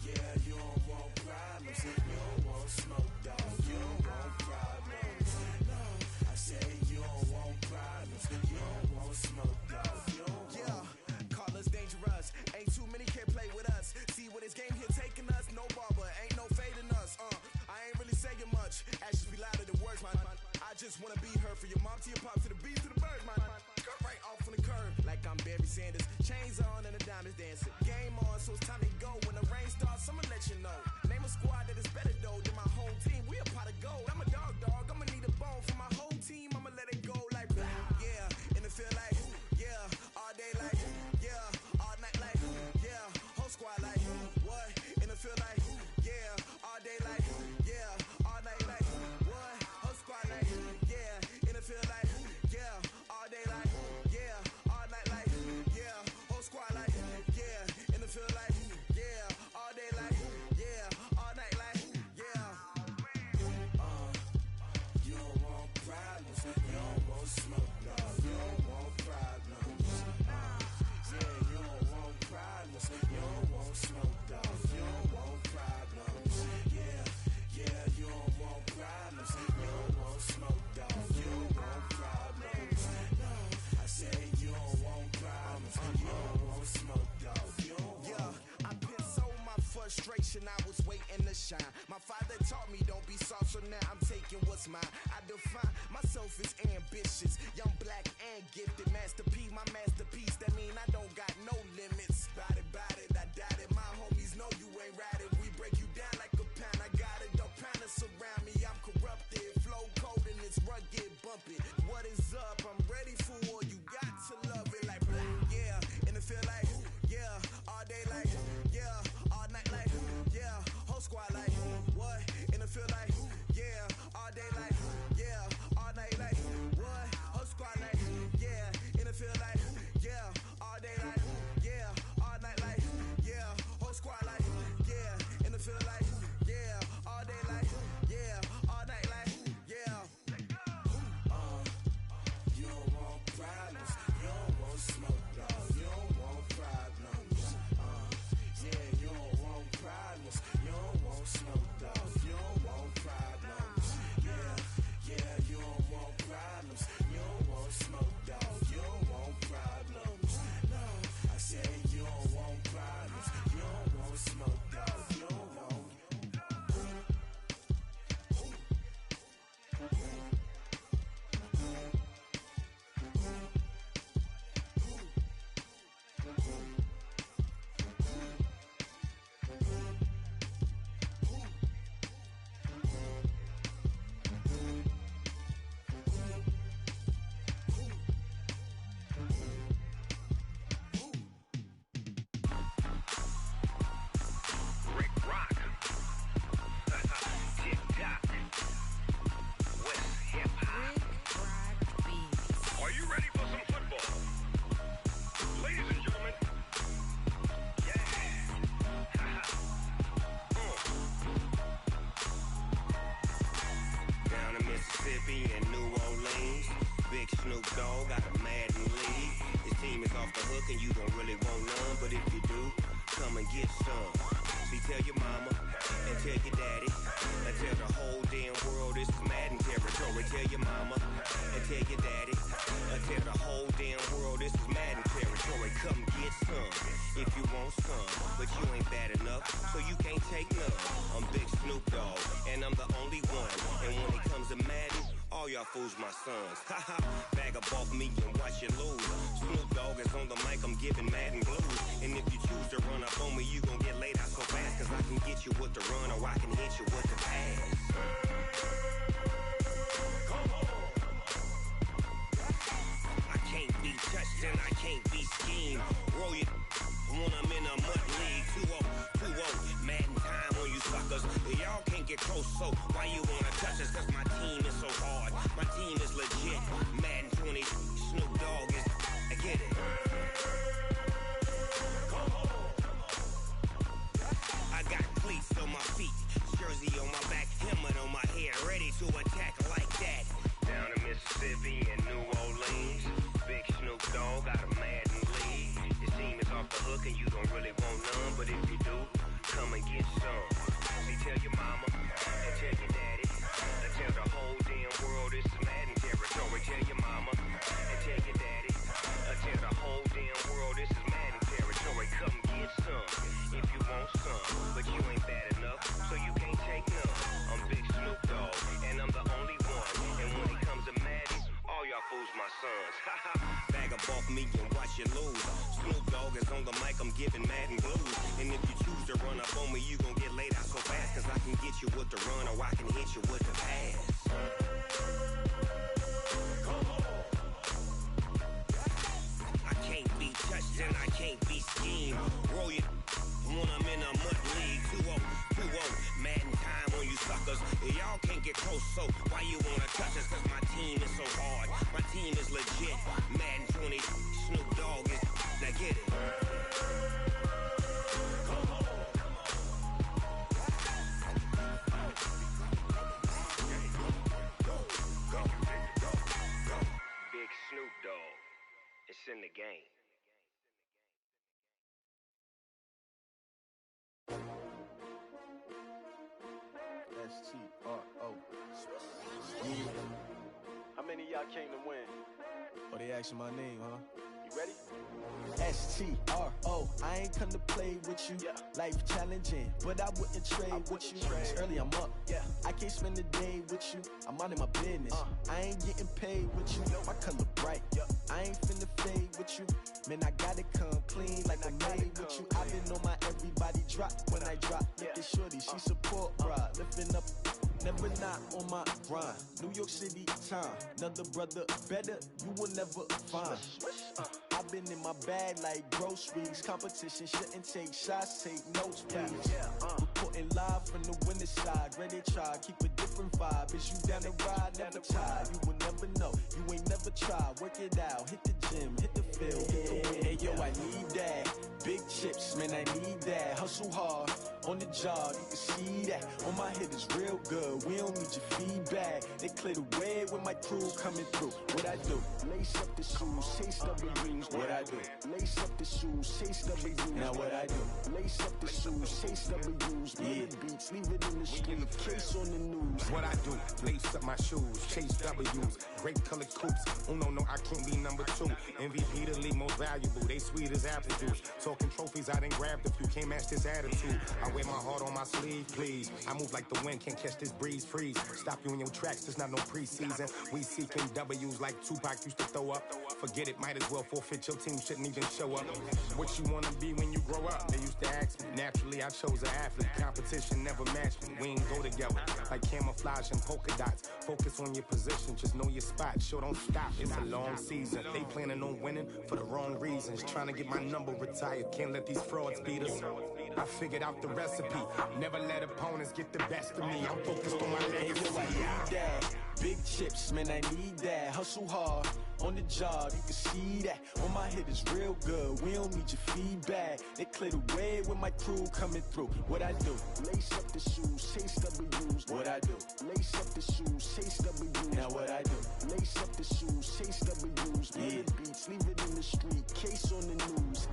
Yeah, you don't want problems, you don't want smoke, dog. You don't want problems. No, I say you don't want problems, you don't want smoke, dog. You don't want. Yeah, call us dangerous. Ain't too many can play with us. See what this game here taking us. No barber, ain't no fading us. I ain't really saying much. Actions be louder than words, man. I just wanna be heard from your mom to your pop to the beat to the birds, man. Cut right off on the curb like I'm Barry Sanders. Chains on and the diamonds dancing. Game on, so it's time to go. When the rain starts, I'ma let you know. Name a squad that is better though than my home team. We a pot of gold. I'm a dog. I'ma need a bone for my whole team. I'ma let it go like blah. Yeah, in the field like, yeah, all day like, yeah, all night like, yeah, whole squad like, what? In the field like, yeah, all day like, yeah, all night like, what? Whole squad like, yeah, in the field like, yeah, all day like, yeah, all night like, yeah, whole squad like, yeah, in the field like, yeah, all day like, yeah, all night like, yeah. You don't want problems, you don't want smoke, dog. You don't want problems. Yeah, you don't want problems, you don't want smoke, dog. You don't want problems. Yeah, you don't want problems, you don't want smoke, dog. You don't want problems. No, I say you don't want problems, you don't want smoke, dog. You don't want. Yeah, I've been so my frustration, I was waiting to shine. My father taught me don't be soft, so now I'm taking what's mine. I define myself as ambitious, young, black, and gifted. Master P, my masterpiece. That mean I don't got no limits. Bout it, I doubt it. My homies know you ain't ratted. We break you down like a pound. I got it, don't pound to surround me. I'm corrupted, flow cold and it's rugged, bumpy. What is up? I'm ready for war. You got to love it like blah. Yeah, in the field like, yeah, all day like, yeah, all night like, yeah, whole squad like, off the hook and you don't really want none, but if you do, come and get some. See, tell your mama and tell your daddy and tell the whole damn world this is Madden territory. Tell your mama and tell your daddy and tell the whole damn world this is Madden territory. Come get some if you want some, but you ain't bad enough, so you can't take none. I'm Big Snoop Dogg, and I'm the only one. And when it comes to Madden, all y'all fools my sons. Haha, bag up off me and watch you lose. Snoop Dogg is on the mic, I'm giving Madden blues. And if you choose to run up on me, you gon' get laid out so fast, cause I can get you with the run or I can hit you with the pass. I can't be touched and I can't be schemed. Roll you when I'm in a mud league. 2-0, Madden time on you suckers. Y'all can't get close, so why you wanna touch us? Cause my team is so hard, my team is legit. Madden 20, Snoop Dogg is, I get it. I got cleats on my feet, jersey on my back, helmet on my head, ready to attack like that. Down in Mississippi and New Orleans, Big Snoop Dogg got a Madden league. Your team is off the hook and you don't really want none, but if you do, come and get some. See, tell your mama and tell your daddy and tell the whole damn world this is Madden territory. Tell your mama and tell your daddy and tell the whole damn world this is Madden territory. Come get some if you want some, but you ain't bad enough, so you can't take none. I'm Big Snoop Dogg, and I'm the only one. And when it comes to Madden, all y'all fools my sons. Haha, bag up off me and watch you lose. Snoop Dogg is on the mic, I'm giving Madden blues. And if you choose to run up on me, you gon' get laid out so fast, cause I can get you with the run or I can hit you with the pass. I can't be touched and I can't be schemed. Roll you when I'm in a mud league. 2-0, Madden time on you suckers. Y'all can't get close, so why you wanna touch us? Cause my team is so hard, my team is legit. Madden 20, Snoop Dogg is, now get it. Big Snoop Dogg, it's in the game. S-T-R-O. How many of y'all came to win? Oh, they asking my name, huh? You ready? S-T-R-O. I ain't come to play with you. Life challenging, but I wouldn't trade with you. It's early, I'm up. I can't spend the day with you. I'm out of my business. I ain't getting paid with you. My color bright. I ain't finna fade with you. Man, I gotta come clean like I made with you. I been on my everybody drop when I drop. Look at shorty, she support bra. Lifting up, never not on my grind. New York City time, another brother better, you will never find. I've been in my bag like groceries. Competition shouldn't take shots, take notes, please. Reporting live from the winter side. Ready to try, keep a different vibe. Is you down the ride, never tired. You will never know, you ain't never tried. Work it out, hit the gym, hit the field, hit the wind. Hey yo, I need that. Big chips, man, I need that. Hustle hard, on the job, you can see that. On my head is real good, we don't need your feedback. They clear the way with my crew coming through. What I do? Lace up the shoes, chase W's. What I do? Lace up the shoes, chase W's. Now what I do? Lace up the shoes, chase W's. Yeah, beats, leave it in the street, case on the news. What I do? Lace up my shoes, chase W's. Great colored coops. Oh no, I can't be number 2. MVP the league most valuable. They sweet as apple juice. Talking trophies, I done grabbed a few. Can't match this attitude. I wear my heart on my sleeve, please. I move like the wind, can't catch this breeze. Freeze. Stop you in your tracks. There's not no preseason. We seeking W's like Tupac used to throw up. Forget it, might as well forfeit. Your team shouldn't even show up. What you wanna be when you grow up? They used to ask me. Naturally, I chose an athlete. Competition never matched me. We ain't go together like camouflage and polka dots. Focus on your position, just know your spot. Sure, don't stop. It's a long season. They planning on winning for the wrong reasons. Trying to get my number retired. Can't let these frauds beat us. I figured out the recipe. Never let opponents get the best of me. I'm focused on my legacy. Hey, yo, I need that. Big chips, man, I need that. Hustle hard, on the job, you can see that. On my hit is real good, we don't need your feedback. They clear the way with my crew coming through. What I do? Lace up the shoes, chase W's. What I do? Lace up the shoes, chase W's. Now what I do? Lace up the shoes, chase W's. Yeah. The beats, leave it in the street, case on the news.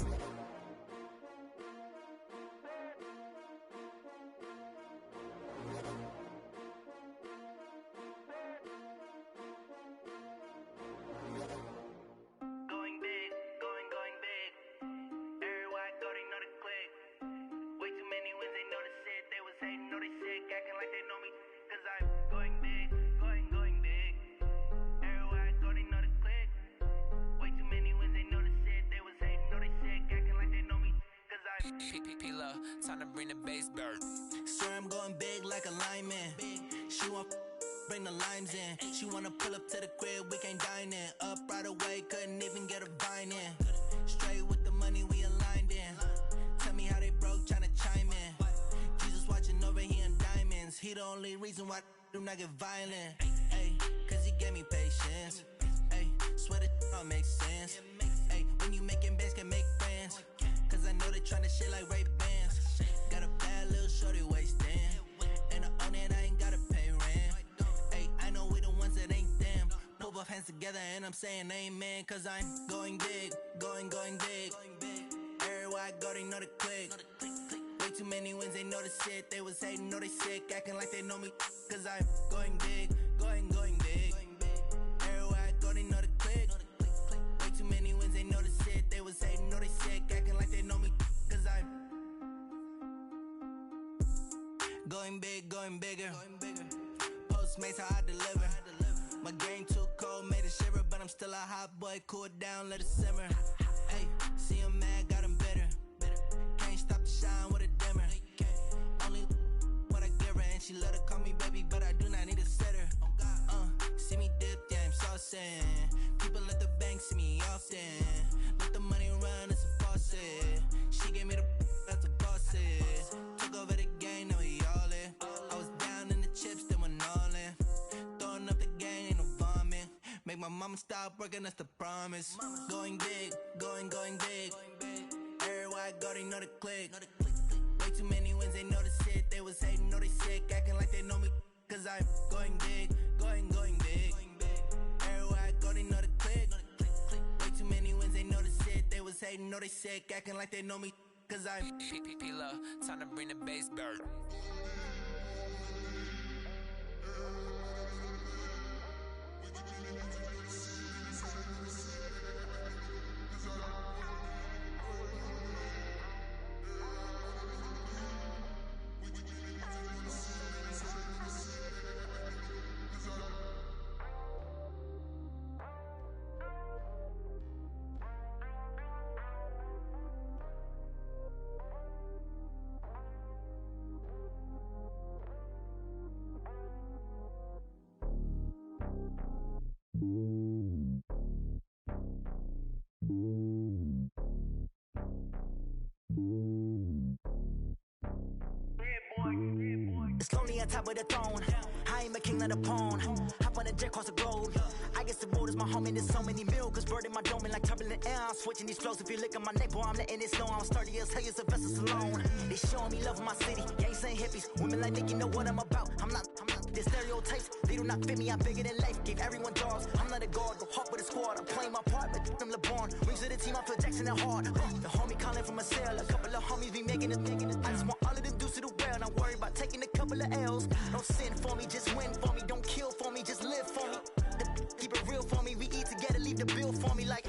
Time to bring the bass bird. Swear I'm going big like a lineman. She want bring the limes in. She wanna pull up to the crib, we can't dine in. Up right away, couldn't even get a vine in. Straight with the money we aligned in. Tell me how they broke, tryna chime in. Jesus watching over here in diamonds. He the only reason why I do not get violent. Ay, cause he gave me patience. Ay, swear that all makes sense. Ay, when you making bands can make friends. Cause I know they tryna shit like Ray-Bans. Got a bad little shorty wasting. And I own it, I ain't gotta pay rent. Ay, I know we the ones that ain't them. Pull both hands together and I'm saying amen. Cause I'm going big, going big. Everywhere I go, they know the click. Way too many wins, they know the shit. They was hating, know they sick, acting like they know me. Cause I'm going big, going big. Everywhere I go, they know the click. Way too many wins, they know the shit. They was hating, know they sick, acting like they know me. Cause I'm going big, going bigger. Postmates how I deliver. My game too cold, made it shiver. But I'm still a hot boy, cool it down, let it simmer. Hey, see him mad, got him bitter. Can't stop the shine with a dimmer. Only what I give her, and she love to call me baby, but I do not need a sitter. See me dip, yeah, I'm saucing. People at the bank see me often. Let the money run, it's a faucet. She gave me the that's a boss is. Took over the game, now we all in. I was down in the chips, then went all in. Throwing up the game, ain't no vomit. Make my mama stop working, that's the promise. Going big, going big. Everywhere I go, they know the click. Way too many wins, they know the shit. They was hating, know they sick, acting like they know me. Cause I'm going big, going big. Everywhere I go, they know the click. Way too many wins, they know the shit. They was hating, know they sick, acting like they know me. Cause I'm P-Love, time to bring the bass bird. It's lonely on top of the throne. I ain't a king of the pawn. Hop on a jet across the globe. I guess the road is my home and there's so many milkers. Bird in my dome and like turbulent air. I'm switching these flows. If you look at my neck, boy, I'm letting it snow. I'm sturdy as hell as a vessel alone. They showing me love in my city. Gangs ain't hippies. Women like Nick, you know what I'm about. I'm not the stereotypes. They do not fit me. I'm bigger than life. Gave everyone dogs. I'm not a guard. Go hawk with a squad. I'm playing my part, but them LeBron. Rings to the team. I feel Jackson and hard. The homie calling from a cell. A couple of homies be making it. I just want all of them dudes to do well. Not worry about taking a couple of L's. Don't sin for me, just win for me. Don't kill for me, just live for me. Keep it real for me. We eat together, leave the bill for me like.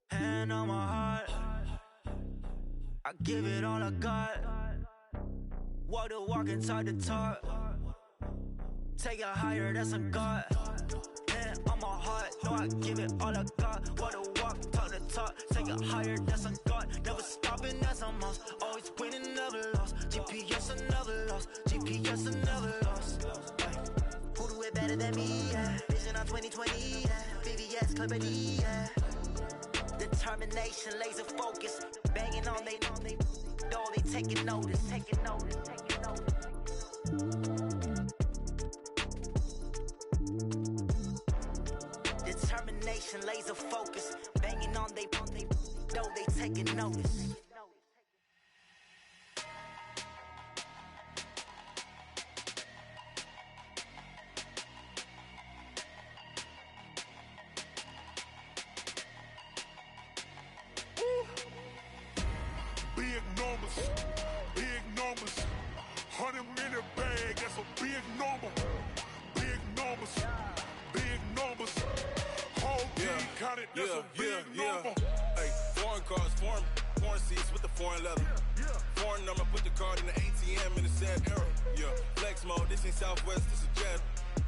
Hand on my heart, I give it all I got. Walk the walk and talk the talk. Take it higher, that's a God. Hand on my heart, no, I give it all I got. Walk the walk, talk the talk. Take it higher, that's a God. Never stopping, that's a must. Always winning, never lost. GPS, I never lost. GPS, I never lost. Who do it better than me? Yeah. Vision on 2020. Yeah. VVS, Clippity. Yeah. Determination, laser focus. Banging on they door, they taking notice. Taking notice. Taking notice. concentration, laser focus. Banging on they though they taking notice. Big numbers, 100-minute bag, that's a big number. Big numbers, whole team counted, that's a big number. Hey, foreign cars, foreign seats with the foreign leather. Foreign number, put the card in the ATM in the sad era. Yeah, flex mode, this ain't Southwest, this is jet.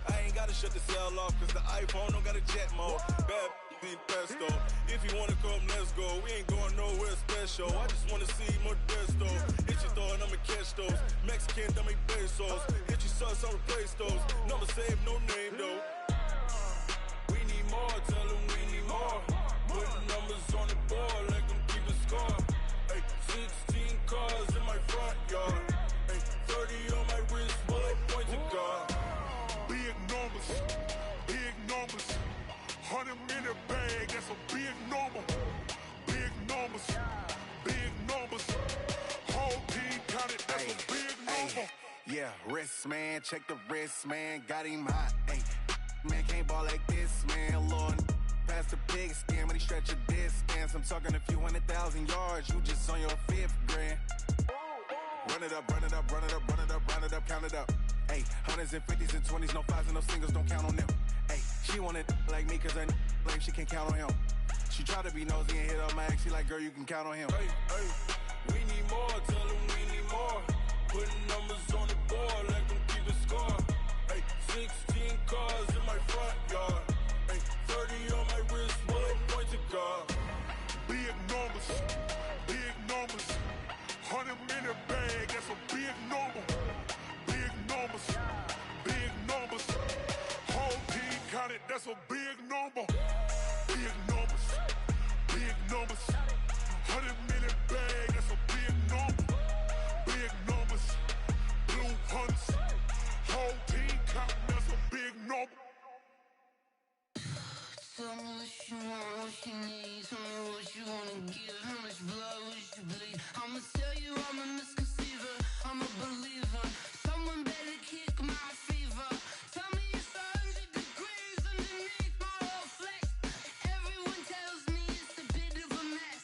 I ain't gotta shut the cell off, cause the iPhone don't got a jet mode. Bad need pesto. If you wanna come, let's go. We ain't going nowhere special. I just wanna see Modesto. Hit your throw and I'ma catch those. Mexican, dummy pesos. Hit your sauce, I'll replace those. Number save, no name though. We need more, tell them we need more. Put numbers on the board, let them keep a score. Hey, 16 cars in my front yard. Hey, 30 on my wrist, bullet point to God. Big numbers, 100-minute bag, that's a big number. Big numbers, whole team counted, that's a big number. Yeah, wrist man, check the wrist man, got him hot. Ay, man can't ball like this, man. Lord, past the pig skin when he stretch a distance. I'm talking a few 100,000 yards, you just on your 5th grand. Run it up, count it up. Ay, hundreds and 50s and 20s, no 5s and no singles, don't count on them. Ay, she wanted like me cause her lame, she can't count on him. She tried to be nosy and hit up my ex, she like, girl, you can count on him. Hey, we need more, tell them we need more. Putting numbers on the board, let them keep a score. Hey, 16 cars in my front yard. Hey, 30 on my wrist, bullet point to God. Big numbers, 100-minute bag, that's a big number. Big numbers, whole team counted, that's a big number. Big numbers, 100-minute bag, that's a big number. Big numbers, blue hunts, whole team counting, that's a big number. Tell me what you want, what you need. Tell me what you wanna give. How much blood would you bleed? I'ma tell you I'm a misconceiver. I'm a believer. Someone better kick my fever. Tell me it's 100 degrees underneath my whole flesh. Everyone tells me it's a bit of a mess.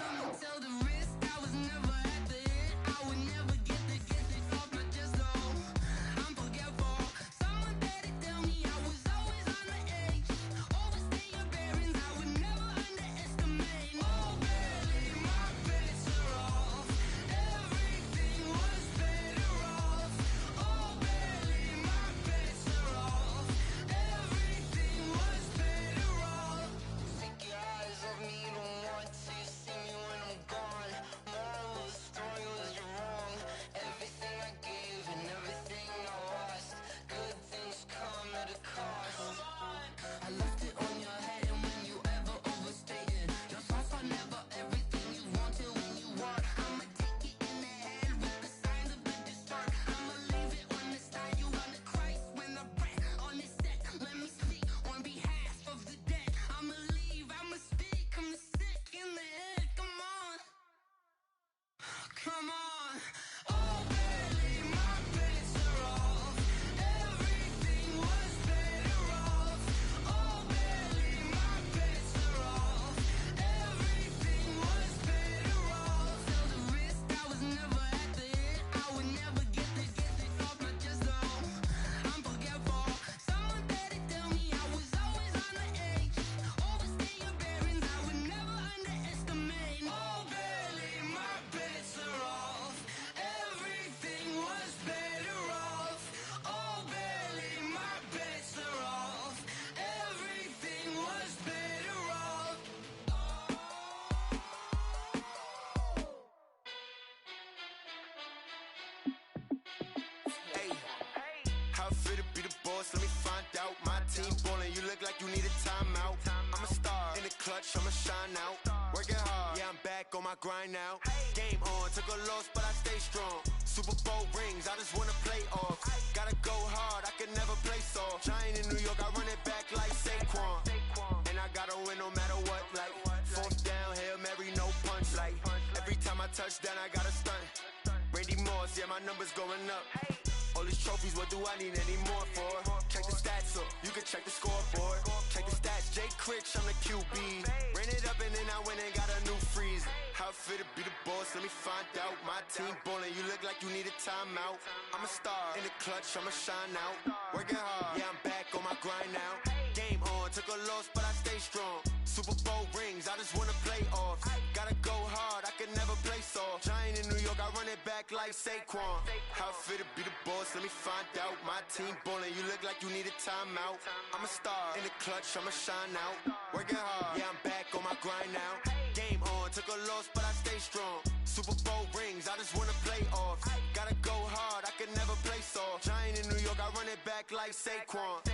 I'ma tell the risk I was never at the end. I would never get the off my chest though. I'm forgetful. Someone better tell me I was always on the edge. Overstay your bearings, I would never underestimate. Oh barely, my bets are off. Everything was better off. Oh barely, my bets are off. Everything was better off. Take your eyes off me, don't want to see me when I'm gone. Moral of the story was you're wrong. Everything I gave and everything I lost. Good things come at a cost. I left it on your head and when you ever overstated. Your thoughts are never everything you wanted when you want. I'ma take it in the head with the signs of the distort. I'ma leave it on the side. You wanna Christ when the breath on this set. Let me speak on behalf of the dead. I'ma leave, I'ma speak. I'm the sick in the head. Come on. Come on. Oh, barely, my bets are off. Everything was better off. Oh, barely, my bets are off. Everything was better off. Tell the risk I was never at the end. I would never get the off my chest though. I'm forgetful. Someone better tell me I was always on the edge. Overstay your bearings, I would never underestimate. Oh, barely, my bets are off. Everything was better off. Oh, barely, my bets are off. Everything was better off. Hey, how fit to be the boss? Let me find out. My team ballin', you look like you need a timeout. I'm a star in the clutch, I'ma shine out. Working hard, yeah, I'm back on my grind now. Game on, took a loss, but I stay strong. Super Bowl rings, I just wanna play off. Gotta go hard, I can never play soft. Giant in New York, I run it back like touchdown, I got a stunt. Randy Moss, yeah, my number's going up. All these trophies, what do I need any more for? Check the stats up, you can check the scoreboard. Check the stats, Jay Critch, I'm the QB. Ran it up and then I went and got a new freeze. How fit to be the boss, let me find out. My team ballin', you look like you need a timeout. I'm a star, in the clutch, I'ma shine out. Working hard, yeah, I'm back on my grind now. Game on, took a loss, but I stay strong. Super Bowl rings, I just wanna play off. Gotta go hard, I can never play soft. Giant in New York, I run it back like Saquon. How fit to be the boss, let me find out. My team ballin', you look like you need a timeout. I'm a star, in the clutch, I'ma shine out. Working hard, yeah, I'm back on my grind now. Game on, took a loss, but I stay strong. Super Bowl rings, I just wanna play off. Gotta go hard, I can never play soft. Giant in New York, I run it back like Saquon.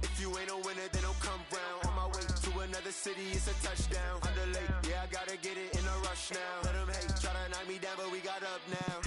If you ain't a winner, then don't come round. On my way to another city, it's a touchdown. Underlay, yeah, I gotta get it in a rush now. Let them hate, try to knock me down, but we got up now.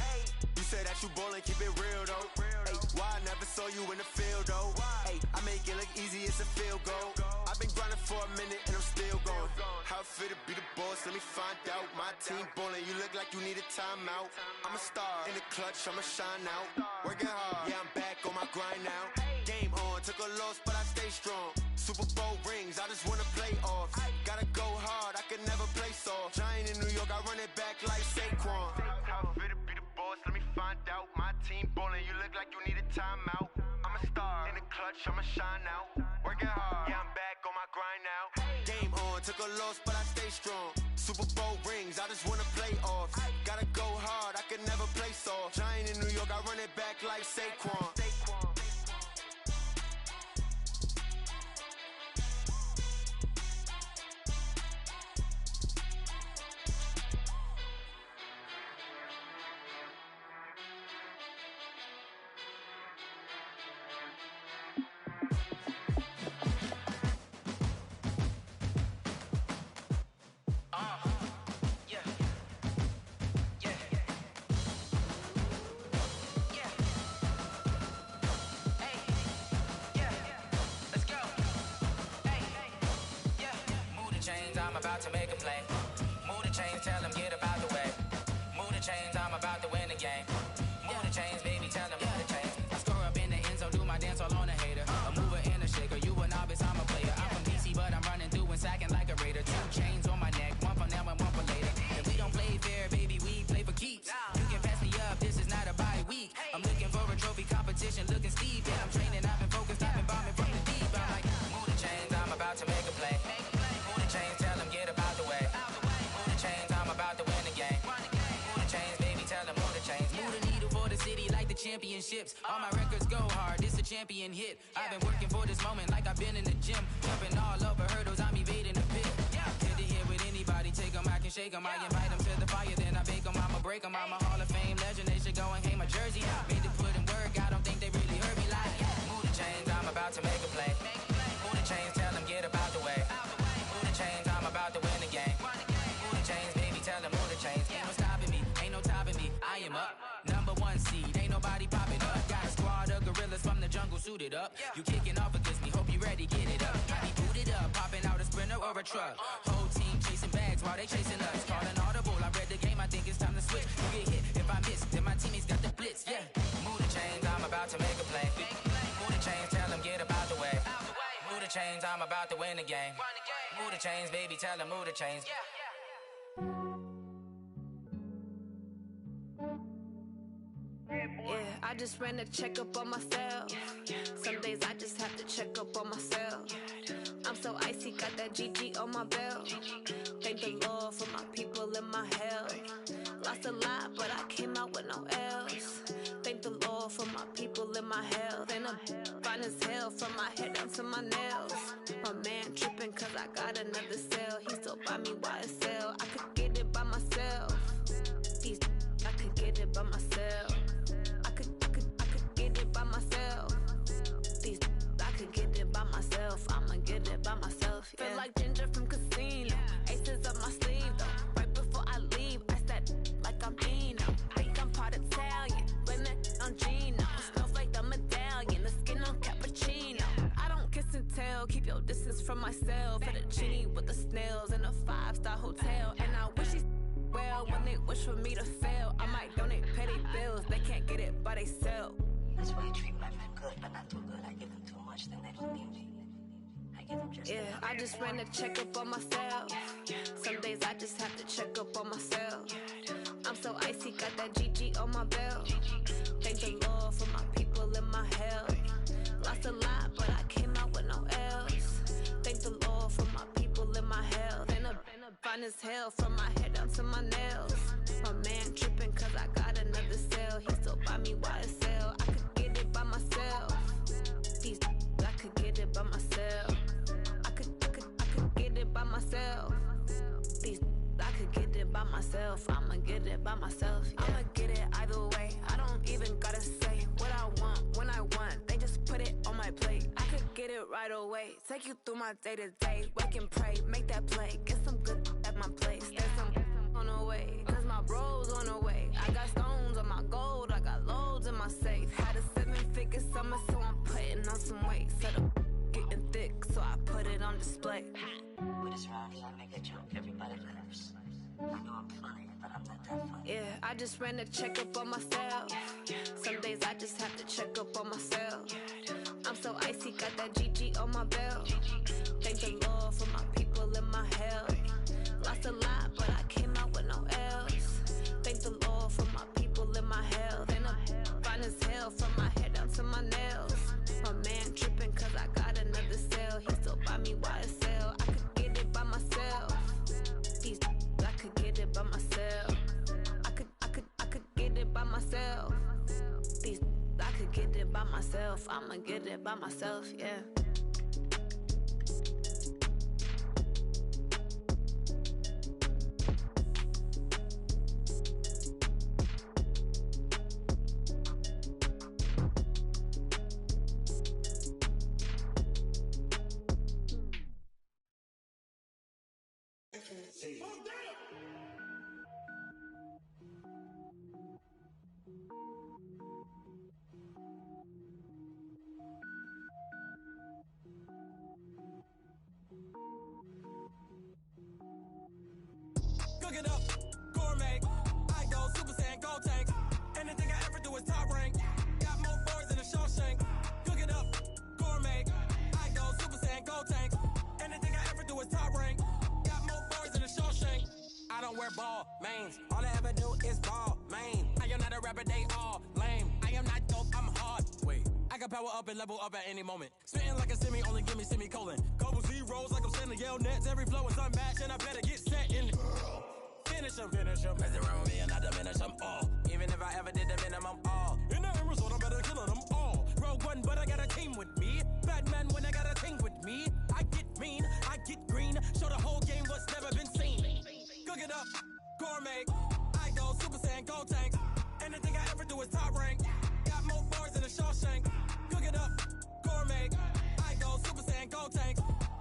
You said that you ballin', keep it real though. Hey, why I never saw you in the field though? Hey, I make it look easy, it's a field goal. I've been grinding for a minute and I'm still going. How fit to be the boss, let me find out. My team ballin', you look like you need a timeout. I'm a star, in the clutch, I'ma shine out. Working hard, yeah, I'm back on my grind now. Game on, took a loss, but I stay strong. Super Bowl rings, I just wanna play off. Gotta go hard, I can never play soft. Giant in New York, I run it back like Saquon. How fit to be the boss, let me find out. My team ballin', you look like you need a timeout. I'm a star, in the clutch, I'ma shine out. Working hard, yeah, I'm back on my grind now. Game on, took a loss, but I stay strong. Super Bowl rings, I just wanna play off. Gotta go hard, I can never play soft. Giant in New York, I run it back like Saquon. I'm about to make a play. Move the chains, tell them get about the way. Move the chains, I'm about to win the game. Move the chains, baby, tell them move the chains. I score up in the end zone, do my dance all on a hater. A mover and a shaker, you a novice, I'm a player. I'm from DC, but I'm running through and sacking like a raider. 2 chains on my neck, one for now and one for later. If we don't play fair, baby, we play for keeps. You can pass me up, this is not a bye week. I'm looking for a trophy competition, looking steep. Yeah, I'm training, I've been focused, I've been bombing from the deep. I'm like, move the chains, I'm about to make a play. Move the chains, tell them get about the way. Move the chains, I'm about to win the game. Move the chains, baby, tell them move the chains. Move the needle for the city like the championships. All my records go hard, this a champion hit. I've been working for this moment like I've been in the gym. Jumping all over hurdles, I'm evading the pit. Head to head with anybody, take them, I can shake them. I invite them to the fire, then I bake them, I'ma break them. I'm a Hall of Fame legend, they should go and hang my jersey. Made to put in work, I don't think they really heard me like. Move the chains, I'm about to make a play. Move the chains, tell them get about the way. Move the chains, I'm about to win the game. Move the chains, baby, tell them move the chains. Ain't no stopping me, ain't no topping me. I am up, number 1 seed, ain't nobody popping up. Got a squad of gorillas from the jungle suited up. You kicking off against me, hope you ready, get it up. I be booted up, popping out a sprinter or a truck. Whole team chasing bags while they chasing us. Calling audible, I read the game, I think it's time to switch. You get hit, if I miss, then my teammates got the blitz, yeah. Move the chains, I'm about to make a play. Move the chains, tell them get about the way. Move the chains, I'm about to win the game. Move the chains, baby, tell them move the chains. Yeah, I just ran a checkup on myself. Some days I just have to check up on myself. I'm so icy, got that GG on my belt. Thank the Lord for my people and my health. Lost a lot, but I came out with no L's. Thank the Lord for my people and my health. And I'm fine as hell from my head down to my nails. My man tripping cause I got another cell. He still buy me YSL. I could get it by myself. These I could get it by myself. I could get it by myself. These I could get it by myself. I'ma get it by myself. Yeah. Feel like Ginger from Casino. Aces up my sleeve though. Right before I leave, I said like I'm Dino. Think I'm part Italian. Blame it on Gino. Smells like the medallion. The skin on cappuccino. I don't kiss and tell. Keep your distance from myself. Fettuccine with the snails in a 5-star hotel. And I wish he's well. When they wish for me to fail, I might donate, pay their bills. They can't get it by they self. That's why I treat my men good, but not too good. I give them too much, then they don't need me. I give them just enough. I just ran a checkup on myself. Some days I just have to check up on myself. I'm so icy, got that GG on my belt. Thank the Lord for my people in my health. Lost a lot, but I came out with no else. Thank the Lord for my people in my health. And fine as hell from my head down to my nails. My man tripping cause I got another cell. He still buy me YSL. I could get it by myself. These I could get it by myself. I could get it by myself. These I could get it by myself. I'ma get it by myself. Yeah. I'ma get it either way. I don't even gotta say what I want when I want. They just put it on my plate. I could get it right away. Take you through my day to day. Wake and pray, make that play. Get some good at my place. There's some on the way. Cause my bros on the way. I got stones on my gold. I got loads in my safe. Had a 7-figure summer, so I'm putting on some weight. Set up getting thick, so I put it on display. With this round here, I make a joke. Everybody laughs. I know I'm funny, but I'm not that funny. Yeah, I just ran a checkup on myself. Some days I just have to check up on myself. I'm so icy, got that GG on my belt. Thank the Lord for my people in my health. Lost a lot, but I came out with no else. Thank the Lord for my people in my health. And I'm fine as hell from my head down to my nails. My man tripping cause I got another cell. He still buy me YSL. I could get it by myself. These I could get it by myself. I could get it by myself. These I could get it by myself. I'ma get it by myself, yeah. Cook it up, gourmet. I go Super Saiyan, gold tank. Anything I ever do is top rank. Got more boys than a Shawshank. Cook it up, gourmet. I go Super Saiyan, gold tank. Anything I ever do is top rank. Got more boys than a Shawshank. I don't wear ball mains. All I ever do is ball main. I am not a rapper, they all lame. I am not dope, I'm hard. Wait, I can power up and level up at any moment. Spitting like a semi, only give me semicolon. Couple zeros like I'm sending yell nets. Every flow is unmatched and I better get set in. Finish them. Mess around with me and I diminish them all. Even if I ever did the minimum all. In the result, I'm better killing them all. Rogue One, but I got a team with me. Batman when I got a team with me. I get mean, I get green. Show the whole game what's never been seen. Cook it up, gourmet. I go Super Saiyan, gold tank. Anything I ever do is top rank. Got more bars than a Shawshank. Cook it up, gourmet. I go Super Saiyan, gold tank.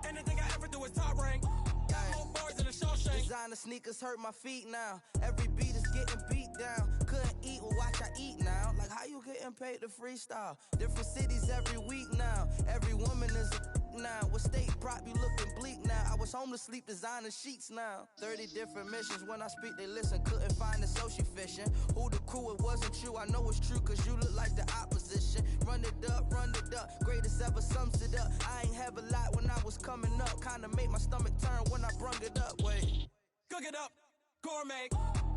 Anything I ever do is top rank. Designer sneakers hurt my feet now. Every beat is getting beat down. Couldn't eat, well watch I eat now. Like how you getting paid to freestyle? Different cities every week now. Every woman is a now. What state prop you looking bleak now? I was home to sleep, designer sheets now. 30 different missions. When I speak they listen. Couldn't find it, so she fishing. Who the crew, it wasn't you. I know it's true cause you look like the opposition. Run it up. Greatest ever sums it up. I ain't have a lot when I was coming up. Kinda made my stomach turn when I brung it up. Wait. Cook it up, gourmet.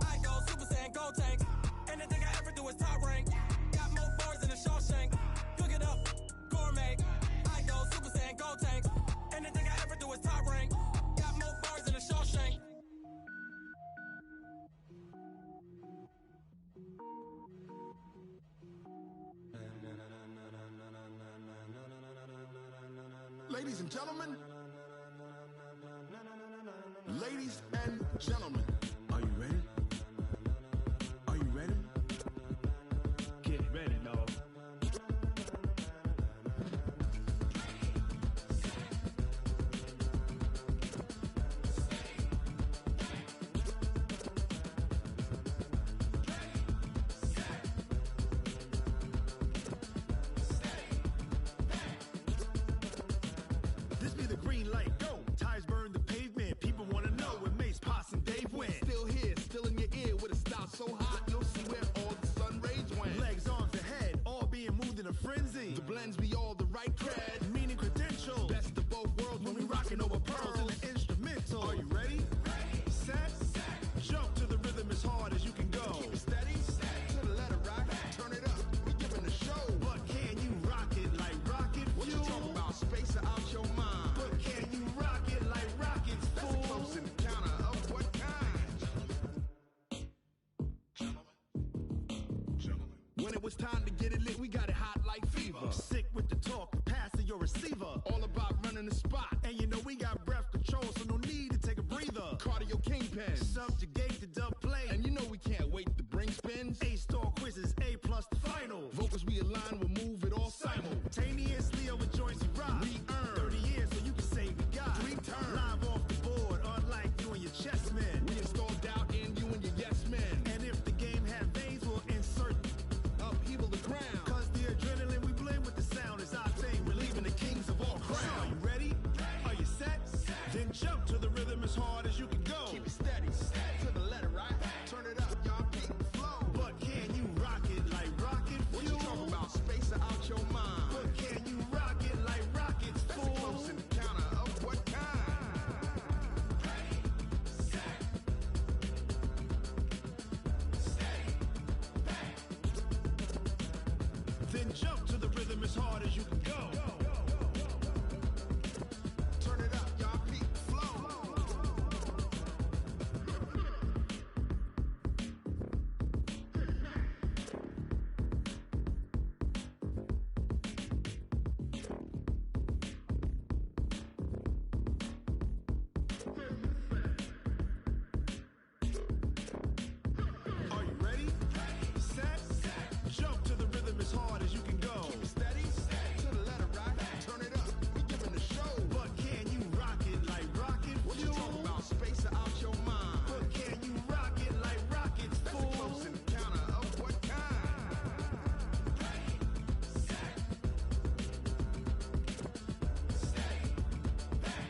I go Super Saiyan, gold tank. Anything I ever do is top rank. Got more bars than a Shawshank. Cook it up, gourmet. I go Super Saiyan, gold tank. Anything I ever do is top rank. Got more bars than a Shawshank. Ladies and gentlemen, ladies and gentlemen, are you ready? Are you ready? Get ready, dog. This be the green light, go. Ties burn the pavement. People wanna know when Mace, Posse, and Dave win. Still here, still in when it was time to get it lit, we got it hot like fever. Sick with the talk, passing your receiver. All about running the spot. And you know we got breath control, so no need to take a breather. Cardio kingpin, subjugate the dub play. And you know we can't wait to bring spins. A-star quizzes, A+ the final. Vocals we align, we'll move it all simultaneously over joints we rock. We earn 30 years, so you can say we got 3 turns. Live off the board, unlike you and your chess men. We install doubt in you and your yes men. And if the game had veins, we'll insert upheaval the ground. Cause the adrenaline we blend with the sound is our thing. We're leaving the kings of all crowns. So are you ready? Are you set? Then jump to the rhythm as hard as you can go. Keep it steady, to the letter, right? Turn it up, y'all keep the flow. But can you rock it like rocket fuel? What you talking about? Space out your mind. But can you rock it like rockets, fool? That's close in the counter of what kind? Ready, set, steady, back. Then jump to the rhythm as hard as you can go. Turn it up, y'all keep the flow. Are you ready? Set, jump to the rhythm as hard as you can go. Keep it steady, to the letter, right? Turn it up, we giving the show. But can you rock it like rocket fuel? What you talking about? Space out your mind. But can you rock it like rockets, fool? That's close in the counter of what kind? Ready, set, steady, back.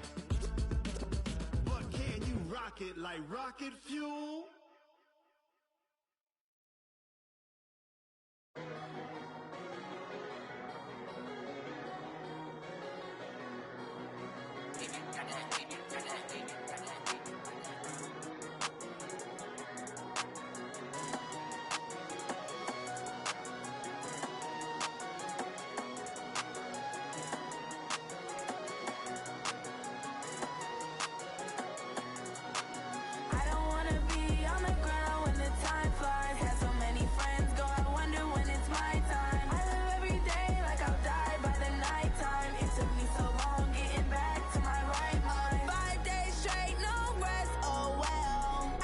But can you rock it like rocket fuel? I don't wanna be on the ground when the time flies. Had so many friends go, I wonder when it's my time. I live every day like I'll die by the nighttime. It took me so long getting back to my right mind. 5 days straight, no rest, oh well. I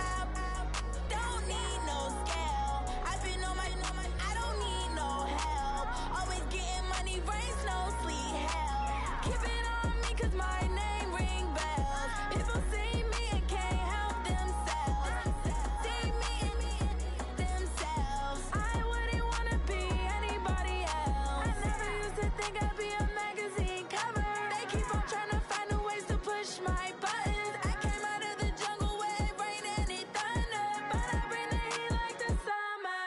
don't need no scale. I've been on my, I don't need no help. Always getting money, rain, snow, sleet, hell. Keep it on me cause my name ring bells. People see me and can't help themselves. See me and themselves. I wouldn't wanna be anybody else. I never used to think I'd be a magazine cover. They keep on trying to find new ways to push my buttons. I came out of the jungle where it rained and it thundered, but I bring the heat like the summer.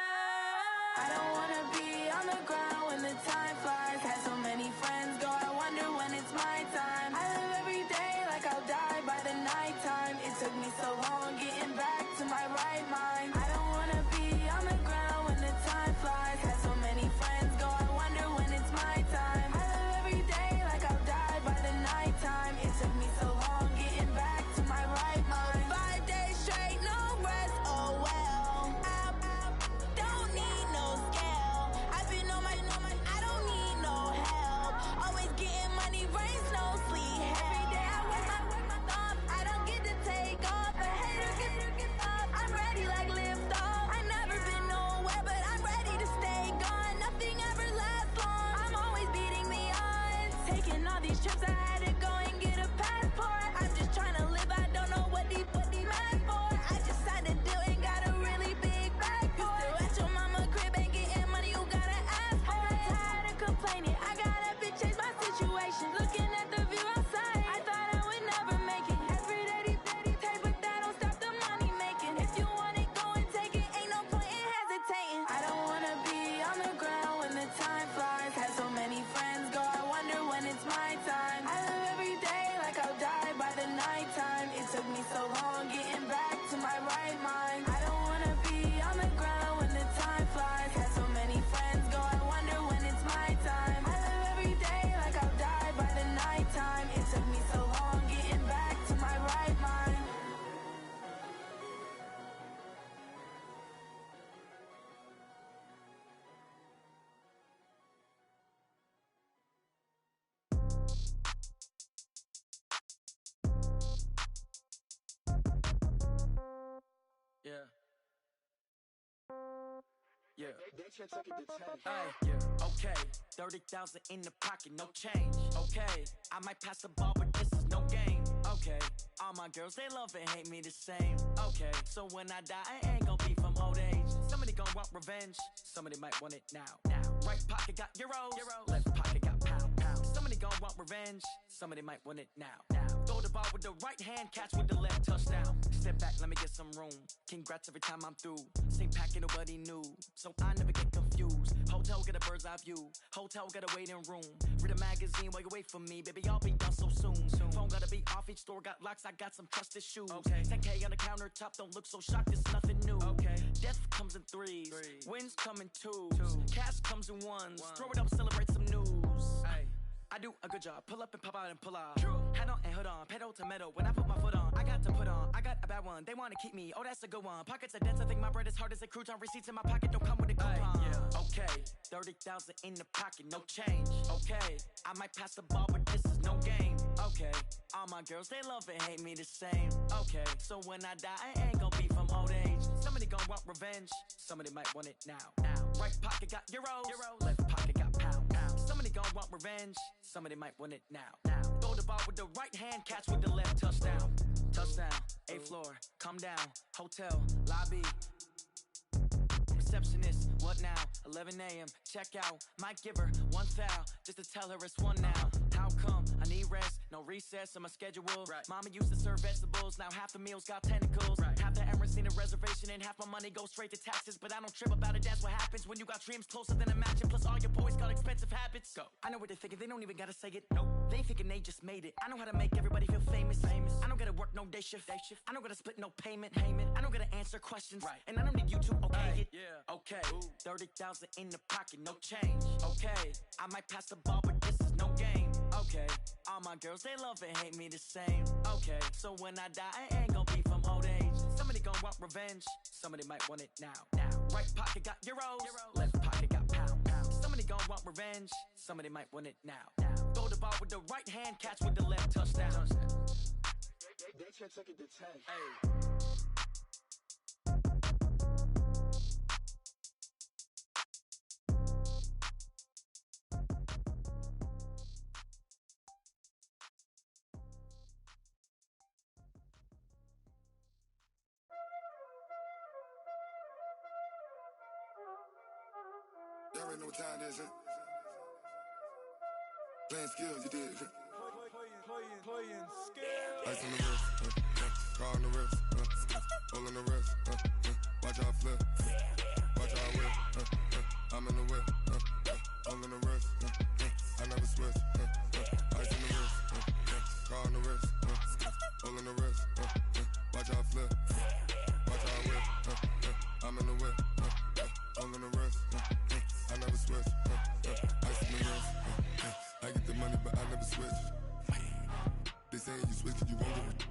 I don't wanna be on the ground when the time flies. Had so many friends go, I wonder when it's my time. I live every day like I'll die by the nighttime. It took me so long getting back to my right mind. I don't wanna be on the ground when the time flies. Had so many friends go, I wonder when it's my time. I live every day like I'll die by the nighttime. It took me so long getting back to my right mind. 5 days straight, no rest, oh well. I don't need no scale. I've been on my, I don't need no help. Always getting money, rain, snow, sleet, hell. Every day I work my thumb. I don't get to take off. A hater get up. I'm ready like lift off. I never been nowhere, but I'm ready to stay gone. Nothing ever lasts long. I'm always beating the odds. Taking all these trips, I had to go and get a passport. I'm just trying to live. I don't know what the mad for. I just signed a deal and got a really big bag for it. You still at your mama crib and getting money, you gotta ask for it. Tired of complaining, I got up and changed my situation. Looking at the view outside, I thought I would never make it. Every day they take, but that don't stop the money making. If you want it, go and take it. Ain't no point in hesitating. I don't wanna be on the ground when the time flies. Had so many friends go, I wonder when it's my time. I live every day Okay, 30,000 in the pocket, no change. Okay, I might pass the ball, but this is no game. Okay, all my girls, they love and hate me the same. Okay, so when I die, I ain't gon' be from old age. Somebody gon' want revenge, somebody might want it now. Right pocket got euros, left pocket got pound. Somebody gon' want revenge, somebody might want it now. Throw the ball with the right hand, catch with the left, touchdown. Step back, let me get some room. Congrats every time I'm through. Same packet, nobody knew, so I never get confused. Hotel get a bird's eye view, hotel get a waiting room. Read a magazine while you wait for me, baby, I'll be done so soon. Phone gotta be off, each store got locks, I got some trusted shoes. 10K on the countertop, don't look so shocked, it's nothing new. Death comes in threes, wins come in twos, cash comes in ones. Throw it up, celebrate some news. I do a good job, pull up and pop out and pull out. Head on and hood on, pedal to metal. When I put my foot on, I got to put on. I got a bad one, they wanna keep me, oh that's a good one. Pockets are dense, I think my bread is hard as a crouton. Receipts in my pocket don't come with a coupon. Okay, 30,000 in the pocket, no change. Okay, I might pass the ball, but this is no game. Okay, all my girls, they love and hate me the same. Okay, so when I die, I ain't gon' be from old age. Somebody gon' want revenge, somebody might want it now. Right pocket got euros, left pocket got pound. Somebody gon' want revenge, somebody might want it now. Throw the ball with the right hand, catch with the left, touchdown. Touchdown, 8th floor, come down, hotel, lobby. Receptionist, what now? 11 a.m., check out. Might give her one foul, just to tell her it's one now. How come? I need rest, no recess in my schedule. Mama used to serve vegetables, now half the meals got tentacles. Half the Emirates need a reservation and half my money goes straight to taxes. But I don't trip about it, that's what happens when you got dreams closer than a match. And plus all your boys got expensive habits. Go. I know what they're thinking, they don't even gotta say it. Nope. They ain't thinking they just made it. I know how to make everybody feel famous. I don't gotta work no day shift. I don't gotta split no payment. I don't gotta answer questions. And I don't need you to okay it. Okay, 30,000 in the pocket, no change. Okay, I might pass the ball, but this is no game. Okay, all my girls, they love and hate me the same. Okay, so when I die, I ain't gon' be from old age. Somebody gon' want revenge, somebody might want it now. Right pocket got euros, left pocket got pound. Somebody gon' want revenge, somebody might want it now. Throw the ball with the right hand, catch with the left, touchdown. They can't take it to 10. Y'all already know what time it is, huh? Playing skills, you did. Playing skills. Ice on the wrist, car on the wrist, hole in the wrist, watch how I flip, watch how I whip, I'm in the whip, hole in the wrist, I never switch, ice on the wrist, car on the wrist, hole in the wrist, watch how I flip, watch how I whip, I'm in the whip, hole in the wrist, I never switch, ice on the wrist, I get the money but I never switch. They saying you switch 'cause you won't get it.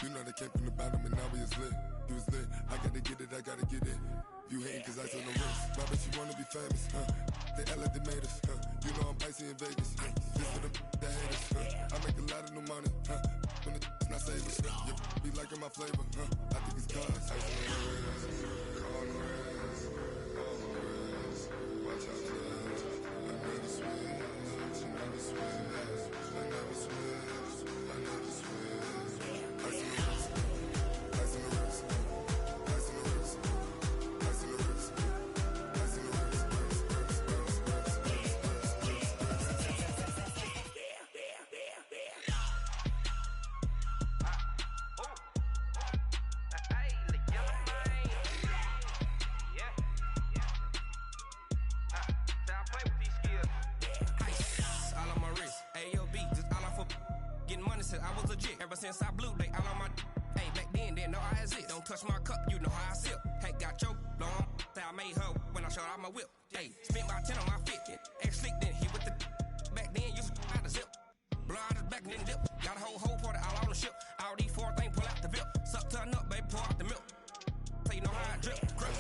You know they came from the bottom and now we is lit. You was lit, I gotta get it, I gotta get it. You hating 'cause I on the wrist. My bitch, you wanna be famous, They act like they made us, You know I'm icy in Vegas, This for the that hate us, I make a lot of new money, When it's not savings, You be liking my flavor, I think it's cause ice on the wrist, on the wrist, on the wrist. Watch out, cuz I never switch, I never switch. I never switch, I never switch. Ice on the wrist, ice on the wrist, ice on the wrist, ice on the wrist, ice on the wrist, I was legit. Ever since I blew, they all on my hey, back then, didn't know I exist. Don't touch my cup, you know how I sip. Hey, got your long, I made her when I showed out my whip. Hey, spent about 10 on my fit. Ex-slick, then hit with the back then, used to out the zip. Blow out his back, then dip. Got a whole party all on the ship. All these 4 things, pull out the VIP. Suck to a nut, baby, pour out the milk. So you know how I drip. Crap.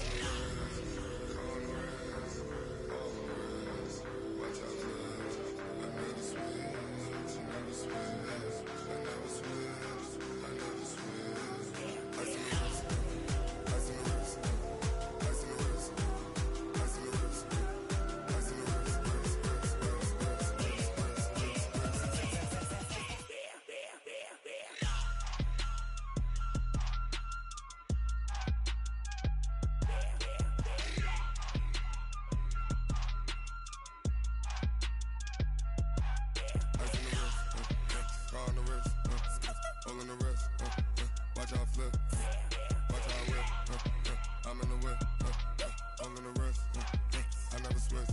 Ice on the wrist, ice on the wrist, ice on the wrist. all in the wrist. Watch how I flip. Watch how I whip. I'm in the whip. All in the wrist. I never switch.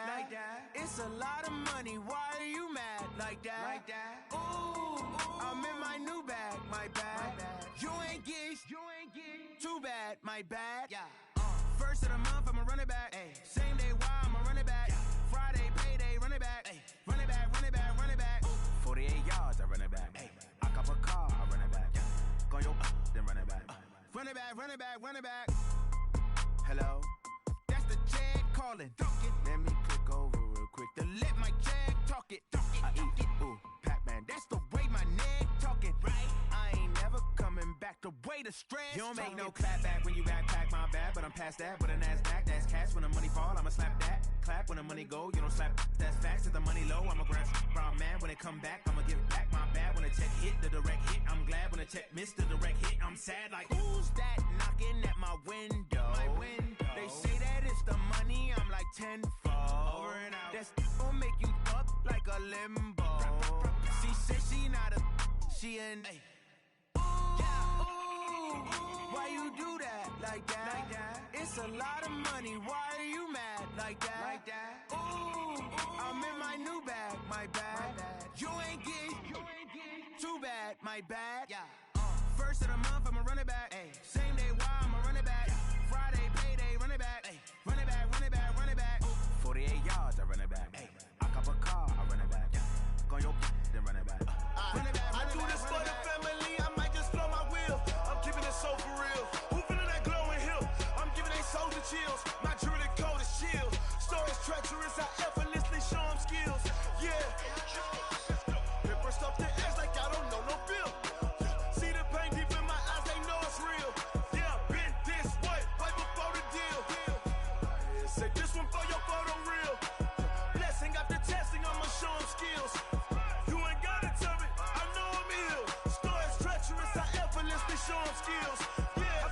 Like that. It's a lot of money. Why are you mad like that? Ooh, I'm in my new bag, my bad. You ain't get too bad, my bad. Yeah. First of the month, I'ma run it back. Ay. Same day, why I'ma run it back. Friday, payday, run it back. Ay. Run it back, run it back, run it back. 48 yards, I run it back. Ay. I cop a car, I run it back. Go your then run it back. Run it back, run it back, run it back. Hello, that's the jag calling. Let me click over real quick to let my jag talk it. I eat it, ooh, Pac-Man. That's the way my neck talking. Right? I ain't never coming back. The way the stress. You don't make no clap back when you backpack my bad, but I'm past that. With a NASDAQ, that's cash. When the money fall, I'ma slap that. Clap when the money go, you don't slap. That's facts. If the money low, I'ma grab brown man. When it come back, I'ma give back my bad. When the check hit, the direct hit. I'm glad when the check missed the direct hit. I'm sad like who's that knocking at my window? My window. They say that it's the money. I'm like tenfold. Over and out. That's gon' make you up like a limbo. She said she not a. She an. Ay. Why you do that like that? It's a lot of money. Why are you mad like that? Ooh, I'm in my new bag, my bad. You ain't get too bad, my bad. Yeah. First of the month, I'ma run it back. Ay. Same day, why I'ma run it back. Friday, payday, run it back. Ay. Run it back, run it back, run it back. 48 yards, I run it back. Ay. I cop a car, I run it back. Go your then run it back. Run it back, run I it do back, this run for it the back. family, I might just blow my wheel. I'm keeping it so for real. Who feeling that glowing hill? I'm giving they soldier chills. My jewelry code is chill. Stories treacherous, I effortlessly show them skills. Yeah. Paper stuff the edge like I don't know no bill. See the pain deep in my eyes, they know it's real. Yeah, been this way, right before the deal. Say this one for your photo real. Blessing after testing, I'ma show them skills. You ain't gotta tell me, I know I'm ill. Stories treacherous, I effortlessly show them skills. Yeah,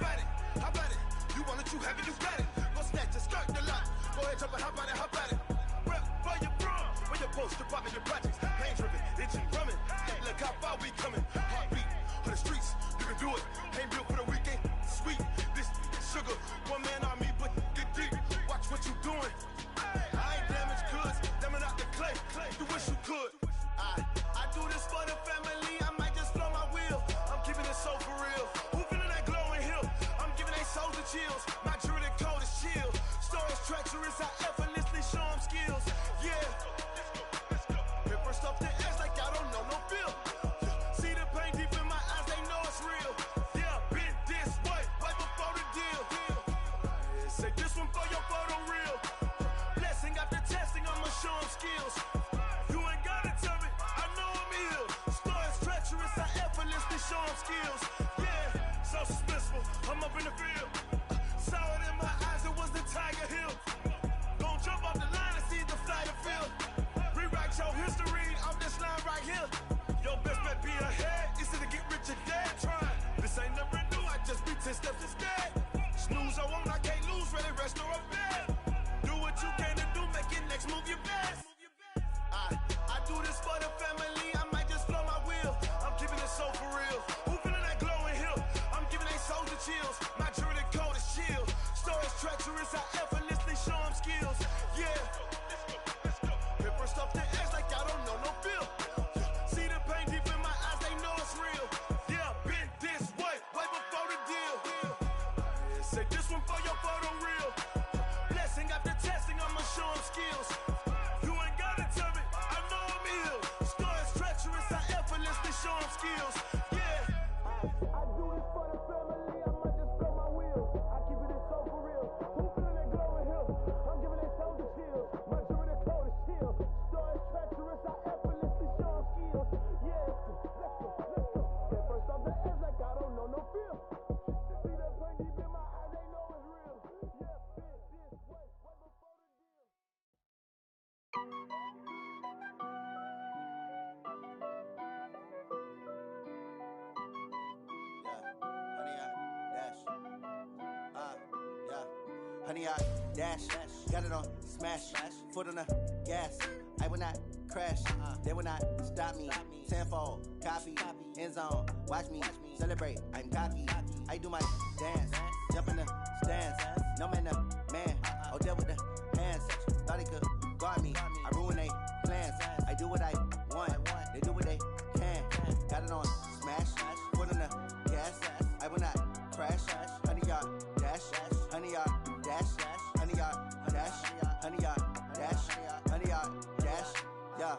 how about it? You want it, you have it, you got it. Go snatch it, start the lot. Go ahead, jump it, how about it? Rep for your prom, for your poster, popping your projects. Pain driven, itching, drumming. Look how far we coming. Heartbeat on the streets, you can do it. Ain't built for the weekend, sweet. This sugar, one man army, but get deep. Watch what you doing. I ain't damaged goods, damn it out the clay. You wish you could. I do this for the family, I might just blow my wheel. I'm keeping it so for real. Who feeling that glowing hill? I'm giving they soldier chills. My jewelry code is chill. Stories treacherous, I effortlessly show them skills. Yeah. Paper stuff the edge like I don't know no bill. See the pain deep in my eyes, they know it's real. Yeah, been this way, right before the deal. Say this one for your photo real. Blessing after testing, I'ma show them skills. You ain't gotta tell me, I know I'm ill. Stories treacherous, I effortlessly show them skills. Yeah, so suspenseful, I'm up in the field. Saw it in my eyes, it was the Tiger Hill. Gon' jump off the line and see the flight of field. Rewrite your history off this line right here. Your best bet be ahead, easy to get rich or dead trying. This ain't never new, I just be 10 steps instead. Snooze I won't, I can't lose, ready, rest or a bed. Do what you can to do, make your next move your best. I do this for the family, I might just blow my wheel. I'm keeping it so for real. Who feeling that glowing hill? I'm giving they soldier chills. My jewelry code is chill. Stories treacherous, I effortlessly show them skills. Yeah. Paper stuff the edge like I don't know no bill. See the pain deep in my eyes, they know it's real. Yeah, been this way, right before the deal. Say this one for your photo real. Blessing after testing, I'ma show them skills. You ain't gotta tell me, I know I'm ill. Stories treacherous, I effortlessly show them skills. Yeah. I do this for the family, I might just blow my wheel. I keep it so for real. Who feeling that glowing hill? I'm giving they soldier chills. My jewelry code is chill. Stories treacherous, I effortlessly show them skills. Yeah. feel? See that pain deep in my eyes, they know it's real. Yeah, been this way, way before the deal. Honey, I dash, got it on smash, foot on the gas. I will not crash, they will not stop me. Tenfold, copy, end zone, watch me celebrate. I'm cocky, I do my dance, jump in the stands. No man, man, oh deal with the hands. Thought he could guard me, I ruin they plans. I do what I want, they do what they can. Got it on smash, foot on the gas. I will not crash, honey, y'all dash, honey, y'all dash, honey, y'all dash, honey, y'all dash, honey, y'all dash, yeah.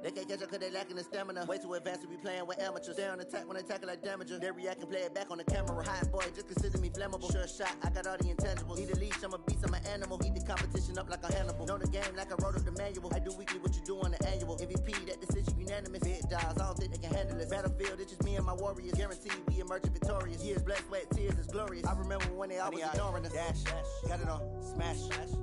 They can't catch up cause they lacking the stamina. Way too advanced to be playing with amateurs. Stay on attack when they tackle like damager. They react and play it back on the camera. Hot boy, just consider me flammable. Sure shot, I got all the intangibles. Need a leash, I'm a beast, I'm an animal. Heat the competition up like a Hannibal. Know the game like I wrote up the manual. I do weekly what you do on the annual. MVP, that decision unanimous. Big dials, I don't think they can handle it. Battlefield, it's just me and my warriors. Guaranteed we emerging victorious. Years, blood, sweat, tears, is glorious. I remember when they always ignoring us. Dash, got it on smash,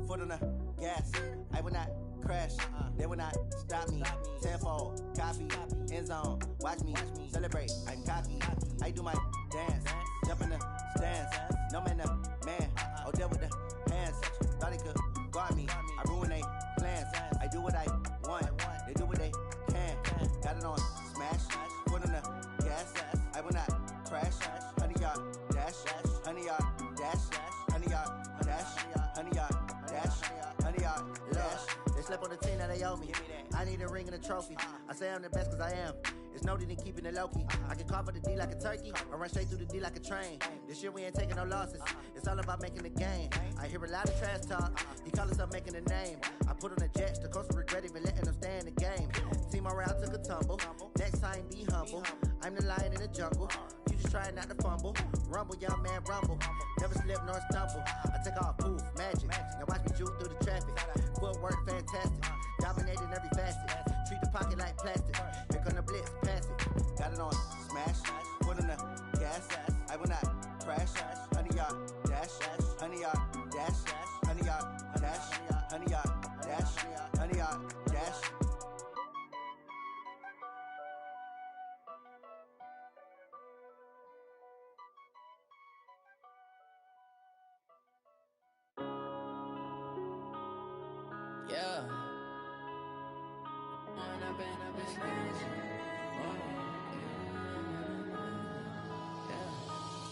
foot on the gas. I will not crash, they will not stop me. Tenfold, copy, end zone, watch me celebrate. I'm cocky, I do my dance, jump in the stands. No man, man, oh deal with the hands. Thought he could guard me, I ruin they plans. I do what I want, they do what they can. Got it on smash, foot on the gas. I will not crash, honey, y'all dash, honey, y'all dash, honey, y'all dash, honey, y'all dash, honey, y'all dash. They slept on the team that they owe me. I need a ring and a trophy. I say I'm the best cause I am. It's no need in keeping it low-key. I can carve for the D like a turkey, or run straight through the D like a train. This year we ain't taking no losses. It's all about making the game. I hear a lot of trash talk. He call himself making a name. I put on the jets, the coach will regret even letting them stay in the game. Team morale took a tumble. Next time be humble. I'm the lion in the jungle. You just trying not to fumble. Rumble, young man, rumble. Never slip nor stumble. I take off, poof, magic. Now watch me juke through the traffic. Footwork fantastic. Dominating every facet. Treat the pocket like plastic. Here come the blitz, pass it. Got it on smash, foot on the gas. I will not crash. Honey, y'all dash, honey, y'all dash, honey, y'all dash, honey, y'all dash, honey, y'all dash. Yeah.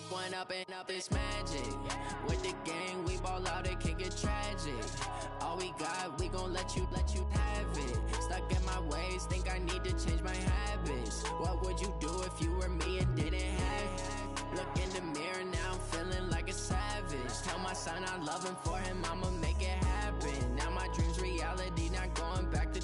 One up and up is magic. With the gang, we ball out, it can get tragic. All we got, we gon' let you have it. Stuck in my ways, think I need to change my habits. What would you do if you were me and didn't have it? Look in the mirror, now I'm feeling like a savage. Tell my son I love him, for him I'ma make it happen. Now my dream's reality, not going back to.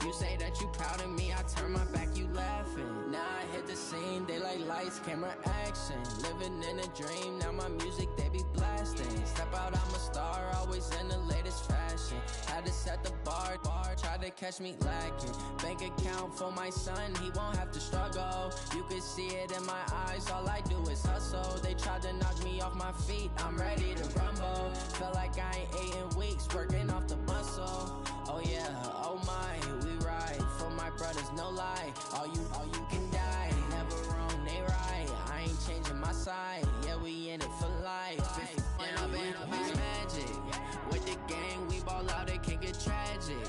You say that you proud of me, I turn my back, you laughing. Now I hit the scene, daylight lights, camera action. Living in a dream, now my music, they be blasting. Step out, I'm a star, always in the latest fashion. Had to set the bar, try to catch me lacking. Bank account for my son, he won't have to struggle. You can see it in my eyes, all I do is hustle. They tried to knock me off my feet, I'm ready to rumble. Felt like I ain't ate in weeks, working off the muscle. Oh yeah, oh my, we ride for my brothers, no lie. All you can die, never wrong, they right. I ain't changing my side, yeah, we in it for life. When up and up is magic. With the gang, we ball out, it can get tragic.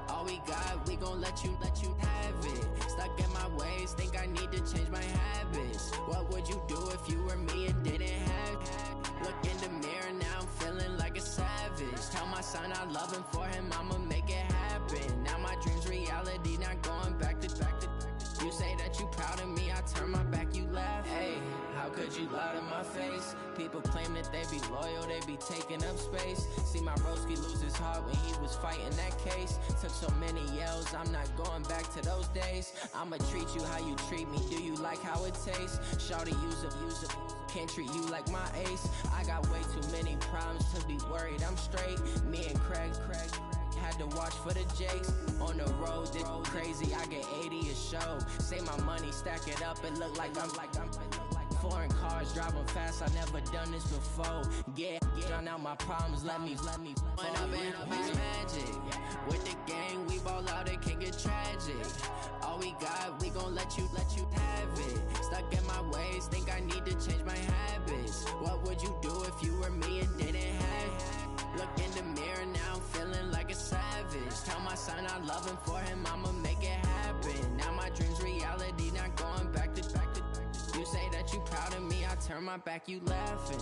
All we got, we gon' let you have it. Stuck in my ways, think I need to change my habits. What would you do if you were me and didn't have it? Look in the mirror, now I'm feeling like a savage. Tell my son I love him, for him I'ma make it happen. Now my dream's reality, not going back to. You say that you proud of me, I turn my back, you laugh. Hey, how could you lie to my face? People claim that they be loyal, they be taking up space. See my broski lose his heart when he was fighting that case. Took so many yells, I'm not going back to those days. I'ma treat you how you treat me, do you like how it tastes? Shawty, use up, can't treat you like my ace. I got way too many problems to be worried, I'm straight. Me and Craig had to watch for the Jakes. On the road, this crazy, I get 80 a show. Say my money, stack it up, and look like I'm foreign cars, driving fast, I never done this before. Drown out my problems, let me When up in a bitch magic. With the gang, we ball out, it can get tragic. All we got, we gon' let you have it. Stuck in my ways, think I need to change my habits. What would you do if you were me and didn't have it? Look in the mirror, now I'm feeling like a savage. Tell my son I love him, for him I'ma make it happen. Now my dream's reality, not going back to. You say that you proud of me, I turn my back, you laughing.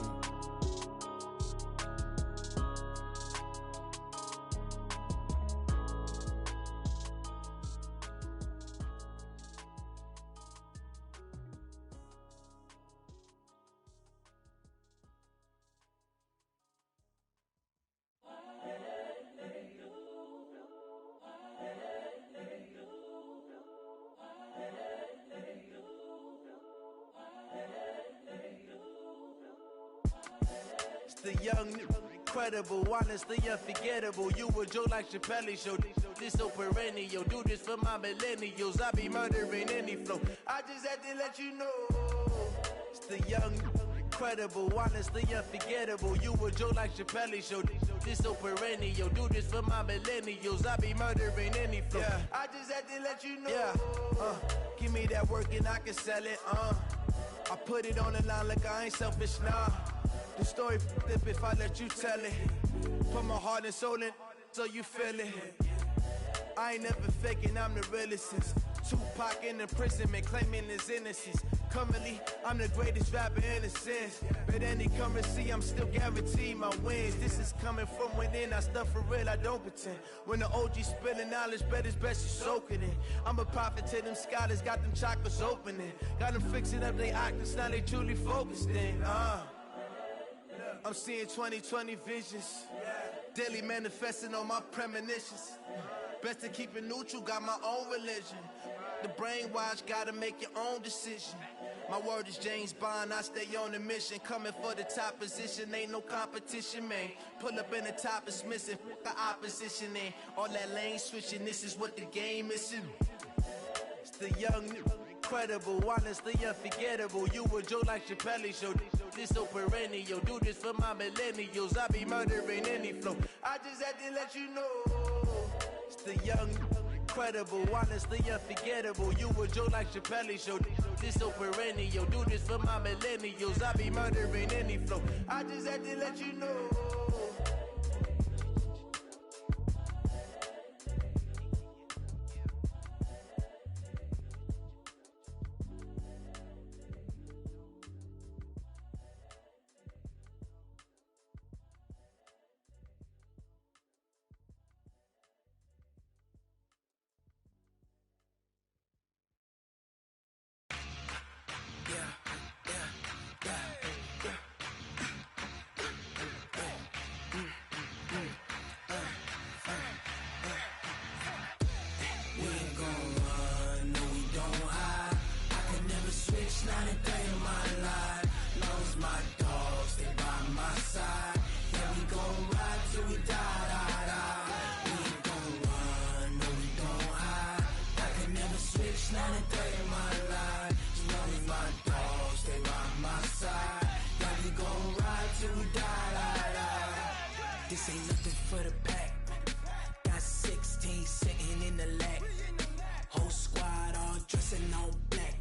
The young, incredible, honestly unforgettable. You a joke like Chappelle show. This so perennial. Do this for my millennials. I be murdering any flow. I just had to let you know. It's the young, incredible, honestly unforgettable. You a joke like Chappelle show. This so perennial. Do this for my millennials. I be murdering any flow. Yeah. I just had to let you know. Yeah. Give me that work and I can sell it. I put it on the line like I ain't selfish, nah. The story flip if I let you tell it. Put my heart and soul in so you feel it. I ain't never faking, I'm the realest since Tupac in imprisonment, claiming his innocence. Currently, I'm the greatest rapper in a sense. But any currency, I'm still guaranteed my wins. This is coming from within, I stuff for real, I don't pretend. When the OG spilling knowledge, bet it's best you soak it in. I'm a prophet to them scholars, got them chakras opening. Got them fixing up they octaves, now they truly focused in. I'm seeing 2020 visions, daily manifesting on my premonitions. Best to keep it neutral, got my own religion. The brainwash, gotta make your own decision. My word is James Bond, I stay on the mission. Coming for the top position, ain't no competition, man. Pull up in the top is missing, the opposition ain't. All that lane switching, this is what the game is. It's the young, incredible, honestly unforgettable. You a joke like Chappelle show. This so perennial. Do this for my millennials. I be murdering any flow. I just had to let you know. It's the young, incredible, honestly unforgettable. You a joke like Chappelle show. This so perennial. Do this for my millennials. I be murdering any flow. I just had to let you know. This ain't nothing for the pack. Got 16 sitting in the lap. Whole squad all dressing all black.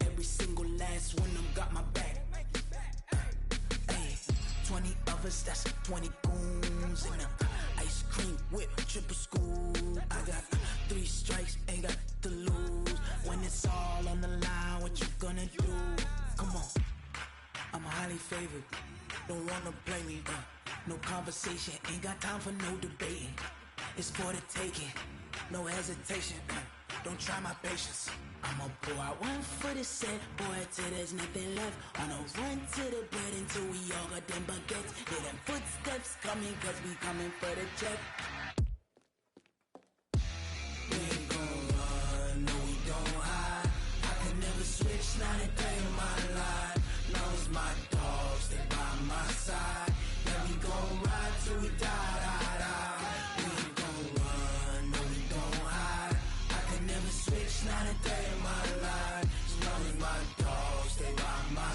Every single last one of them got my back. Hey, 20 of us, that's 20 goons. And ice cream whip, triple school. I got 3 strikes, ain't got to lose. When it's all on the line, what you gonna do? Come on, I'm highly favored. Don't wanna play me, no conversation, ain't got time for no debating. It's for the taking, no hesitation. Don't try my patience. I'ma pour out one for the set, boy, till there's nothing left. On a run to the bread until we all got them baguettes. Hear them footsteps coming, cause we coming for the check. We ain't gon' run, no we don't hide. I can never switch, not a day in my life. Long as my dogs, they by my side. Yeah, we gon' ride till we die, die, die. We ain't gon' run, no we don't hide. I can never switch, not a day in my life. As long as my dogs, they by my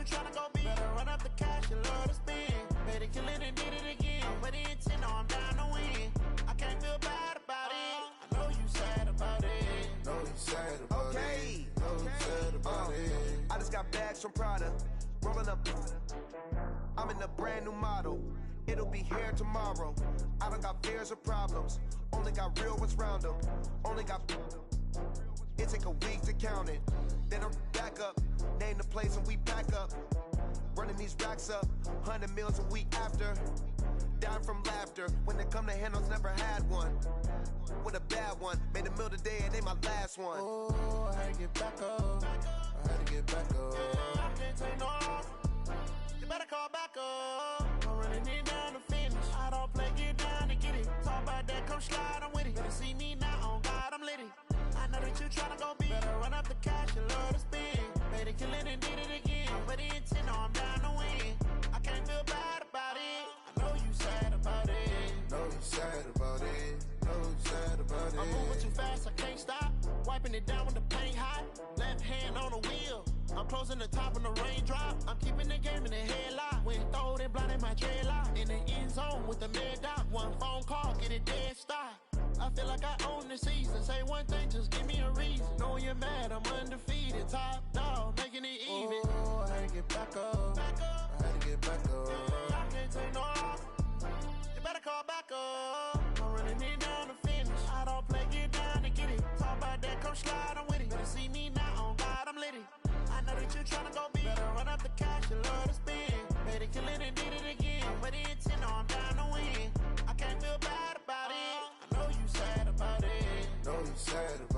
you tryna go be. Better run up the cash, you love to spend. Made it, kill it, and did it again. With the intent, no, I'm down to win. I can't feel bad about it. I know you sad about it. Know you sad about it. Know you sad about it. I just got bags from Prada. Rolling up. I'm in a brand new model. It'll be here tomorrow. I don't got fears or problems. Only got real ones round them. Only got. It take a week to count it. Then I'm back up. Name the place and we pack up. Running these racks up. 100 meals a week after. Down from laughter. When they come to handles, never had one. With a bad one. Made a meal today and they my last one. Oh, I had to get back up. I had to get back up. I can't take no loss. You better call back up. I'm running it down to finish. I don't play, get down to get it. Talk about that, come slide, I'm with it. Better see me now, on God, I'm litty. I know that you tryna go be. Better run up the cash, you love to spend. Made it, kill it, and did it again. With the intent, no, I'm down to win. I can't feel bad about it. I know you sad about it. Know you sad about it. Know you sad about it. I'm moving too fast, I can't stop. Wiping it down when the paint hot. Left hand on the wheel. I'm closing the top when the raindrop. I'm keeping the game in the headlock. When throwed and blinded my dreadlock. In the end zone with the mid dot. One phone call, get it dead stop. I feel like I own the season. Say one thing, just give me a reason. Knowing you're mad, I'm undefeated. Top dog, making it even. Oh, I had to get back up. I had to get back up. I can't take no loss. You better call back up. I'm running it down to finish. I don't play, get down to get it. Talk about that, come slide, I'm with it. Better see me now, on God, I'm litty. I know that you tryna go be. Better run up the cash, you love to spend. Made it, kill it, and did it again. With the intent, no, I'm down to win. I can't feel bad about it. I know you sad about it. Know you sad about it.